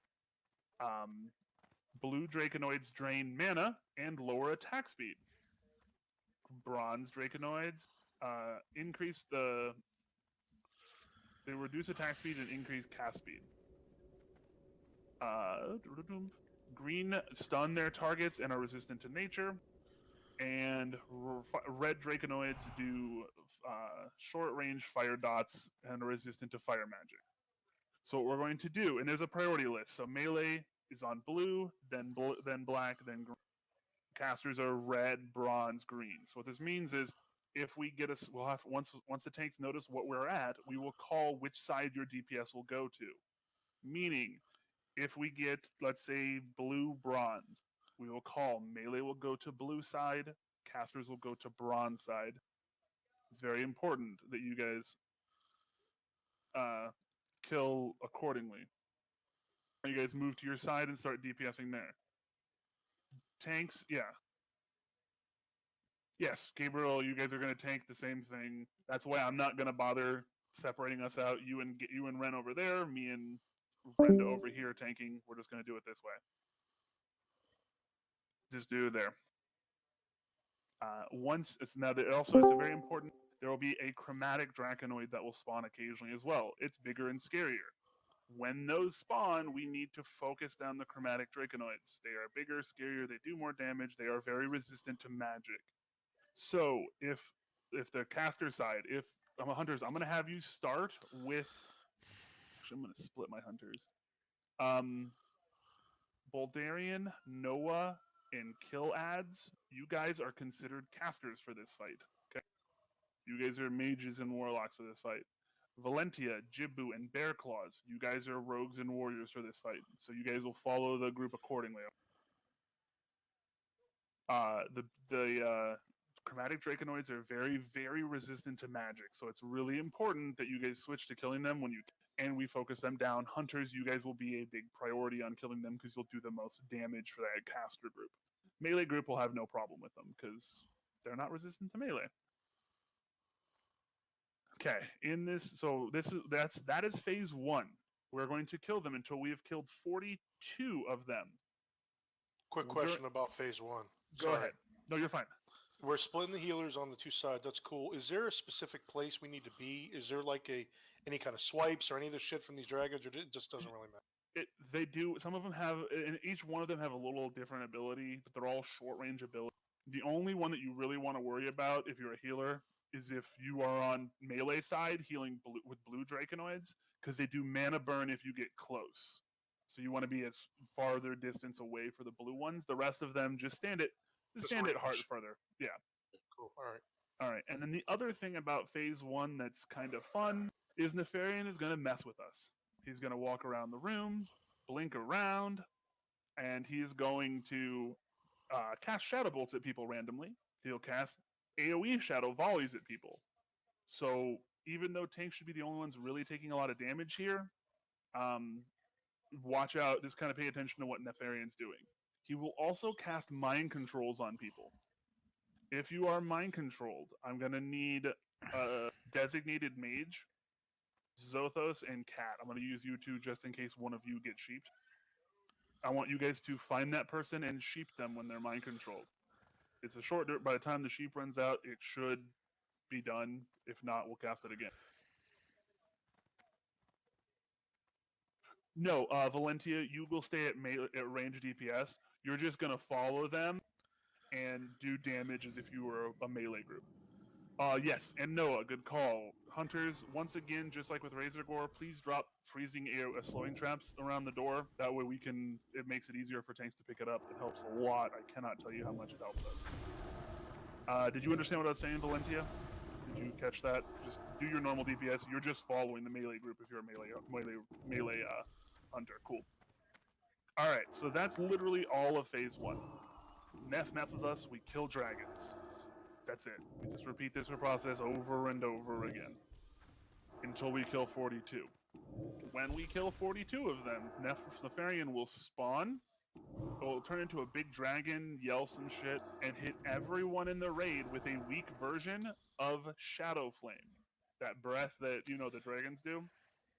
Blue Draconoids drain mana and lower attack speed. Bronze Draconoids they reduce attack speed and increase cast speed. Green stun their targets and are resistant to nature. And red Draconoids do short-range fire dots and are resistant to fire magic. So what we're going to do, and there's a priority list. So melee is on blue, then black, then green. Casters are red, bronze, green. So what this means is, if we get we'll have once the tanks notice what we're at, we will call which side your DPS will go to. Meaning, if we get, let's say, blue, bronze, we will call melee will go to blue side, casters will go to bronze side. It's very important that you guys kill accordingly. You guys move to your side and start DPSing there. Tanks, yeah. Yes, Gabriel, you guys are going to tank the same thing. That's why I'm not going to bother separating us out. You and Ren over there, me and Brenda over here tanking. We're just going to do it this way. Just do it there. It's very important. There will be a chromatic Draconoid that will spawn occasionally as well. It's bigger and scarier. When those spawn, we need to focus down the chromatic Draconoids. They are bigger, scarier, they do more damage, they are very resistant to magic. So, if the caster side, if I'm a hunters, I'm going to have you start with... Actually, I'm going to split my hunters. Boldarian, Noah, and Kill Ads, you guys are considered casters for this fight. Okay, you guys are mages and warlocks for this fight. Valentia, Jibbu, and Bear Claws, you guys are rogues and warriors for this fight. So you guys will follow the group accordingly. The chromatic Draconoids are very, very resistant to magic, so it's really important that you guys switch to killing them and we focus them down. Hunters, you guys will be a big priority on killing them because you'll do the most damage for that caster group. Melee group will have no problem with them because they're not resistant to melee. Okay, that is phase 1. We're going to kill them until we have killed 42 of them. Quick question about phase 1. Go ahead. No, you're fine. We're splitting the healers on the two sides. That's cool. Is there a specific place we need to be? Is there like any kind of swipes or any of the shit from these dragons, or it just doesn't really matter? They do. Some of them have, and each one of them have a little different ability, but they're all short range abilities. The only one that you really want to worry about if you're a healer is if you are on melee side healing with blue Draconoids, because they do mana burn if you get close. So you want to be as farther distance away for the blue ones. The rest of them just stand it hard further. Yeah. Cool. All right. All right. And then the other thing about phase 1 that's kind of fun is Nefarian is going to mess with us. He's going to walk around the room, blink around, and he's going to cast shadow bolts at people randomly. He'll cast AoE shadow volleys at people. So even though tanks should be the only ones really taking a lot of damage here, watch out. Just kind of pay attention to what Nefarian's doing. He will also cast mind controls on people. If you are mind controlled, I'm going to need a designated mage, Zothos, and Cat. I'm going to use you two just in case one of you gets sheeped. I want you guys to find that person and sheep them when they're mind controlled. It's a short. By the time the sheep runs out, it should be done. If not, we'll cast it again. No, Valentia, you will stay at range DPS. You're just gonna follow them and do damage as if you were a melee group. Yes, and Noah, good call. Hunters, once again, just like with Razor Gore, please drop freezing slowing traps around the door. That way it makes it easier for tanks to pick it up. It helps a lot. I cannot tell you how much it helps us. Did you understand what I was saying, Valentia? Did you catch that? Just do your normal DPS. You're just following the melee group if you're a melee hunter. Cool. All right, so that's literally all of phase 1. Neff messes with us. We kill dragons. That's it. We just repeat this process over and over again until we kill 42. When we kill 42 of them, Nefarian will spawn. It will turn into a big dragon, yell some shit, and hit everyone in the raid with a weak version of Shadow Flame. That breath that, the dragons do.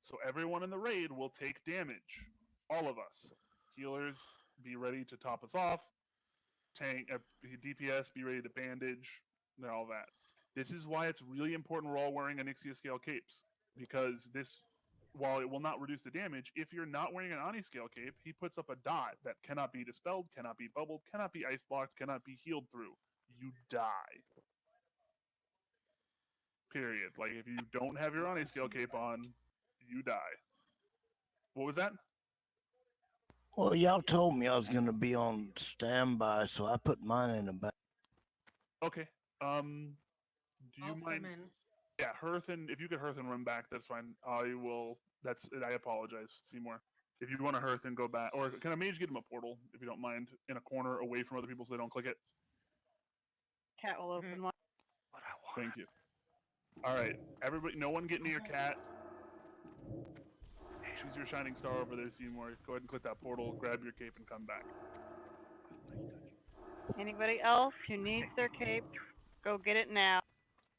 So everyone in the raid will take damage. All of us. Healers, be ready to top us off. Tank, DPS, be ready to bandage. And all that. This is why it's really important we're all wearing Onyxia scale capes. Because this, while it will not reduce the damage, if you're not wearing an Oni scale cape, he puts up a dot that cannot be dispelled, cannot be bubbled, cannot be ice blocked, cannot be healed through. You die. Period. Like, if you don't have your Oni scale cape on, you die. What was that? Well, y'all told me I was gonna be on standby, so I put mine in the back. Okay. Do you mind? Yeah, Hearthen. If you could Hearthen run back, that's fine. I will. I apologize, Seymour. If you want to Hearthen, go back, or can a mage get him a portal if you don't mind, in a corner away from other people so they don't click it? Cat will open one. Thank you. All right, everybody. No one get near Cat. She's your shining star over there, Seymour. Go ahead and click that portal, grab your cape, and come back. Anybody else who needs their cape, go get it now.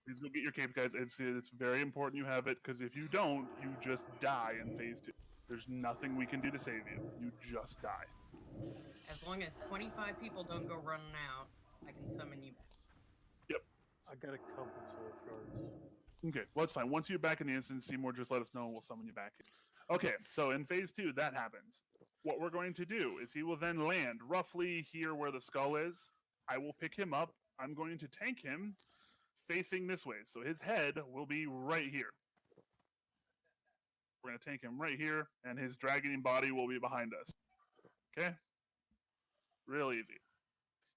Please go get your cape, guys. It's very important you have it, because if you don't, you just die in phase 2. There's nothing we can do to save you. You just die. As long as 25 people don't go running out, I can summon you back. Yep. I got a couple soul shards. Okay, well, that's fine. Once you're back in the instance, Seymour, just let us know and we'll summon you back. Okay, so in phase 2, that happens. What we're going to do is he will then land roughly here where the skull is. I will pick him up. I'm going to tank him facing this way. So his head will be right here. We're going to tank him right here, and his dragon body will be behind us. Okay? Real easy.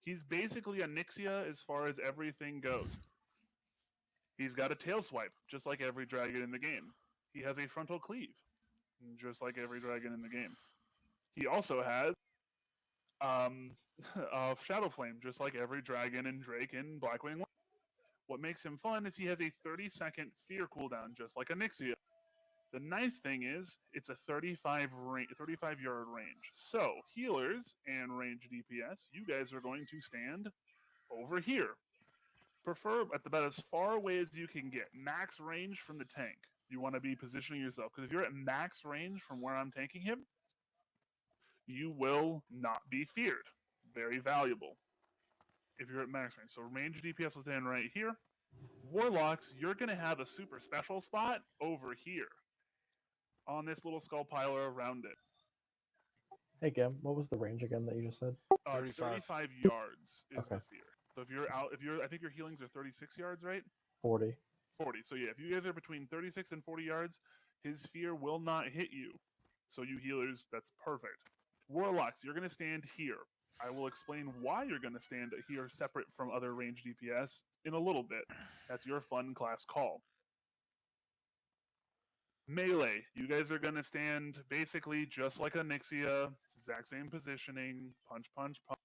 He's basically a Nyxia as far as everything goes. He's got a tail swipe, just like every dragon in the game. He has a frontal cleave, just like every dragon in the game. He also has Shadow Flame, just like every dragon and Drake in Blackwing. What makes him fun is he has a 30-second fear cooldown, just like a Nyxia. The nice thing is, it's a 35-yard range. So, healers and range DPS, you guys are going to stand over here. Prefer at about as far away as you can get. Max range from the tank. You want to be positioning yourself, because if you're at max range from where I'm tanking him, you will not be feared. Very valuable. If you're at max range. So range DPS will stand right here. Warlocks, you're going to have a super special spot over here on this little skull piler around it. Hey, Gim, what was the range again that you just said? It's 35 yards is Okay. the fear. So if you're out, I think your healings are 36 yards, right? 40. 40. So yeah, if you guys are between 36 and 40 yards, his fear will not hit you. So you healers, that's perfect. Warlocks, you're going to stand here. I will explain why you're going to stand here separate from other range DPS in a little bit. That's your fun class call. Melee, you guys are going to stand basically just like a Nixia, exact same positioning, punch, punch, punch,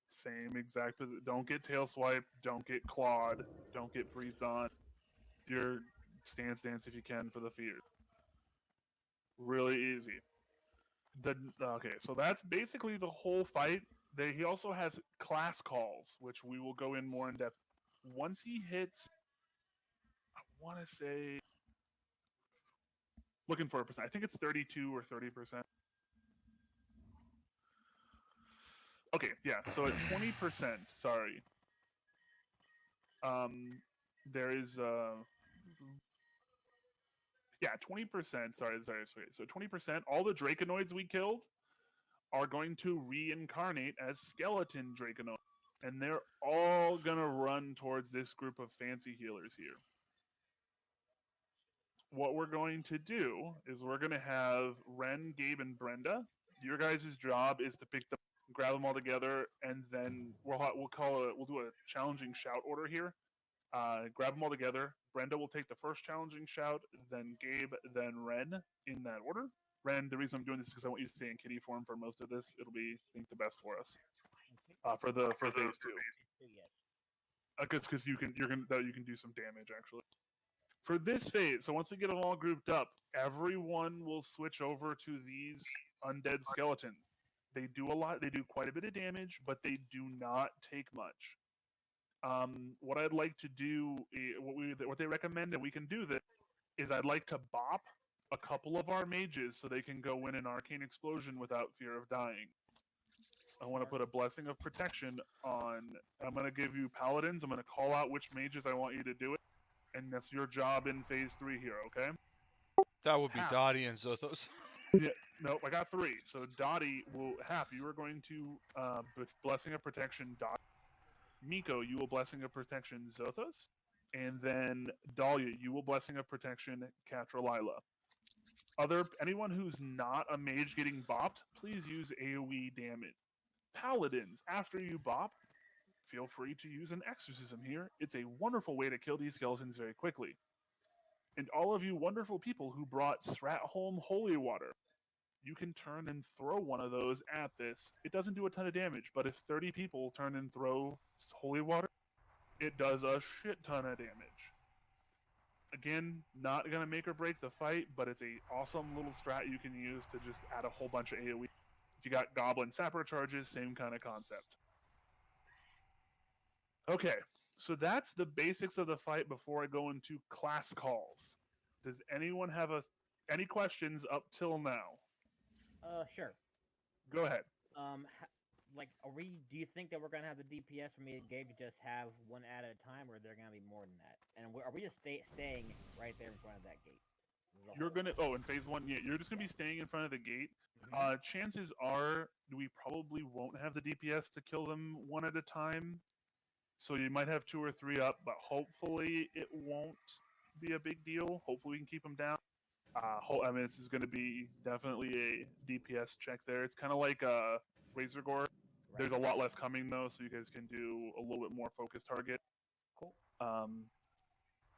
same exact position. Don't get tail swiped, don't get clawed, don't get breathed on. Your stance if you can for the fear. Really easy. Okay, so that's basically the whole fight. He also has class calls, which we will go in more in depth. Once he hits, I want to say, looking for a percent. I think it's 32 or 30%. Okay, yeah. So at 20%, sorry. There is 20%. Sorry. So 20%. All the Draconoids we killed are going to reincarnate as skeleton Draconoids, and they're all gonna run towards this group of fancy healers here. What we're going to do is we're gonna have Ren, Gabe, and Brenda. Your guys' job is to pick them, grab them all together, and then we'll do a challenging shout order here. Grab them all together. Brenda will take the first challenging shout, then Gabe, then Ren, in that order. Ren, the reason I'm doing this is because I want you to stay in kitty form for most of this. It'll be, I think, the best for us. For phase 2. Because you can do some damage actually. For this phase, so once we get them all grouped up, everyone will switch over to these undead skeletons. They do a lot. They do quite a bit of damage, but they do not take much. What I'd like to do, what they recommend, and we can do this, is I'd like to bop a couple of our mages so they can go in an arcane explosion without fear of dying. I want to put a blessing of protection on. I'm going to give you paladins. I'm going to call out which mages I want you to do it, and that's your job in phase 3 here. Okay? That would be Dottie and Zothos. Yeah, nope, I got 3. So Dottie will you are going to blessing of protection Dottie. Miko, you will blessing of protection Zothos, and then Dahlia, you will blessing of protection Catralila. Anyone who's not a mage getting bopped, please use AoE damage. Paladins, after you bop, feel free to use an exorcism here. It's a wonderful way to kill these skeletons very quickly. And all of you wonderful people who brought Stratholm Holy Water, you can turn and throw one of those at this. It doesn't do a ton of damage, but if 30 people turn and throw Holy Water, it does a shit ton of damage. Again, not going to make or break the fight, but it's a awesome little strat you can use to just add a whole bunch of AoE. If you got Goblin Sapper charges, same kind of concept. Okay, so that's the basics of the fight before I go into class calls. Does anyone have any questions up till now? Sure. Go ahead. Do you think that we're gonna have the DPS for me and Gabe to just have one at a time, or they're gonna be more than that? And are we just staying right there in front of that gate? You're gonna in phase 1, yeah, you're just gonna be staying in front of the gate. Chances are we probably won't have the DPS to kill them one at a time, so you might have 2 or 3 up, but hopefully it won't be a big deal. Hopefully we can keep them down. This is going to be definitely a DPS check there. It's kind of like Razor Gore. Right. There's a lot less coming though, so you guys can do a little bit more focused target. Cool.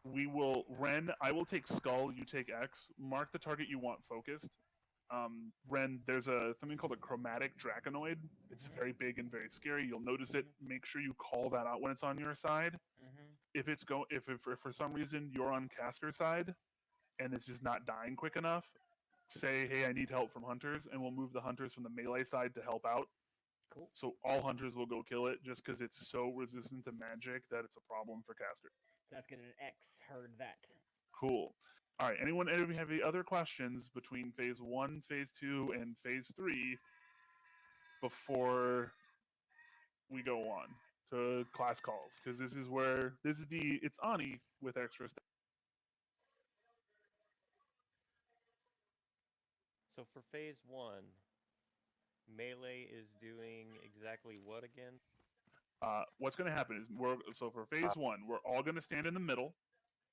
We will Ren. I will take Skull. You take X. Mark the target you want focused. Ren, there's something called a chromatic Draconoid. It's very big and very scary. You'll notice it. Make sure you call that out when it's on your side. If for some reason you're on caster side and it's just not dying quick enough, say, hey, I need help from hunters, and we'll move the hunters from the melee side to help out. Cool. So all hunters will go kill it just because it's so resistant to magic that it's a problem for caster. So that's getting an X. Heard that. Cool. All right. Anyone have any other questions between phase 1, phase 2, and phase 3 before we go on to class calls? Because it's Ani with extra stuff. So for phase 1, melee is doing exactly what again? What's going to happen is for phase 1, we're all going to stand in the middle,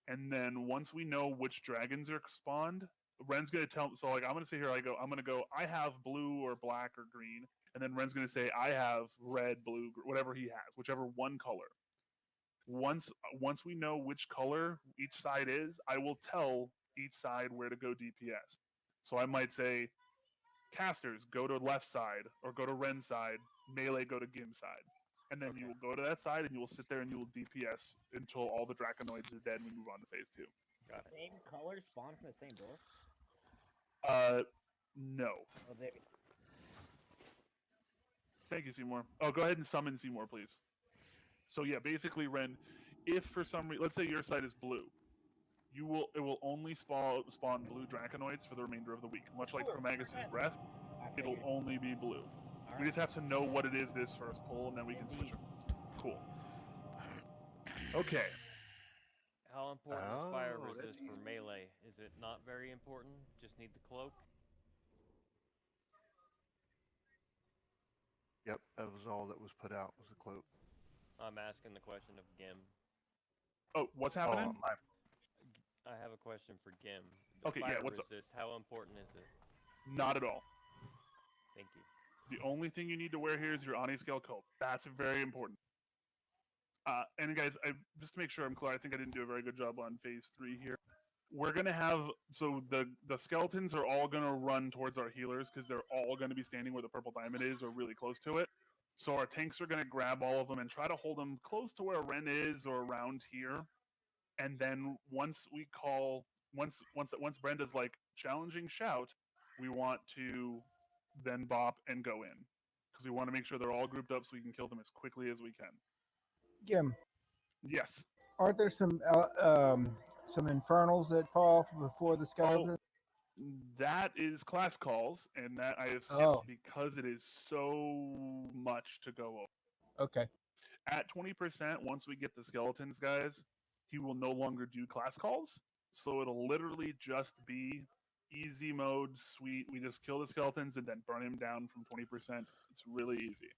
and then once we know which dragons are spawned, Ren's going to tell. So like I'm going to say here, I'm going to go. I have blue or black or green, and then Ren's going to say I have red, blue, whatever he has, whichever one color. Once we know which color each side is, I will tell each side where to go DPS. So I might say, casters go to left side or go to Ren's side, melee go to Gim side. And then you will go to that side and you will sit there and you will DPS until all the Draconoids are dead and we move on to phase 2. Got it. Same color spawn from the same door? No. Oh, there. Thank you, Seymour. Oh, go ahead and summon Seymour, please. So yeah, basically, Ren, if for some reason, let's say your side is blue, it will only spawn blue Draconoids for the remainder of the week. Much like Promagus's breath, it'll only be blue. We just have to know what it is this first pull, and then we can switch it. Cool. Okay. How important is fire resist for melee? Is it not very important? Just need the cloak? Yep, that was all that was put out was the cloak. I'm asking the question of Gim. Oh, what's happening? I have a question for Gim. The Okay, fire yeah, what's up? resist, how important is it? Not at all. Thank you. The only thing you need to wear here is your Ani scale coat. That's very important. And guys, just to make sure I'm clear, I think I didn't do a very good job on phase 3 here. We're gonna have the skeletons are all gonna run towards our healers because they're all gonna be standing where the purple diamond is or really close to it. So our tanks are gonna grab all of them and try to hold them close to where Ren is or around here. And then once Brenda's like challenging shout, we want to then bop and go in because we want to make sure they're all grouped up so we can kill them as quickly as we can. Jim, Yes. aren't there some infernals that fall before the skeleton? That is class calls, and that I have skipped because it is so much to go over. Okay. At 20%, once we get the skeletons, guys, he will no longer do class calls. So it'll literally just be easy mode, sweet. We just kill the skeletons and then burn him down from 20%. It's really easy.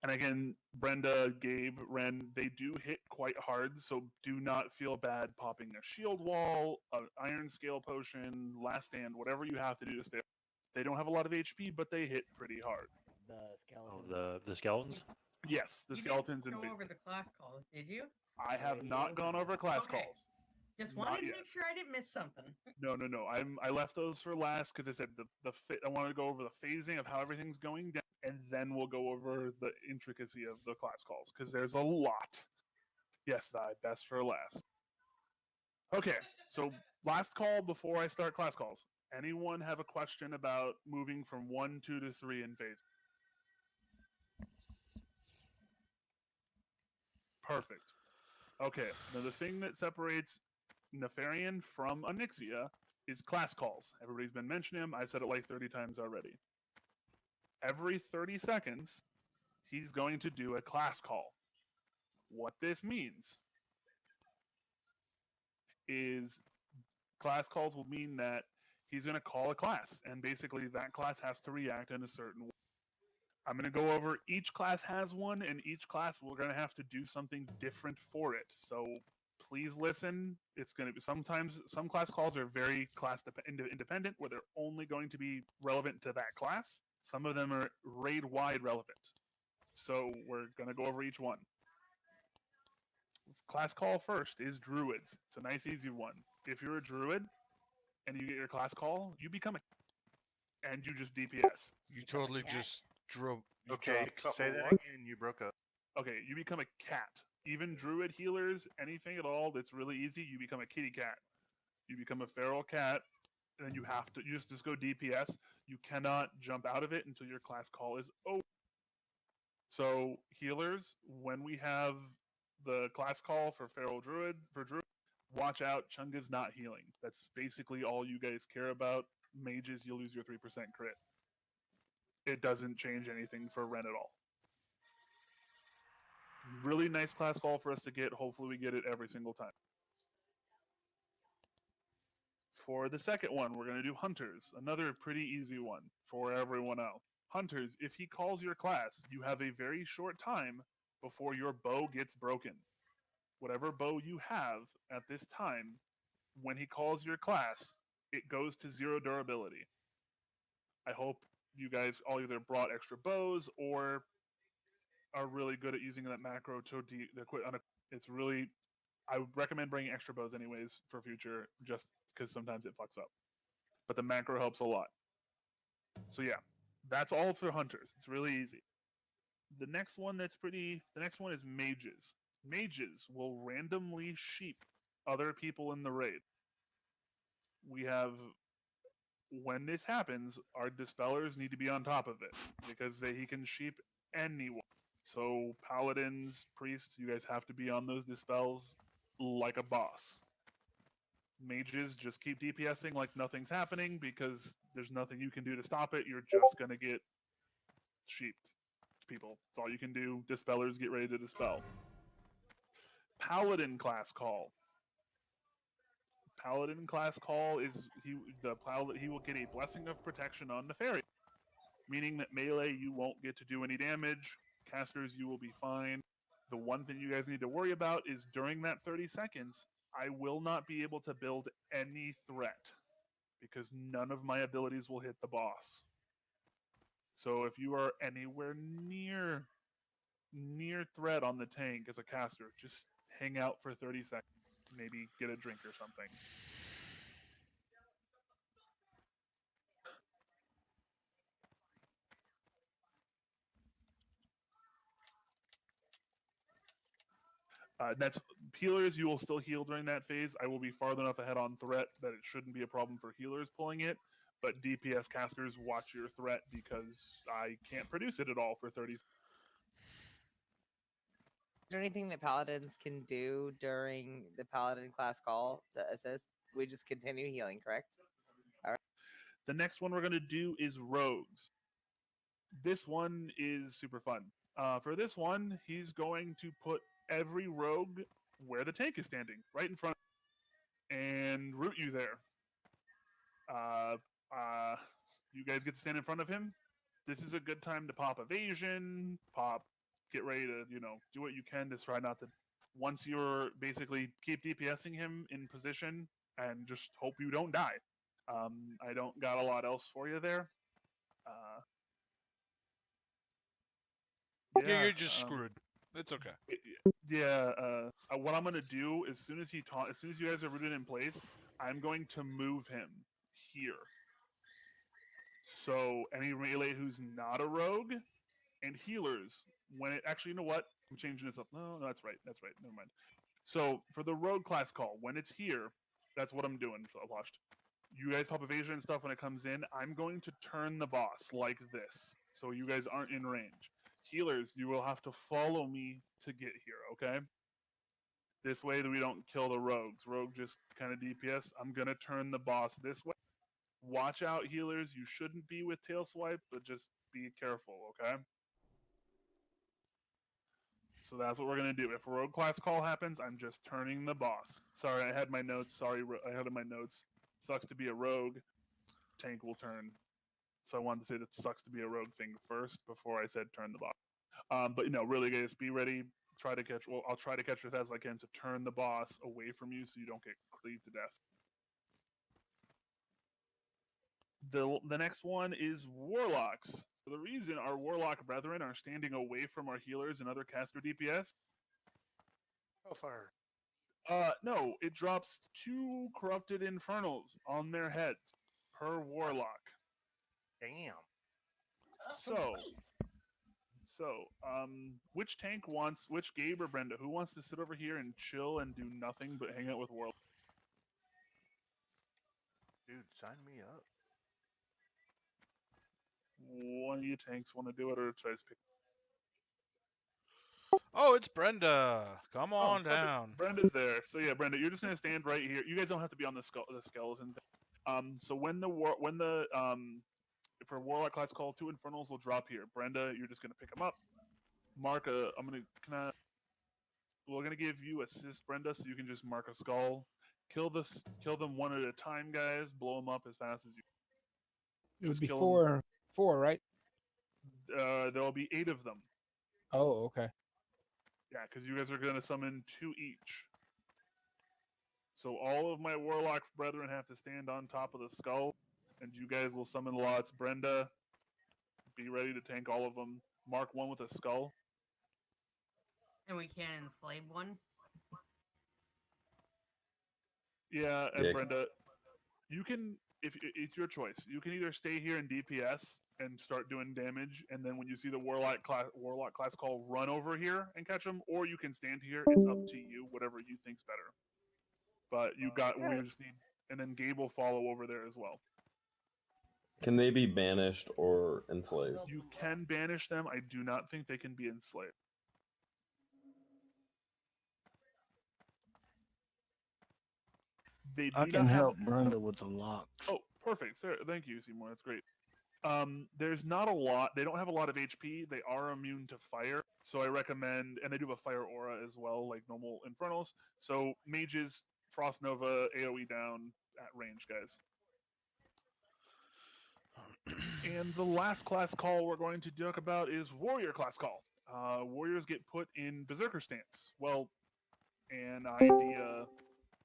And again, Brenda, Gabe, Ren, they do hit quite hard, so do not feel bad popping a shield wall, an iron scale potion, last stand, whatever you have to do to stay. They don't have a lot of HP, but they hit pretty hard. The skeletons. Oh, the skeletons? Yes, the You skeletons didn't and go over the class calls, did you? I have not gone over class Okay. calls. Just Not wanted to yet. make sure I didn't miss something. No. I left those for last because I said I wanted to go over the phasing of how everything's going down, and then we'll go over the intricacy of the class calls because there's a lot. Yes, best for last. Okay, so last call before I start class calls. Anyone have a question about moving from 1, 2 to 3 in phase? Perfect. Okay, now the thing that separates Nefarian from Onyxia is class calls. Everybody's been mentioning him. I've said it like 30 times already. Every 30 seconds, he's going to do a class call. What this means is class calls will mean that he's going to call a class, and basically that class has to react in a certain way. I'm going to go over each class has one, and each class we're going to have to do something different for it. So please listen. It's going to be sometimes some class calls are very class independent, where they're only going to be relevant to that class. Some of them are raid wide relevant. So we're going to go over each one. Class call first is druids. It's a nice easy one. If you're a druid and you get your class call, you become a and you just DPS. You totally just drove. Okay, say that again. You broke up. Okay, you become a cat. Even druid healers, anything at all that's really easy, you become a kitty cat. You become a feral cat, and then you have to just go DPS. You cannot jump out of it until your class call is over. So healers, when we have the class call for Feral Druid, watch out, Chunga's not healing. That's basically all you guys care about. Mages, you lose your 3% crit. It doesn't change anything for Ren at all. Really nice class call for us to get. Hopefully we get it every single time. For the second one, we're going to do Hunters. Another pretty easy one for everyone else. Hunters, if he calls your class, you have a very short time before your bow gets broken. Whatever bow you have at this time, when he calls your class, it goes to 0 durability. I hope you guys all either brought extra bows or are really good at using that macro to quit on a. It's really, I would recommend bringing extra bows anyways for future, just because sometimes it fucks up. But the macro helps a lot. So yeah, that's all for Hunters. It's really easy. The next one is Mages. Mages will randomly sheep other people in the raid. We have, when this happens, our dispellers need to be on top of it because he can sheep anyone. So paladins, priests, you guys have to be on those dispels like a boss. Mages, just keep DPSing like nothing's happening because there's nothing you can do to stop it. You're just gonna get sheeped. It's people. That's all you can do. Dispellers, get ready to dispel. Paladin class call. Paladin class call is he will get a blessing of protection on Nefarious, meaning that melee you won't get to do any damage. Casters, you will be fine. The one thing you guys need to worry about is during that 30 seconds, I will not be able to build any threat because none of my abilities will hit the boss. So if you are anywhere near threat on the tank as a caster, just hang out for 30 seconds. Maybe get a drink or something. That's healers. You will still heal during that phase. I will be far enough ahead on threat that it shouldn't be a problem for healers pulling it. But DPS casters, watch your threat because I can't produce it at all for 30 seconds. Is there anything that paladins can do during the paladin class call to assist? We just continue healing, correct? All right. The next one we're going to do is rogues. This one is super fun. For this one, he's going to put every rogue where the tank is standing, right in front, and root you there. You guys get to stand in front of him. This is a good time to pop evasion, get ready to, do what you can to try not to. Once you're basically keep DPSing him in position and just hope you don't die. I don't got a lot else for you there. Yeah, you're just screwed. It's okay. What I'm gonna do as soon as you guys are rooted in place, I'm going to move him here. So any melee who's not a rogue and healers, when it actually, you know what? I'm changing this up. No, that's right. Never mind. So for the rogue class call, when it's here, that's what I'm doing. So I watched. You guys pop evasion and stuff when it comes in. I'm going to turn the boss like this, so you guys aren't in range. Healers, you will have to follow me to get here, okay? This way that we don't kill the rogues. Rogue just kind of DPS. I'm going to turn the boss this way. Watch out, healers. You shouldn't be with tail swipe, but just be careful, okay? So that's what we're going to do. If a rogue class call happens, I'm just turning the boss. Sorry, I had my notes. Sorry, I had my notes. Sucks to be a rogue. Tank will turn. So I wanted to say that sucks to be a rogue thing first before I said turn the boss. But really, guys, be ready. I'll try to catch as fast as I can to turn the boss away from you so you don't get cleaved to death. The next one is warlocks. For the reason our warlock brethren are standing away from our healers and other caster DPS. Hellfire. No, it drops 2 corrupted infernals on their heads per warlock. Damn. Which Gabe or Brenda, who wants to sit over here and chill and do nothing but hang out with warlock? Dude, sign me up. One of you tanks want to do it, or should I just pick? Oh, it's Brenda. Come Oh, on perfect. down. Brenda's there. So yeah, Brenda, you're just gonna stand right here. You guys don't have to be on the skeleton thing. So when the for Warlock class call, 2 Infernals will drop here. Brenda, you're just gonna pick them up. Mark a. We're gonna give you assist, Brenda, so you can just mark a skull. Kill them one at a time, guys. Blow them up as fast as you. It would Just be kill 4, right? There'll be 8 of them. Oh, okay. Yeah, because you guys are gonna summon 2 each. So all of my Warlock brethren have to stand on top of the skull, and you guys will summon lots. Brenda, be ready to tank all of them. Mark one with a skull. And we can't enslave one. Yeah, and Yeah. Brenda, you can, if it's your choice, you can either stay here in DPS and start doing damage, and then when you see the Warlock class call, run over here and catch them, or you can stand here. It's up to you, whatever you think's better. But we just need, and then Gabe will follow over there as well. Can they be banished or enslaved? You can banish them. I do not think they can be enslaved. They do I not can have... help Brenda with the lock. Oh, perfect. Sir, thank you, Seymour. That's great. There's not a lot. They don't have a lot of HP. They are immune to fire, so I recommend, and they do have a fire aura as well, like normal Infernals. So mages, Frost Nova, AOE down at range, guys. And the last class call we're going to talk about is Warrior class call. Warriors get put in Berserker stance. Well, an idea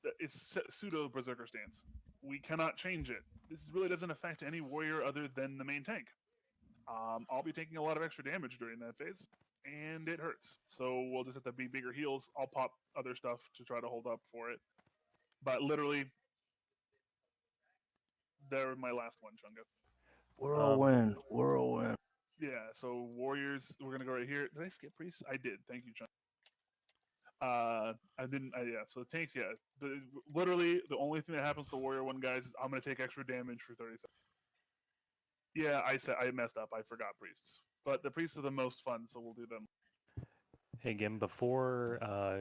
that is pseudo Berserker stance. We cannot change it. This really doesn't affect any warrior other than the main tank. I'll be taking a lot of extra damage during that phase, and it hurts. So we'll just have to be bigger heals. I'll pop other stuff to try to hold up for it. But literally, they're my last one, Chunga. Whirlwind, whirlwind. Yeah, so warriors, we're gonna go right here. Did I skip priests? I did. Thank you, Chunga. I didn't. Yeah, so the tanks. Yeah, literally the only thing that happens to warrior one, guys, is I'm gonna take extra damage for 30 seconds. Yeah, I messed up. I forgot priests, but the priests are the most fun, so we'll do them. Hey, Gim, before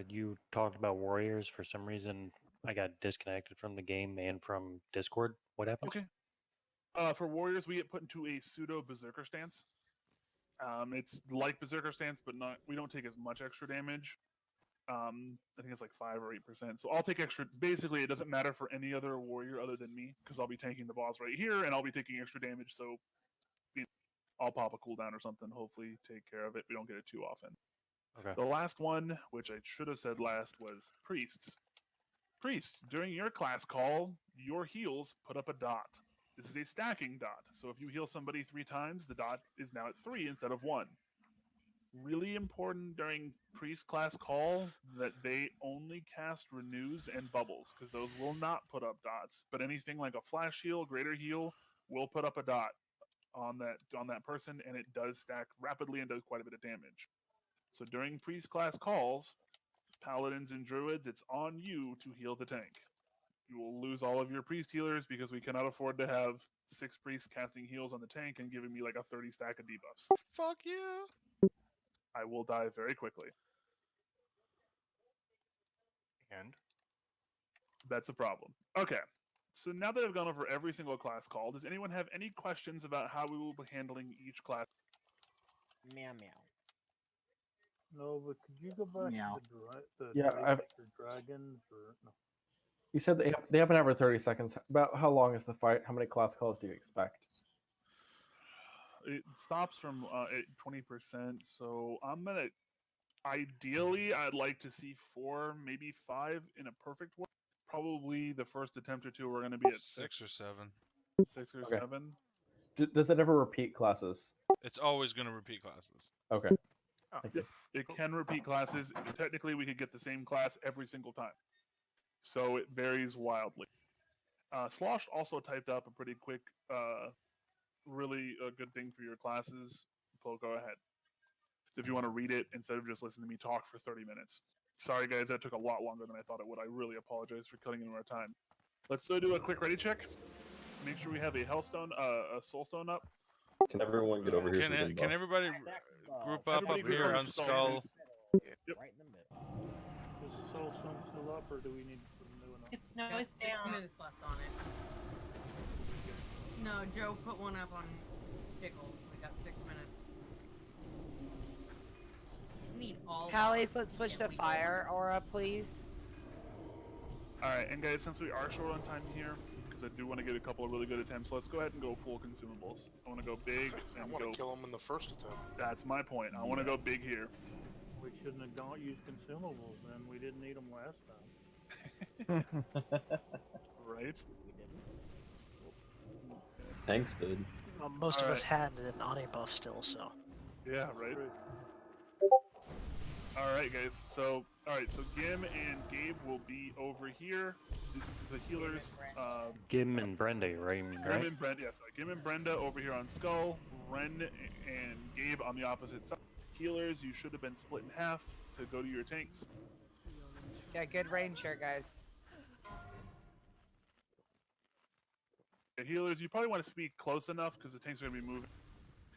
you talked about warriors, for some reason I got disconnected from the game and from Discord. What happened? Okay. For warriors, we get put into a pseudo berserker stance. It's like berserker stance, but not. We don't take as much extra damage. I think it's like 5 or 8%. So I'll take extra. Basically, it doesn't matter for any other warrior other than me, because I'll be tanking the boss right here, and I'll be taking extra damage. So I'll pop a cooldown or something. Hopefully, take care of it. We don't get it too often. Okay. The last one, which I should have said last, was priests. Priests, during your class call, your heals put up a dot. This is a stacking dot. So if you heal somebody 3 times, the dot is now at 3 instead of 1. Really important during priest class call that they only cast renews and bubbles, because those will not put up dots. But anything like a flash heal, greater heal, will put up a dot on that person, and it does stack rapidly and does quite a bit of damage. So during priest class calls, paladins and druids, it's on you to heal the tank. You will lose all of your priest healers because we cannot afford to have 6 priests casting heals on the tank and giving me like a 30 stack of debuffs. Fuck you. I will die very quickly. And that's a problem. Okay. So now that I've gone over every single class call, does anyone have any questions about how we will be handling each class? Meow meow. No, but could you go back Meow. to the Yeah, Titans or dragons or no? You said they happen every 30 seconds. About how long is the fight? How many class calls do you expect? It stops from 20%, so I'm gonna. Ideally, I'd like to see 4, maybe 5 in a perfect world. Probably the first attempt or 2 we're gonna be at 6 or 7. 6 or Okay. 7. Does it ever repeat classes? It's always going to repeat classes. Okay. Thank you. It can repeat classes. Technically, we could get the same class every single time. So it varies wildly. Slosh also typed up a pretty quick, really good thing for your classes. Paul, go ahead. So if you want to read it instead of just listening to me talk for 30 minutes. Sorry, guys, that took a lot longer than I thought it would. I really apologize for cutting into our time. Let's do a quick ready check. make sure we have a Hellstone, a Soulstone up. Can everyone get over here so we can Can buff? everybody group up Everybody group here on on Skull, Skull? please. Yep. Right in the middle. Is the Soulstone still up, or do we need to put a new one up? No, Got it's 6 down. minutes left on it. No, Joe put one up on Pickle. We got 6 minutes. We need all. Pallies, let's switch to fire aura, please. All right, and guys, since we are short on time here, because I do want to get a couple of really good attempts, let's go ahead and go full consumables. I want to go big I and want go. to kill him in the first attempt. That's my point. I want to go big here. We shouldn't have gone use consumables then. We didn't need them last time. Right? Tanks did. Well, most of All us had an Ani buff still, so. Yeah, right. All right, guys. So, all right. So Gim and Gabe will be over here. The healers. Gim and Brenda, right? Gim and Brenda. Yeah, sorry. Gim and Brenda over here on Skull. Ren and Gabe on the opposite side. Healers, you should have been split in half to go to your tanks. Yeah, good range here, guys. The healers, you probably want to be close enough because the tanks are going to be moving.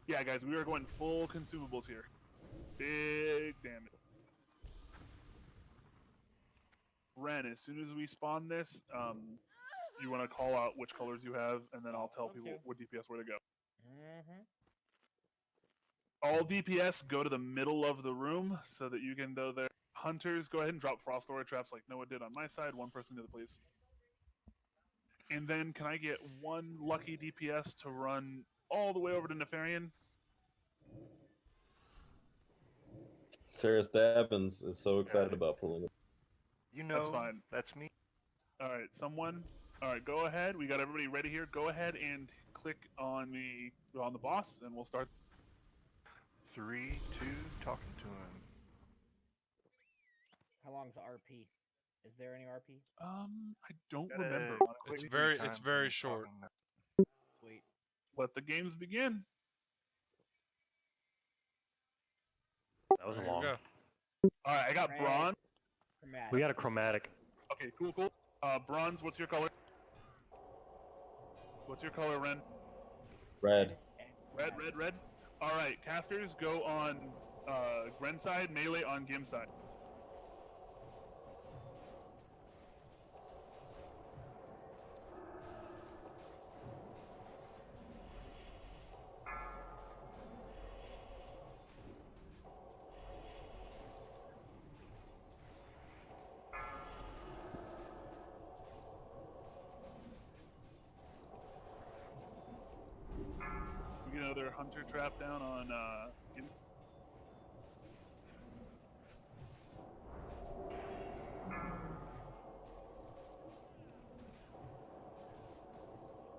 Yeah, guys, we are going full consumables here. Big damage. Ren, as soon as we spawn this, you want to call out which colors you have, and then I'll tell people what DPS where to go. All DPS go to the middle of the room so that you can go there. Hunters, go ahead and drop Frost Aura traps like Noah did on my side. One person did it, please. And then can I get one lucky DPS to run all the way over to Nefarian? Sarah Stabbins is so excited about pulling it. You know, That's fine. That's me. All right, someone. All right, go ahead. We got everybody ready here. Go ahead and click on the boss, and we'll start. 3, 2, talking to him. How long's the RP? Is there any RP? I don't Gotta remember. click honestly. 3 It's times very when short. talking. Sweet. Let the games begin. That was There a you long. go. All right, I got bronze. We got a chromatic. Okay, cool. Bronze, what's your color? What's your color, Ren? Red. Red. All right, casters go on Gren side, melee on Gim side. We get another hunter trap down on Gim.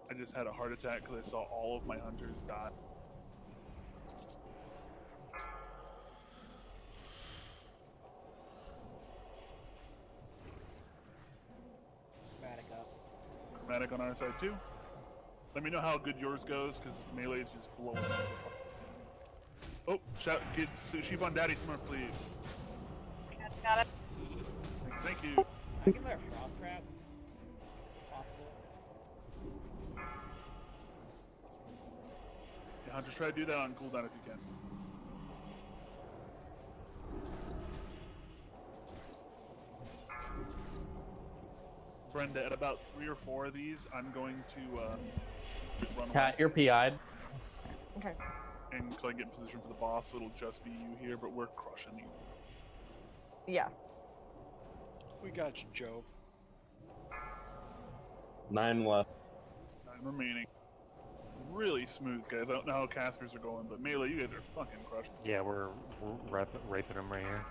I just had a heart attack because I saw all of my hunters die. Chromatic up. Chromatic on our side too. Let me know how good yours goes because melee is just blowing up. Oh, get sheep on Daddy Smurf, please. Got it. Thank you. I can wear a frost trap. Possible. Yeah, Hunters, try to do that on cooldown if you can. Brenda, at about 3 or 4 of these, I'm going to run away. Cat, you're PI'd. Okay. And so I can get in position for the boss, so it'll just be you here, but we're crushing you. Yeah. We got you, Joe. 9 left. 9 remaining. Really smooth, guys. I don't know how casters are going, but melee, you guys are fucking crushing. Yeah, we're raping them right here.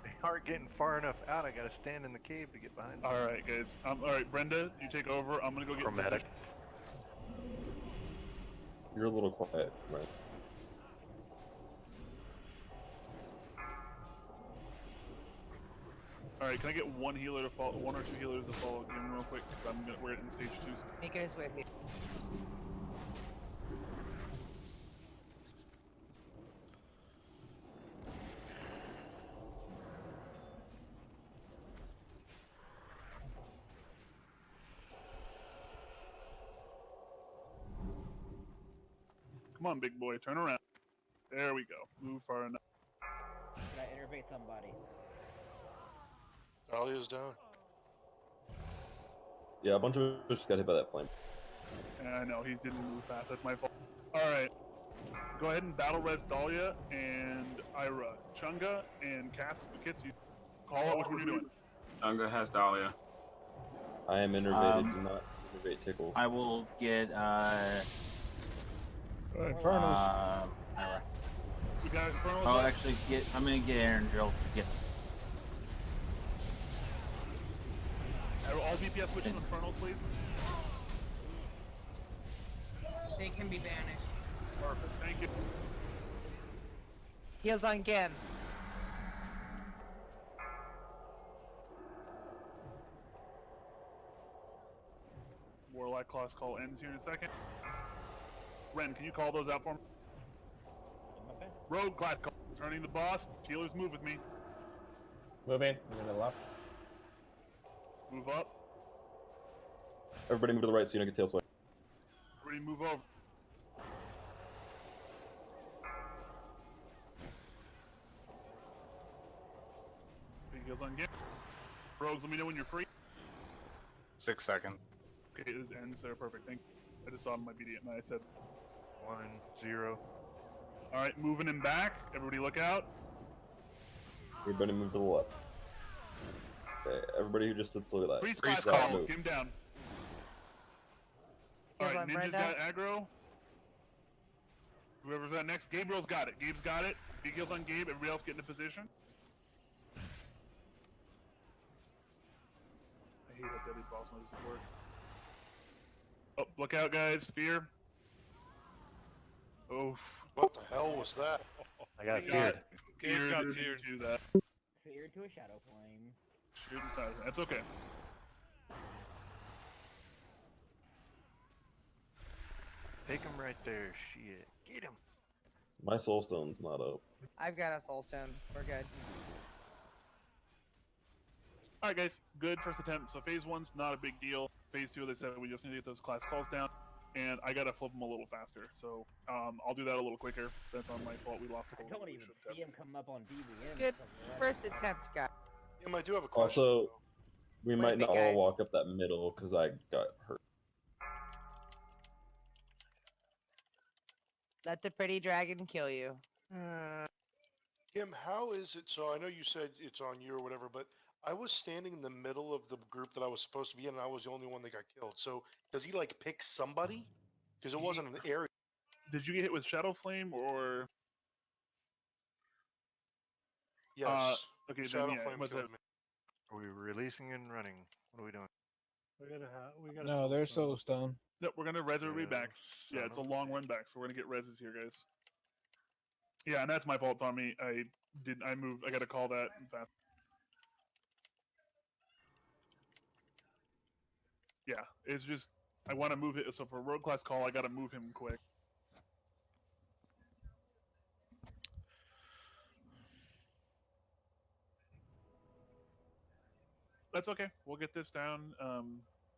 They aren't getting far enough out. I gotta stand in the cave to get behind them. All right, guys. All right, Brenda, you take over. I'm gonna go get Chromatic. You're a little quiet, right? All right, can I get one healer to follow, 1 or 2 healers to follow Gim real quick? Because we're in stage 2. Miko's with you. Come on, big boy, turn around. There we go. Move far enough. Should I innervate somebody? Dahlia's down. Yeah, a bunch of us just got hit by that flame. Yeah, I know, he didn't move fast. That's my fault. Alright. Go ahead and battle res Dahlia and Ira. Chunga and Kits, you call out which one you're doing. Chunga has Dahlia. I am innervated. Do not innervate tickles. I will get Infernals. Ira. We got Infernals. I'll up. actually get. I'm gonna get Aaron Drill to get. All DPS switching Infernals, please. They can be banished. Perfect, thank you. Heals on Gim. Warlock class call ends here in a second. Ren, can you call those out for me? Rogue class call. Turning the boss. Healers move with me. Moving. Moving to the left. Move up. Everybody move to the right so you don't get tail swipe. Everybody move over. Big heals on Gim. Rogues, let me know when you're free. 6 seconds. Okay, it ends there. Perfect. Thank you. I just saw my BD and I said 1, 0. Alright, moving him back. Everybody look out. Everybody move to the left. Okay, everybody who just stood still, look at that. Priest class Left call. move. Get him down. Heals Alright, on Ninja's Brenda. got aggro. Whoever's that next. Gabriel's got it. Gabe's got it. Big heals on Gabe. Everybody else get into position. I hate how deadly boss mode doesn't work. Oh, look out, guys. Fear. Oof. What the hell was that? I got Gabe feared. Gabe got didn't feared. do that. Fear to a shadow flame. Shoot inside. That's okay. Take him right there. Shit. Get him. My soul stone's not up. I've got a soul stone. We're good. Alright, guys. Good first attempt. So phase 1's not a big deal. Phase 2, they said we just need to get those class calls down. And I gotta flip them a little faster. So I'll do that a little quicker. That's on my fault. We lost a I couple. don't even see him come up on DBM. Good first attempt, guys. I do have a question. Also, we Wait, might not guys. all walk up that middle because I got hurt. Let the pretty dragon kill you. Kim, how is it? So I know you said it's on you or whatever, but I was standing in the middle of the group that I was supposed to be in, and I was the only one that got killed. So does he like pick somebody? Because it wasn't an area. Did you get hit with Shadow Flame or? Yes. Okay, Shadow then yeah. Flame What's killed it? me. Are we releasing and running? What are we doing? We gotta No, they're soul stone. Nope, we're gonna res everybody Yeah, back. Yeah, son it's a of a long run back, so we're gonna get reses here, guys. Yeah, and that's my fault, Tommy. I moved. I gotta call that fast. Yeah, it's just I want to move it. So for a road class call, I gotta move him quick. That's okay. We'll get this down.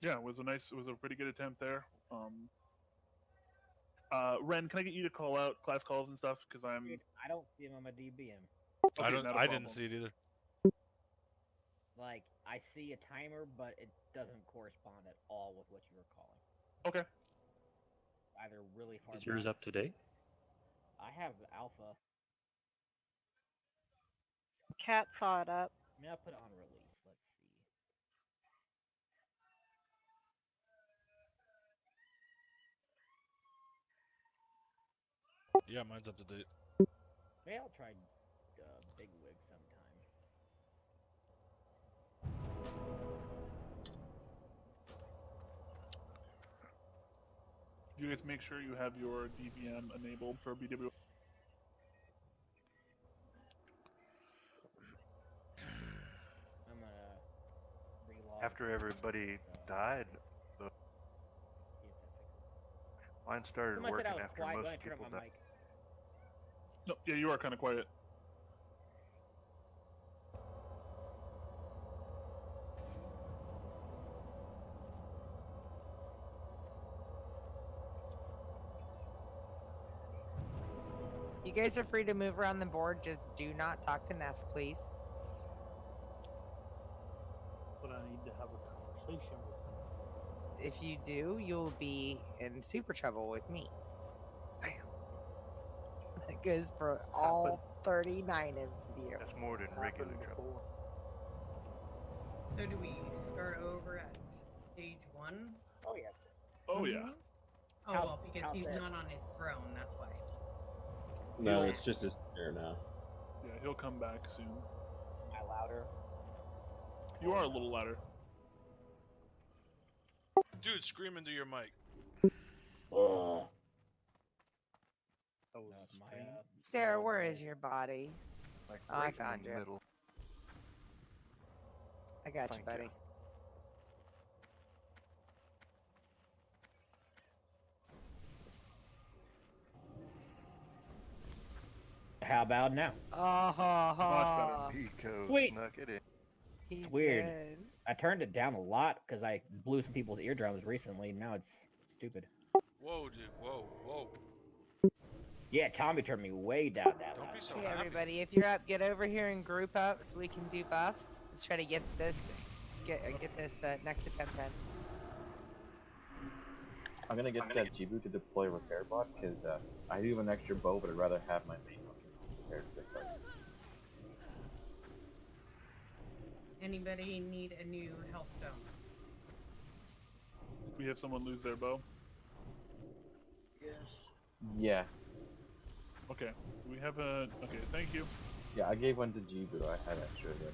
Yeah, it was a pretty good attempt there. Ren, can I get you to call out class calls and stuff? Because I'm. I don't see him on my DBM. Okay, not a I didn't problem. see it either. Like, I see a timer, but it doesn't correspond at all with what you were calling. Okay. Either really far Is yours back. up to date? I have alpha. Cat saw it up. I mean, I'll put it on release. Let's see. Yeah, mine's up to date. Maybe I'll try Big Wig sometime. You guys make sure you have your DBM enabled for BWL. I'm gonna relog. After everybody died, the mine started Somebody said working I was after quiet. Go most ahead and turn people up my died. mic. No, yeah, you are kind of quiet. guys are free to move around the board. Just do not talk to Neff, please. But I need to have a conversation with them. If you do, you'll be in super trouble with me. Damn. That goes for all 39 of you. That's more than regular trouble. So do we start over at stage 1? Oh yeah. Oh yeah. Oh How's- well, because how's he's this? not on his throne. That's why. No, it's just his chair now. Yeah, he'll come back soon. Am I louder? You are a little louder. Dude, scream into your mic. Oh, No, it's my Sarah, where is your body? Like Oh, I right in found the you. middle. I got Thank you, buddy. How about now? Oh, Pico Sweet. snuck it in. he It's weird. did. I turned it down a lot because I blew some people's eardrums recently. Now it's stupid. Whoa, dude. Whoa, whoa. Yeah, Tommy turned me way down that Don't be last so Okay, happy. everybody, if you're up, get over here and group up so we can do buffs. Let's try to get this, get this next attempt in. I'm gonna get that Jibu to deploy repair bot because I do have an extra bow, but I'd rather have my main hunter prepared for the fight. Anybody need a new health stone? We have someone lose their bow. Yes. Yeah, Okay. We have a. Okay. Thank you. yeah, I gave one to Jibu. I had extra again.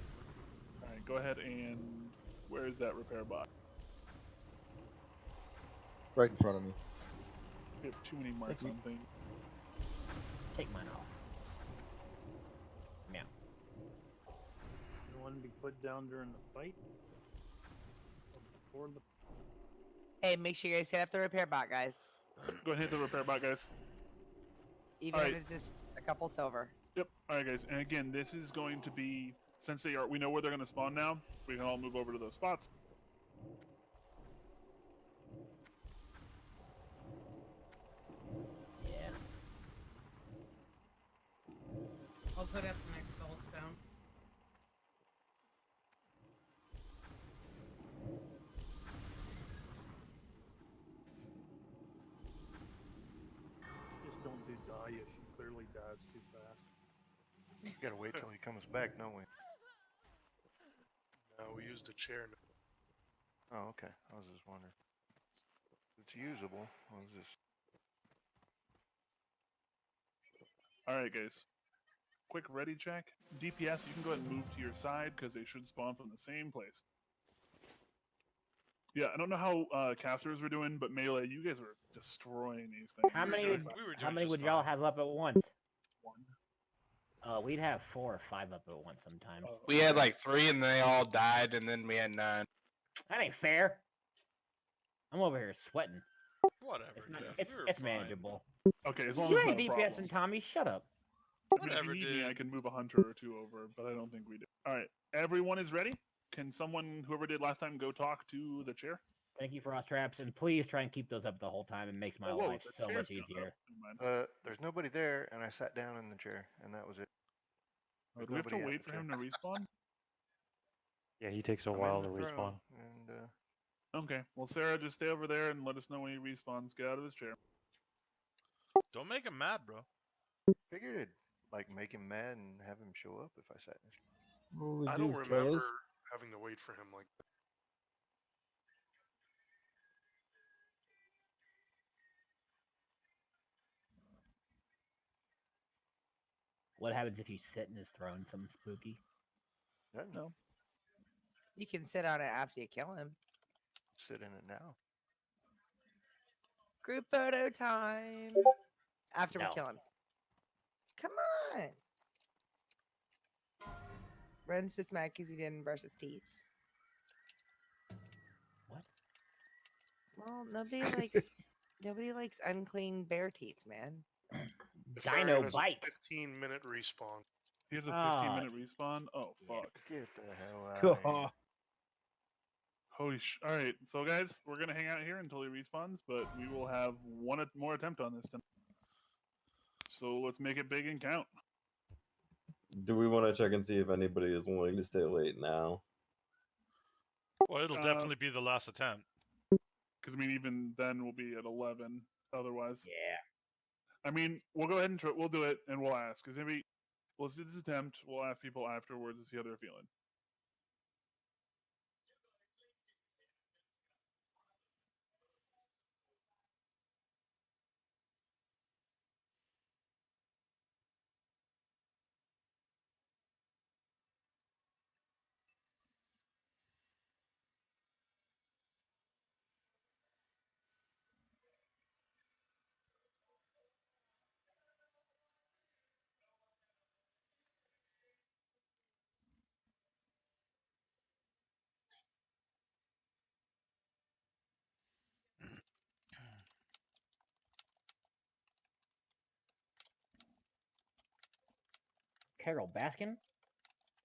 All right. Go ahead and. Where is that repair bot? Right in front of me. We have too many marks on things. Take mine off. Meow. you want to be put down during the fight? Or before the Hey, make sure you guys hit up the repair bot, guys. Go ahead and hit the repair bot, guys. Even All if right. it's just a couple silver. Yep. All right, guys. And again, this is going to be since they are. We know where they're going to spawn now. We can all move over to those spots. Yeah. I'll put up the next soul stone. just don't do Dahlia. She clearly dies too fast. We gotta wait till he comes back, don't we? No, we used a chair. Oh, okay. I was just wondering. It's usable. I was just. All right, guys. Quick ready check. DPS, you can go ahead and move to your side because they should spawn from the same place. Yeah, I don't know how casters were doing, but melee, you guys were destroying these things. How many? we were How doing many just would y'all fine. have up at once? One. We'd have 4 or 5 up at once sometimes. We had like 3 and they all died, and then we had 9. That ain't fair. I'm over here sweating. Whatever. It's not. dude. It's We were it's fine. manageable. Okay, as long You as it's ain't not a DPS problem. and Tommy. Shut up. I mean, Whatever, if you need me, dude. I can move a hunter or two over, but I don't think we do. All right, everyone is ready? Can someone, whoever did last time, go talk to the chair? Thank you, Frost Traps, and please try and keep those up the whole time. It makes my Oh, whoa, life the so chair's much gone up. easier. Never mind. There's nobody there, and I sat down in the chair, and that was it. Oh, do we have to nobody at wait the for him to chair. respawn? Yeah, he takes a I'm in while the to throne, respawn. And Okay, well, Sarah, just stay over there and let us know when he respawns. Get out of his chair. Don't make him mad, bro. figured it'd like make him mad and have him show up if I sat in his chair. What will I we don't do, remember cuz? having to wait for him like that. What happens if you sit in his throne? Something spooky. No. You can sit on it after you kill him. Sit in it now. Group photo time. After we No. kill him. Come on. Ren's just mad because he didn't brush his teeth. What? Well, nobody likes unclean bear teeth, man. Dino bite. 15-minute respawn. He has a Ah. 15-minute respawn? Oh, fuck. Get the hell out of here. Holy All right, so guys, we're going to hang out here until he respawns, but we will have one more attempt on this tonight. So let's make it big and count. Do we want to check and see if anybody is willing to stay late now? Well, it'll definitely be the last attempt. Because I mean, even then we'll be at 11. Otherwise, Yeah. I mean, we'll go ahead and we'll do it, and we'll ask. Because maybe let's do this attempt. We'll ask people afterwards to see how they're feeling. Carol Baskin?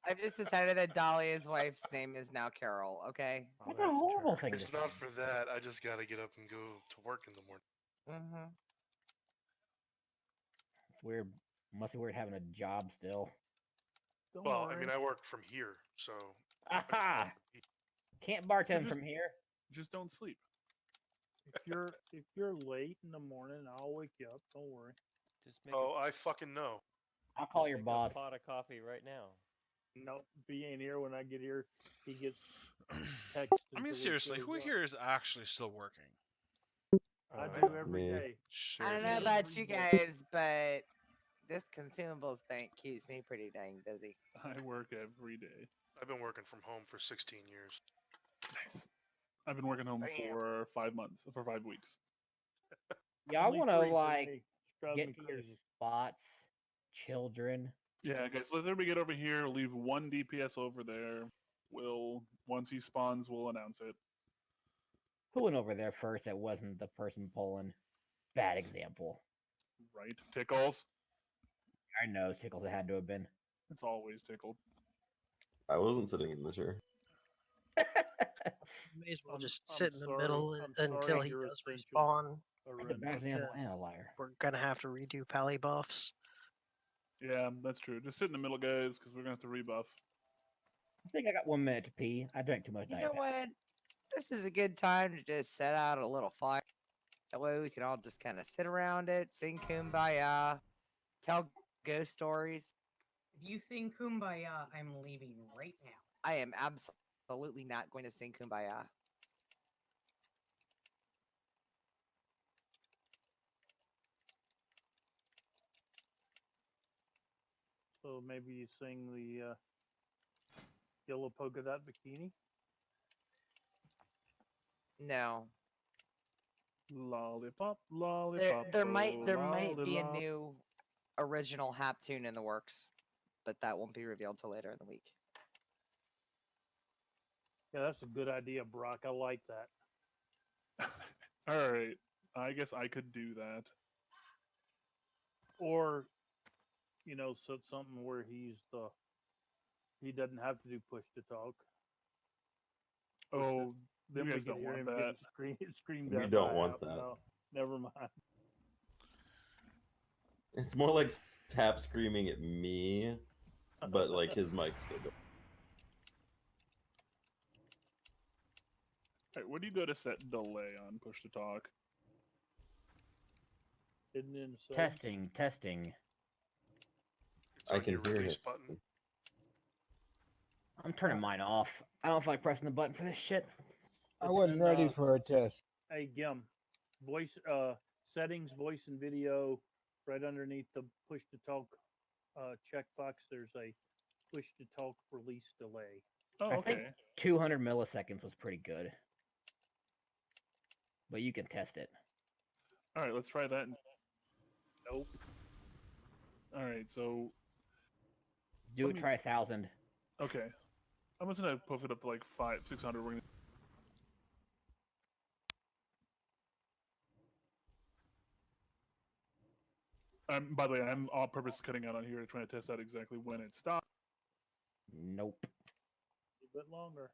I've just decided that Dahlia's wife's name is now Carol. Okay. That's a horrible thing It's to not say. for that. I just got to get up and go to work in the morning. Mm-hmm. It's weird. Must be weird having a job still. Don't Well, worry. I mean, I work from here, so. Aha! Can't bartend from here. Just don't sleep. If you're late in the morning, I'll wake you up. Don't worry. Just make Oh, I fucking know. I'll call your make boss. a pot of coffee right now. Nope, if he ain't here when I get here, he gets text. I mean, until he seriously, shows who up. here is actually still working? I do every Me. day. I don't know Seriously. about you guys, but this consumables bank keeps me pretty dang busy. I work every day. I've been working from home for 16 years. Nice. I've been working home Damn. for 5 months, for 5 weeks. Y'all Only want to 3 for like me. Drives get me to your crazy. spots, children. Yeah, guys, let everybody get over here. Leave one DPS over there. Once he spawns, we'll announce it. Who went over there first that wasn't the person pulling? Bad example. Right? Tickles. I know Tickles it had to have been. It's always tickled. I wasn't sitting in the chair. May as well I'm- just I'm sit in the sorry- middle I'm until sorry he you're does essential, respawn. That's a bad example because and a liar. We're gonna have to redo pally buffs. Yeah, that's true. Just sit in the middle, guys, because we're going to have to rebuff. I think I got 1 minute to pee. I drank too much You Diet know Pepsi. what? This is a good time to just set out a little fire. That way we can all just kind of sit around it, sing kumbaya, tell ghost stories. If you sing Kumbaya, I'm leaving right now. I am absolutely not going to sing kumbaya. So maybe you sing the yellow polka dot bikini. No. Lollipop, There, lollipop. there might oh, there might be a lollipop. new original hap tune in the works, but that won't be revealed till later in the week. Yeah, that's a good idea, Brock. I like that. All right. I guess I could do that. Or, so something where he doesn't have to do push to talk. Oh, Then you we guys can don't hear want him that. getting screamed We at. don't by want Hap. that. No, never mind. It's more like Tap screaming at me, but like his mic's still going. All right, where do you go to set delay on push to talk? Hidden in the Testing, testing. It's I on can your hear release him. button. I'm turning mine off. I don't feel like pressing the button for this shit. I wasn't ready uh, for a test. Hey, Gim, voice settings, voice and video. Right underneath the push to talk checkbox, there's a push to talk release delay. Oh, I okay. think 200 milliseconds was pretty good. But you can test it. All right, let's try that. Nope. All right, so Do Let it, me try s- 1,000. okay, I'm just gonna puff it up to like 600. We're gonna. By the way, I'm on purpose cutting out on here to try to test out exactly when it stopped. Nope. A bit longer.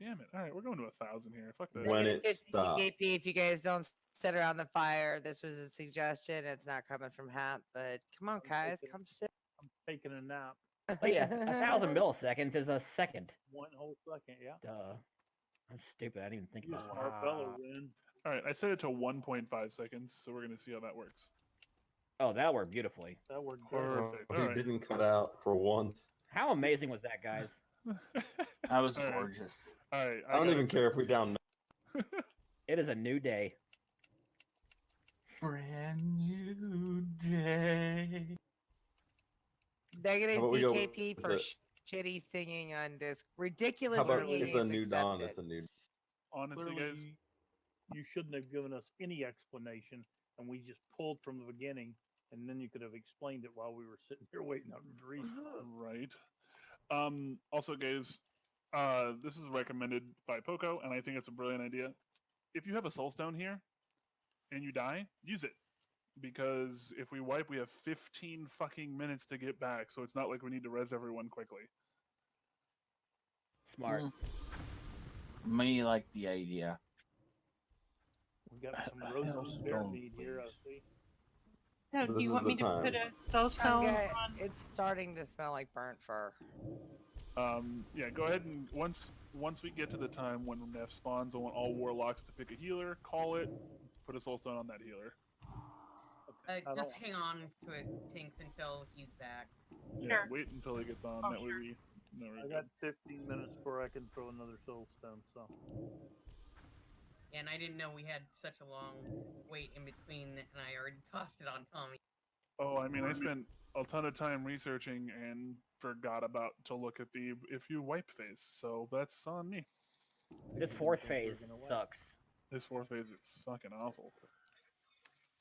Damn it! All right, we're going to 1,000 here. Fuck this. When Negative it 50 stops. KP if you guys don't sit around the fire. This was a suggestion. It's not coming from Hap, but come on, guys, come sit. I'm taking a nap. Oh yeah, 1,000 milliseconds is a second. 1 whole second, yeah. Duh. I'm stupid. I didn't even think You about that. smart fellow, Win. All right, I set it to 1.5 seconds, so we're gonna see how that works. Oh, that'll work beautifully. That worked great. Perfect. He All right. didn't cut out for once. How amazing was that, guys? That was All right. gorgeous. All right. I don't got even it care if fixed. we down. It is a new day. Brand new day. Negative How about we go DKP with for it? shitty singing on disc. How Ridiculous about singing it's a is new dawn? accepted. It's a new. Honestly, guys, Clearly, you shouldn't have given us any explanation, and we just pulled from the beginning, and then you could have explained it while we were sitting here waiting on Greece. right. Also, guys, this is recommended by Poco, and I think it's a brilliant idea. If you have a soulstone here and you die, use it. Because if we wipe, we have 15 fucking minutes to get back, so it's not like we need to res everyone quickly. Smart. Me like the idea. We got some roasted bear meat here, I see. So This do you is want the me to time. put a soulstone Okay, on? it's starting to smell like burnt fur. Yeah, go ahead and once we get to the time when Neff spawns, I want all warlocks to pick a healer, call it, put a soulstone on that healer. Just hang on to it, Tinks, until he's back. Yeah, Sure. wait until he gets on. Oh, that way sure. we know we're I good. got 15 minutes before I can throw another soul stone, so. And I didn't know we had such a long wait in between, and I already tossed it on Tommy. Oh, I mean, I spent a ton of time researching and forgot about to look at the if you wipe phase, so that's on me. This fourth phase sucks. This fourth phase is fucking awful.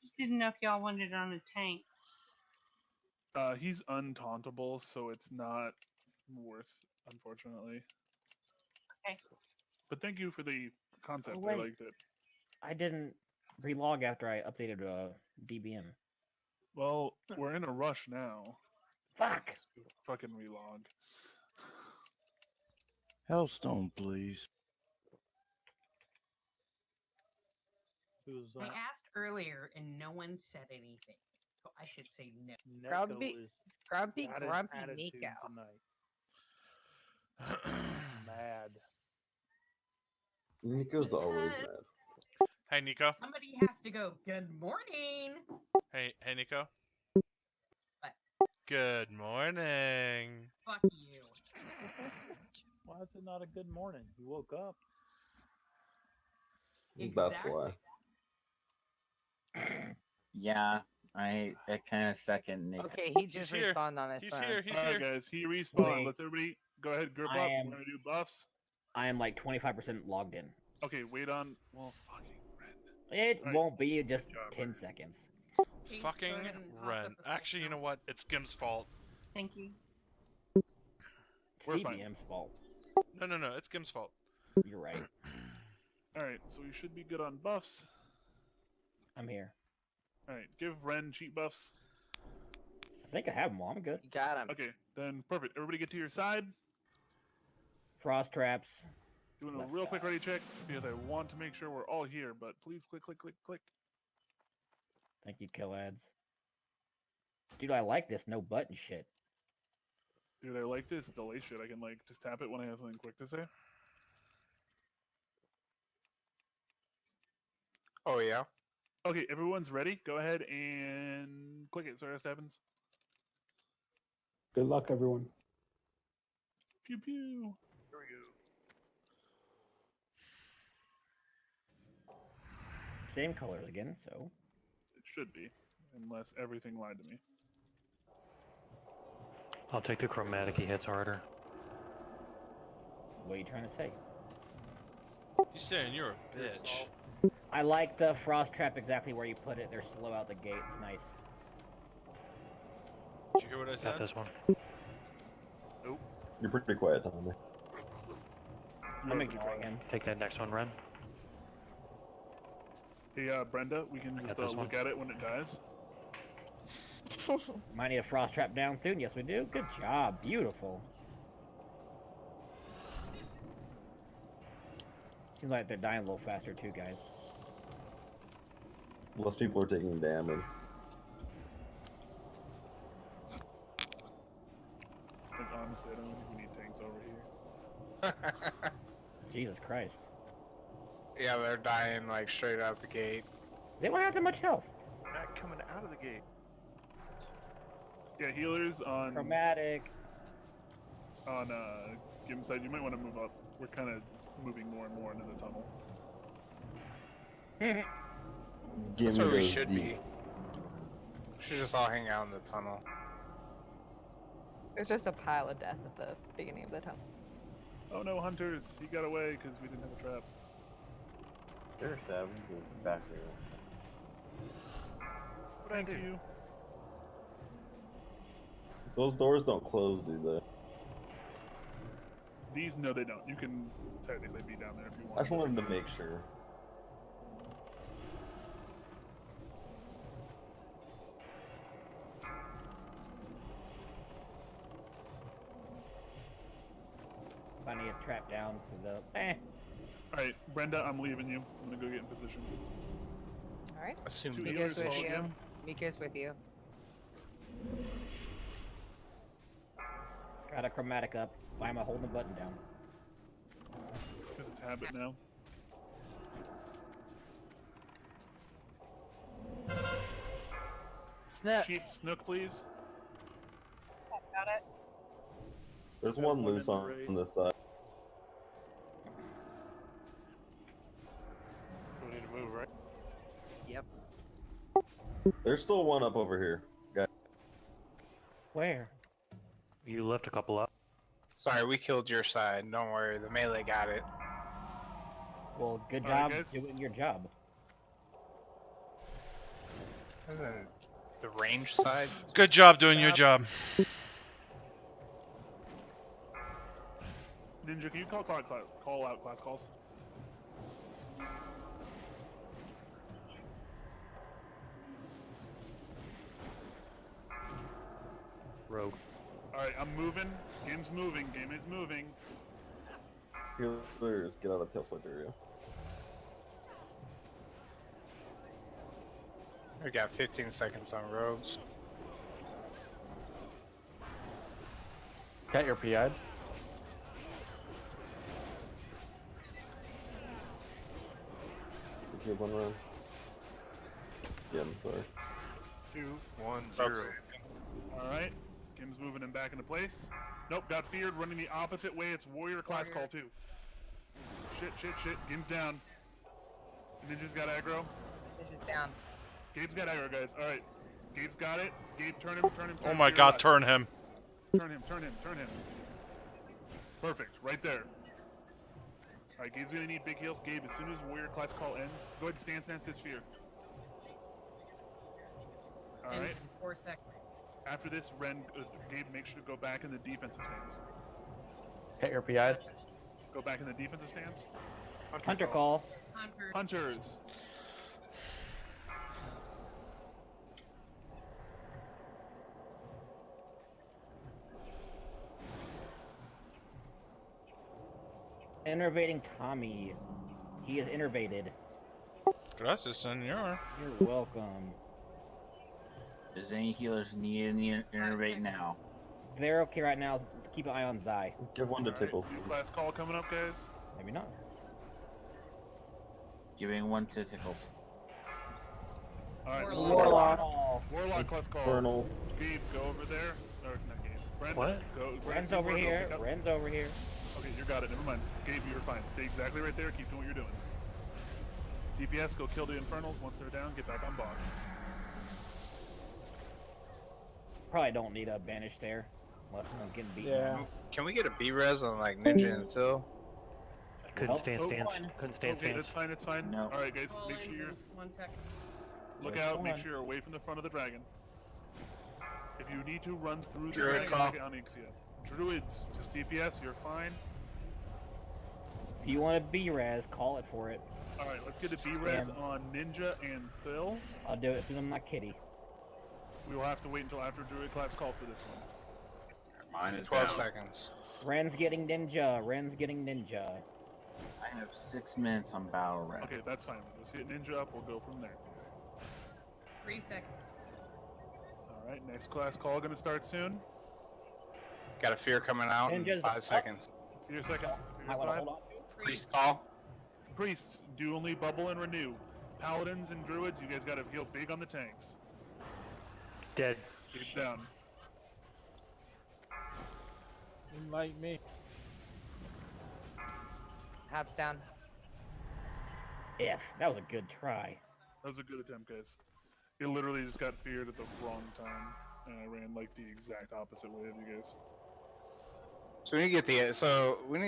Just didn't know if y'all wanted it on a tank. He's untauntable, so it's not worth, unfortunately. Okay. But thank you for the concept. Oh, I wait. liked it. I didn't relog after I updated DBM. Well, we're in a rush now. Fuck. Fucking relog. Hellstone, please. Who's I asked earlier, and no one said anything. So I should say no. Grumpy Nico. Mad. Nico's always mad. Hey, Nico. Somebody has to go, good morning. Hey, Nico. What? Good morning. Fuck you. Why is it not a good morning? You woke up. That's why. Yeah, I kind of second Nick. Okay, he just here. respawned on his phone. Alright, guys, he respawned. Wait. Let's everybody go ahead, group I up. am- We're gonna do buffs. I am like 25% logged in. Okay, wait on. Well, fucking. It Alright. won't be just 10 seconds. Fucking Ren. Actually, you know what? It's Gim's fault. Thank you. It's We're fine. DBM's fault. No. It's Gim's fault. You're right. Alright, so we should be good on buffs. I'm here. Alright, give Ren cheat buffs. I think I have them all. I'm good. Got him. Okay, then perfect. Everybody get to your side. Frost traps. Doing a Left real quick ready check because I want to make sure we're all here, but please click. Thank you, kill ads. Dude, I like this no button shit. Dude, I like this delay shit. I can like just tap it when I have something quick to say. Oh yeah. Okay, everyone's ready. Go ahead and click it. Sorry, this happens. Good luck, everyone. Pew pew. Here we go. Same colors again, so. It should be, unless everything lied to me. I'll take the chromatic. He hits harder. What are you trying to say? You saying you're a bitch. I like the frost trap exactly where you put it. They're slow out the gate. It's nice. Did you hear what I said? Got this one. Nope. You're pretty quiet, Tommy. I'm ignoring him. Take that next one, Ren. Hey, Brenda, we can just got this look one. at it when it dies. Might need a frost trap down soon. Yes, we do. Good job. Beautiful. Seems like they're dying a little faster too, guys. Less people are taking damage. Like, honestly, I don't think we need tanks over here. Jesus Christ. Yeah, they're dying like straight out the gate. They don't have that much health. Not coming out of the gate. Yeah, healers on Chromatic. Gim's side, you might want to move up. We're kind of moving more and more into the tunnel. That's where we goes should deep. be. We should just all hang out in the tunnel. There's just a pile of death at the beginning of the tunnel. Oh no, hunters! He got away because we didn't have a trap. Is there a stab? Back there. Thank you. Those doors don't close, do they? These, no, they don't. You can technically be down there if you want. I just wanted to make sure. Finding a trap down for the. Alright, Brenda, I'm leaving you. I'm gonna go get in position. Alright. Assume Two Miko's healers with follow you. him. Miko's with you. Got a chromatic up. Why am I holding the button down? Because it's habit now. Snook. Sheep, Snook, please. Got it. There's one loose on this side. We need to move, right? Yep. There's still one up over here, guys. Where? You left a couple up. Sorry, we killed your side. Don't worry, the melee got it. Well, good Alright, job guys. doing your job. Isn't it the range side? Good job doing your job. Ninja, can you call out class calls? Rogue. Alright, I'm moving. Game's moving. Game is moving. Healers, get out of tail swipe area. We got 15 seconds on rogues. Cat, you're PI'd. Heal one round. Yeah, I'm sorry. 2, 1, 0. Alright. Game's moving him back into place. Nope, got feared. Running the opposite way. It's warrior class call too. Shit. Game's down. Ninja's got aggro. Ninja's down. Gabe's got aggro, guys. Alright. Gabe's got it. Gabe, turn him. Oh my god, turn him. Turn him. Perfect. Right there. Alright, Gabe's gonna need big heals. Gabe, as soon as warrior class call ends, go ahead and stance his fear. Alright. 4 seconds. After this, Gabe, make sure to go back in the defensive stance. Cat, you're PI'd. Go back in the defensive stance. Hunter call. Hunters. Innervating Tommy. He is innervated. Gracias, senor. You're welcome. Does any healers need any innervate now? They're okay right now. Keep an eye on Zai. Give one to Tickles. New class call coming up, guys. Maybe not. Giving one to Tickles. Alright, Warlock class call. Infernal. Gabe, go over there. Or not Gabe. Brandon, What? Go. Ren's over here. Ren's over here. Okay, you got it. Never mind. Gabe, you're fine. Stay exactly right there. Keep doing what you're doing. DPS, go kill the Infernals. Once they're down, get back on boss. Probably don't need a banish there. Unless someone's getting beaten. Yeah. Can we get a B-res on like Ninja and Phil? Couldn't stand stance. Couldn't stand Okay, stance. that's fine. That's fine. No. Alright, guys, make sure you're. 1 second. Look Yeah, out. hold Make on. sure you're away from the front of the dragon. If you need to run through the Druid dragon, call. get on Ixia. Druids, just DPS. You're fine. If you want a B-res, call it for it. Alright, let's get a B-res Stand. on Ninja and Phil. I'll do it as soon as I'm not kitty. We will have to wait until after Druid class call for this one. Mine is 12 down. seconds. Ren's getting ninja. Ren's getting ninja. I have 6 minutes on battle rep. Okay, that's fine. Let's get Ninja up. We'll go from there. 3 seconds. All right, next class call going to start soon. Got a fear coming out in Ninja's 5 seconds. Fear seconds. I Fear want to 5. hold on to it. Priest call. Priests, do only bubble and renew. Paladins and druids, you guys got to heal big on the tanks. Dead. It's down. Enlighten me. Habs down. If that was a good try. That was a good attempt, guys. It literally just got feared at the wrong time, and I ran like the exact opposite way of you guys. So we need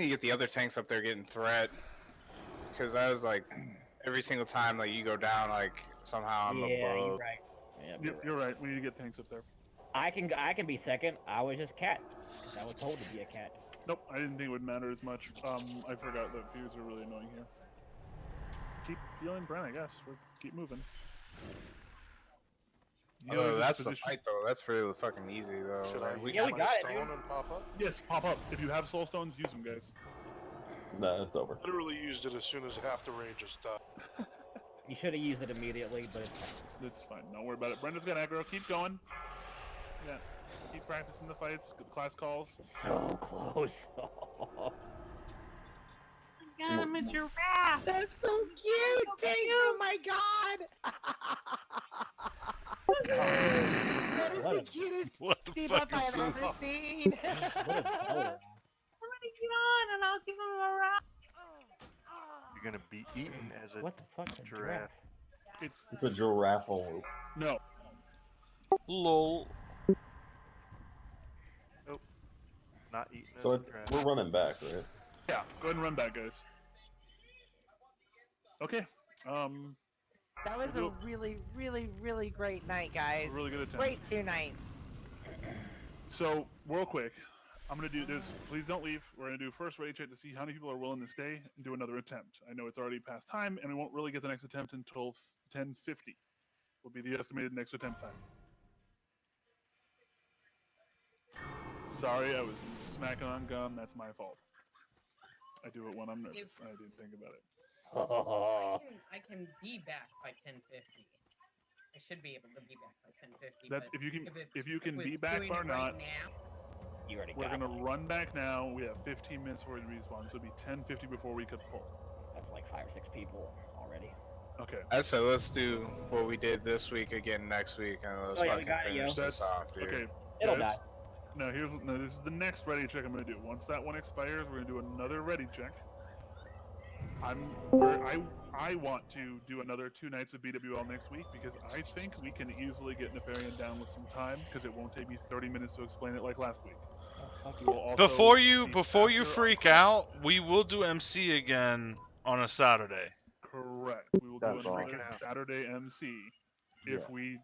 to get the other tanks up there getting threat, because I was like, every single time like you go down, like somehow I'm Yeah, above. you're right. Yeah, You're right. We need to get tanks up there. I can be second. I was just cat. I was told to be a cat. Nope, I didn't think it would matter as much. I forgot that fears are really annoying here. Keep healing Brent, I guess. We'll keep moving. Oh, that's the fight though. That's really fucking easy though. Should I Like, use my stone and pop up? Yes, pop up. If you have soul stones, use them, guys. Nah, it's over. Literally used it as soon as half the range is done. You should have used it immediately, but it's fine. It's fine. Don't worry about it. Brenda's got aggro. Keep going. Yeah. Just keep practicing the fights. Good class calls. So close. Got him a giraffe. That's so cute. Thanks. Oh my god. That is the cutest debuff I have ever seen. Somebody get on and I'll give him a rock. You're gonna be eaten as a What the fuck's a giraffe. It's a giraffe. No. Lol. Nope. Not eaten as So a giraffe. we're running back, right? Yeah. Go ahead and run back, guys. Okay. That was a really, really, really great night, guys. Really good attempt. Great 2 nights. So, real quick, I'm going to do this. Please don't leave. We're going to do first ready check to see how many people are willing to stay and do another attempt. I know it's already past time, and we won't really get the next attempt until 10:50. Will be the estimated next attempt time. Sorry, I was smacking on gum. That's my fault. I do it when I'm nervous. I didn't think about it. I can be back by 10:50. I should be able to be back by 10:50. That's but if you can we're be back doing or it not. right now, You already We're got gonna it. run back now. We have 15 minutes before we respawn, so it'll be 10:50 before we could pull. That's like 5 or 6 people already. Okay. I said let's do what we did this week again next week, and let's Oh, yeah, we fucking got it, yo. finish this off, dude. Okay. It'll guys, die. No, this is the next ready check I'm gonna do. Once that one expires, we're gonna do another ready check. I want to do another 2 nights of BWL next week because I think we can easily get Nefarian down with some time because it won't take me 30 minutes to explain it like last week. We'll also Before be you faster on freak out, we will do MC again on a Saturday. Correct. We will That's do all. another Saturday MC if we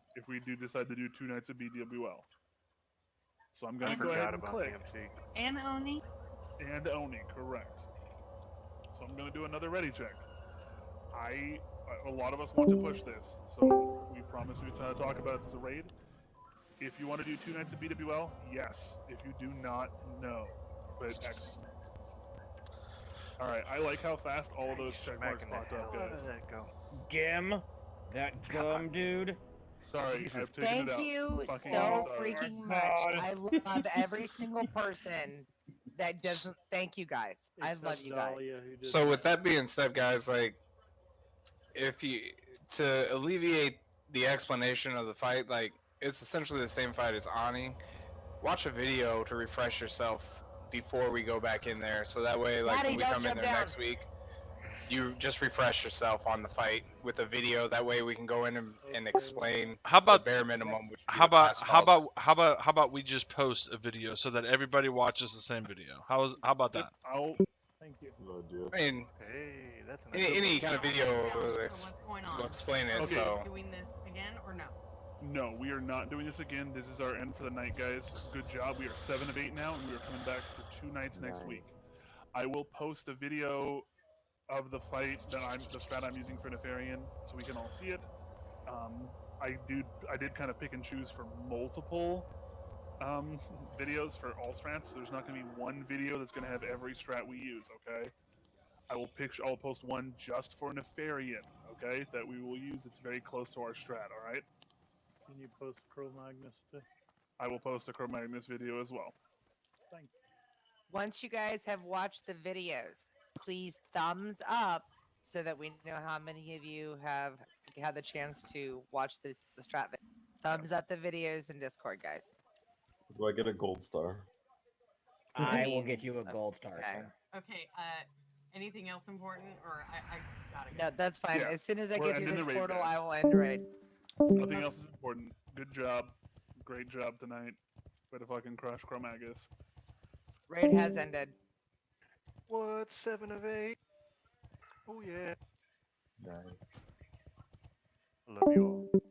do decide to do 2 nights of BWL. So I'm gonna I go ahead forgot and about click. the MC. and Oni. And Oni, correct. So I'm gonna do another ready check. A lot of us want to push this, so we promise we talk about it as a raid. If you want to do 2 nights of BWL, yes. If you do not, no. But X. All right, I like how fast all of those check marks Smacking the popped up, hell out of guys. that go. Gim, that gum dude. Sorry, Jesus. I've taken it Thank out. you Fucking so sorry. freaking much. I love every single person that doesn't. Thank you guys. I love you guys. So with that being said, guys, like, if you to alleviate the explanation of the fight, like it's essentially the same fight as Ani. Watch a video to refresh yourself before we go back in there, so that way, like Maddie, when we don't come in jump there down. next week, you just refresh yourself on the fight with a video. That way we can go in and explain How about the bare minimum. Which would be how the about class how calls. about how about we just post a video so that everybody watches the same video? How about that? Thank you. I mean, Hey, that's an any kind of video So will what's going on? explain it. Okay. So Doing this again or no? No, we are not doing this again. This is our end for the night, guys. Good job. We are 7 of 8 now, and we are coming back for 2 nights next week. I will post a video of the fight the strat I'm using for Nefarian, so we can all see it. I did kind of pick and choose for multiple videos for all strats. So there's not going to be one video that's going to have every strat we use. Okay. I'll post one just for Nefarian, okay? That we will use. It's very close to our strat. All right. Can you post Cro-Magnus too? I will post a Cro-Magnus video as well. Thank you. Once you guys have watched the videos, please thumbs up so that we know how many of you have had the chance to watch the strat. Thumbs up the videos in Discord, guys. Do I get a gold star? I will mean, get you a gold star, okay. sir. Okay. Anything else important, or I gotta go? No, that's fine. Yeah, As soon as I we're get through ending this the raid, portal, guys. I will end raid. Nothing else is important. Good job. Great job tonight. Way to fucking crush Chromagus. Raid has ended. What? 7 of 8? Oh yeah. Nice. Love you all.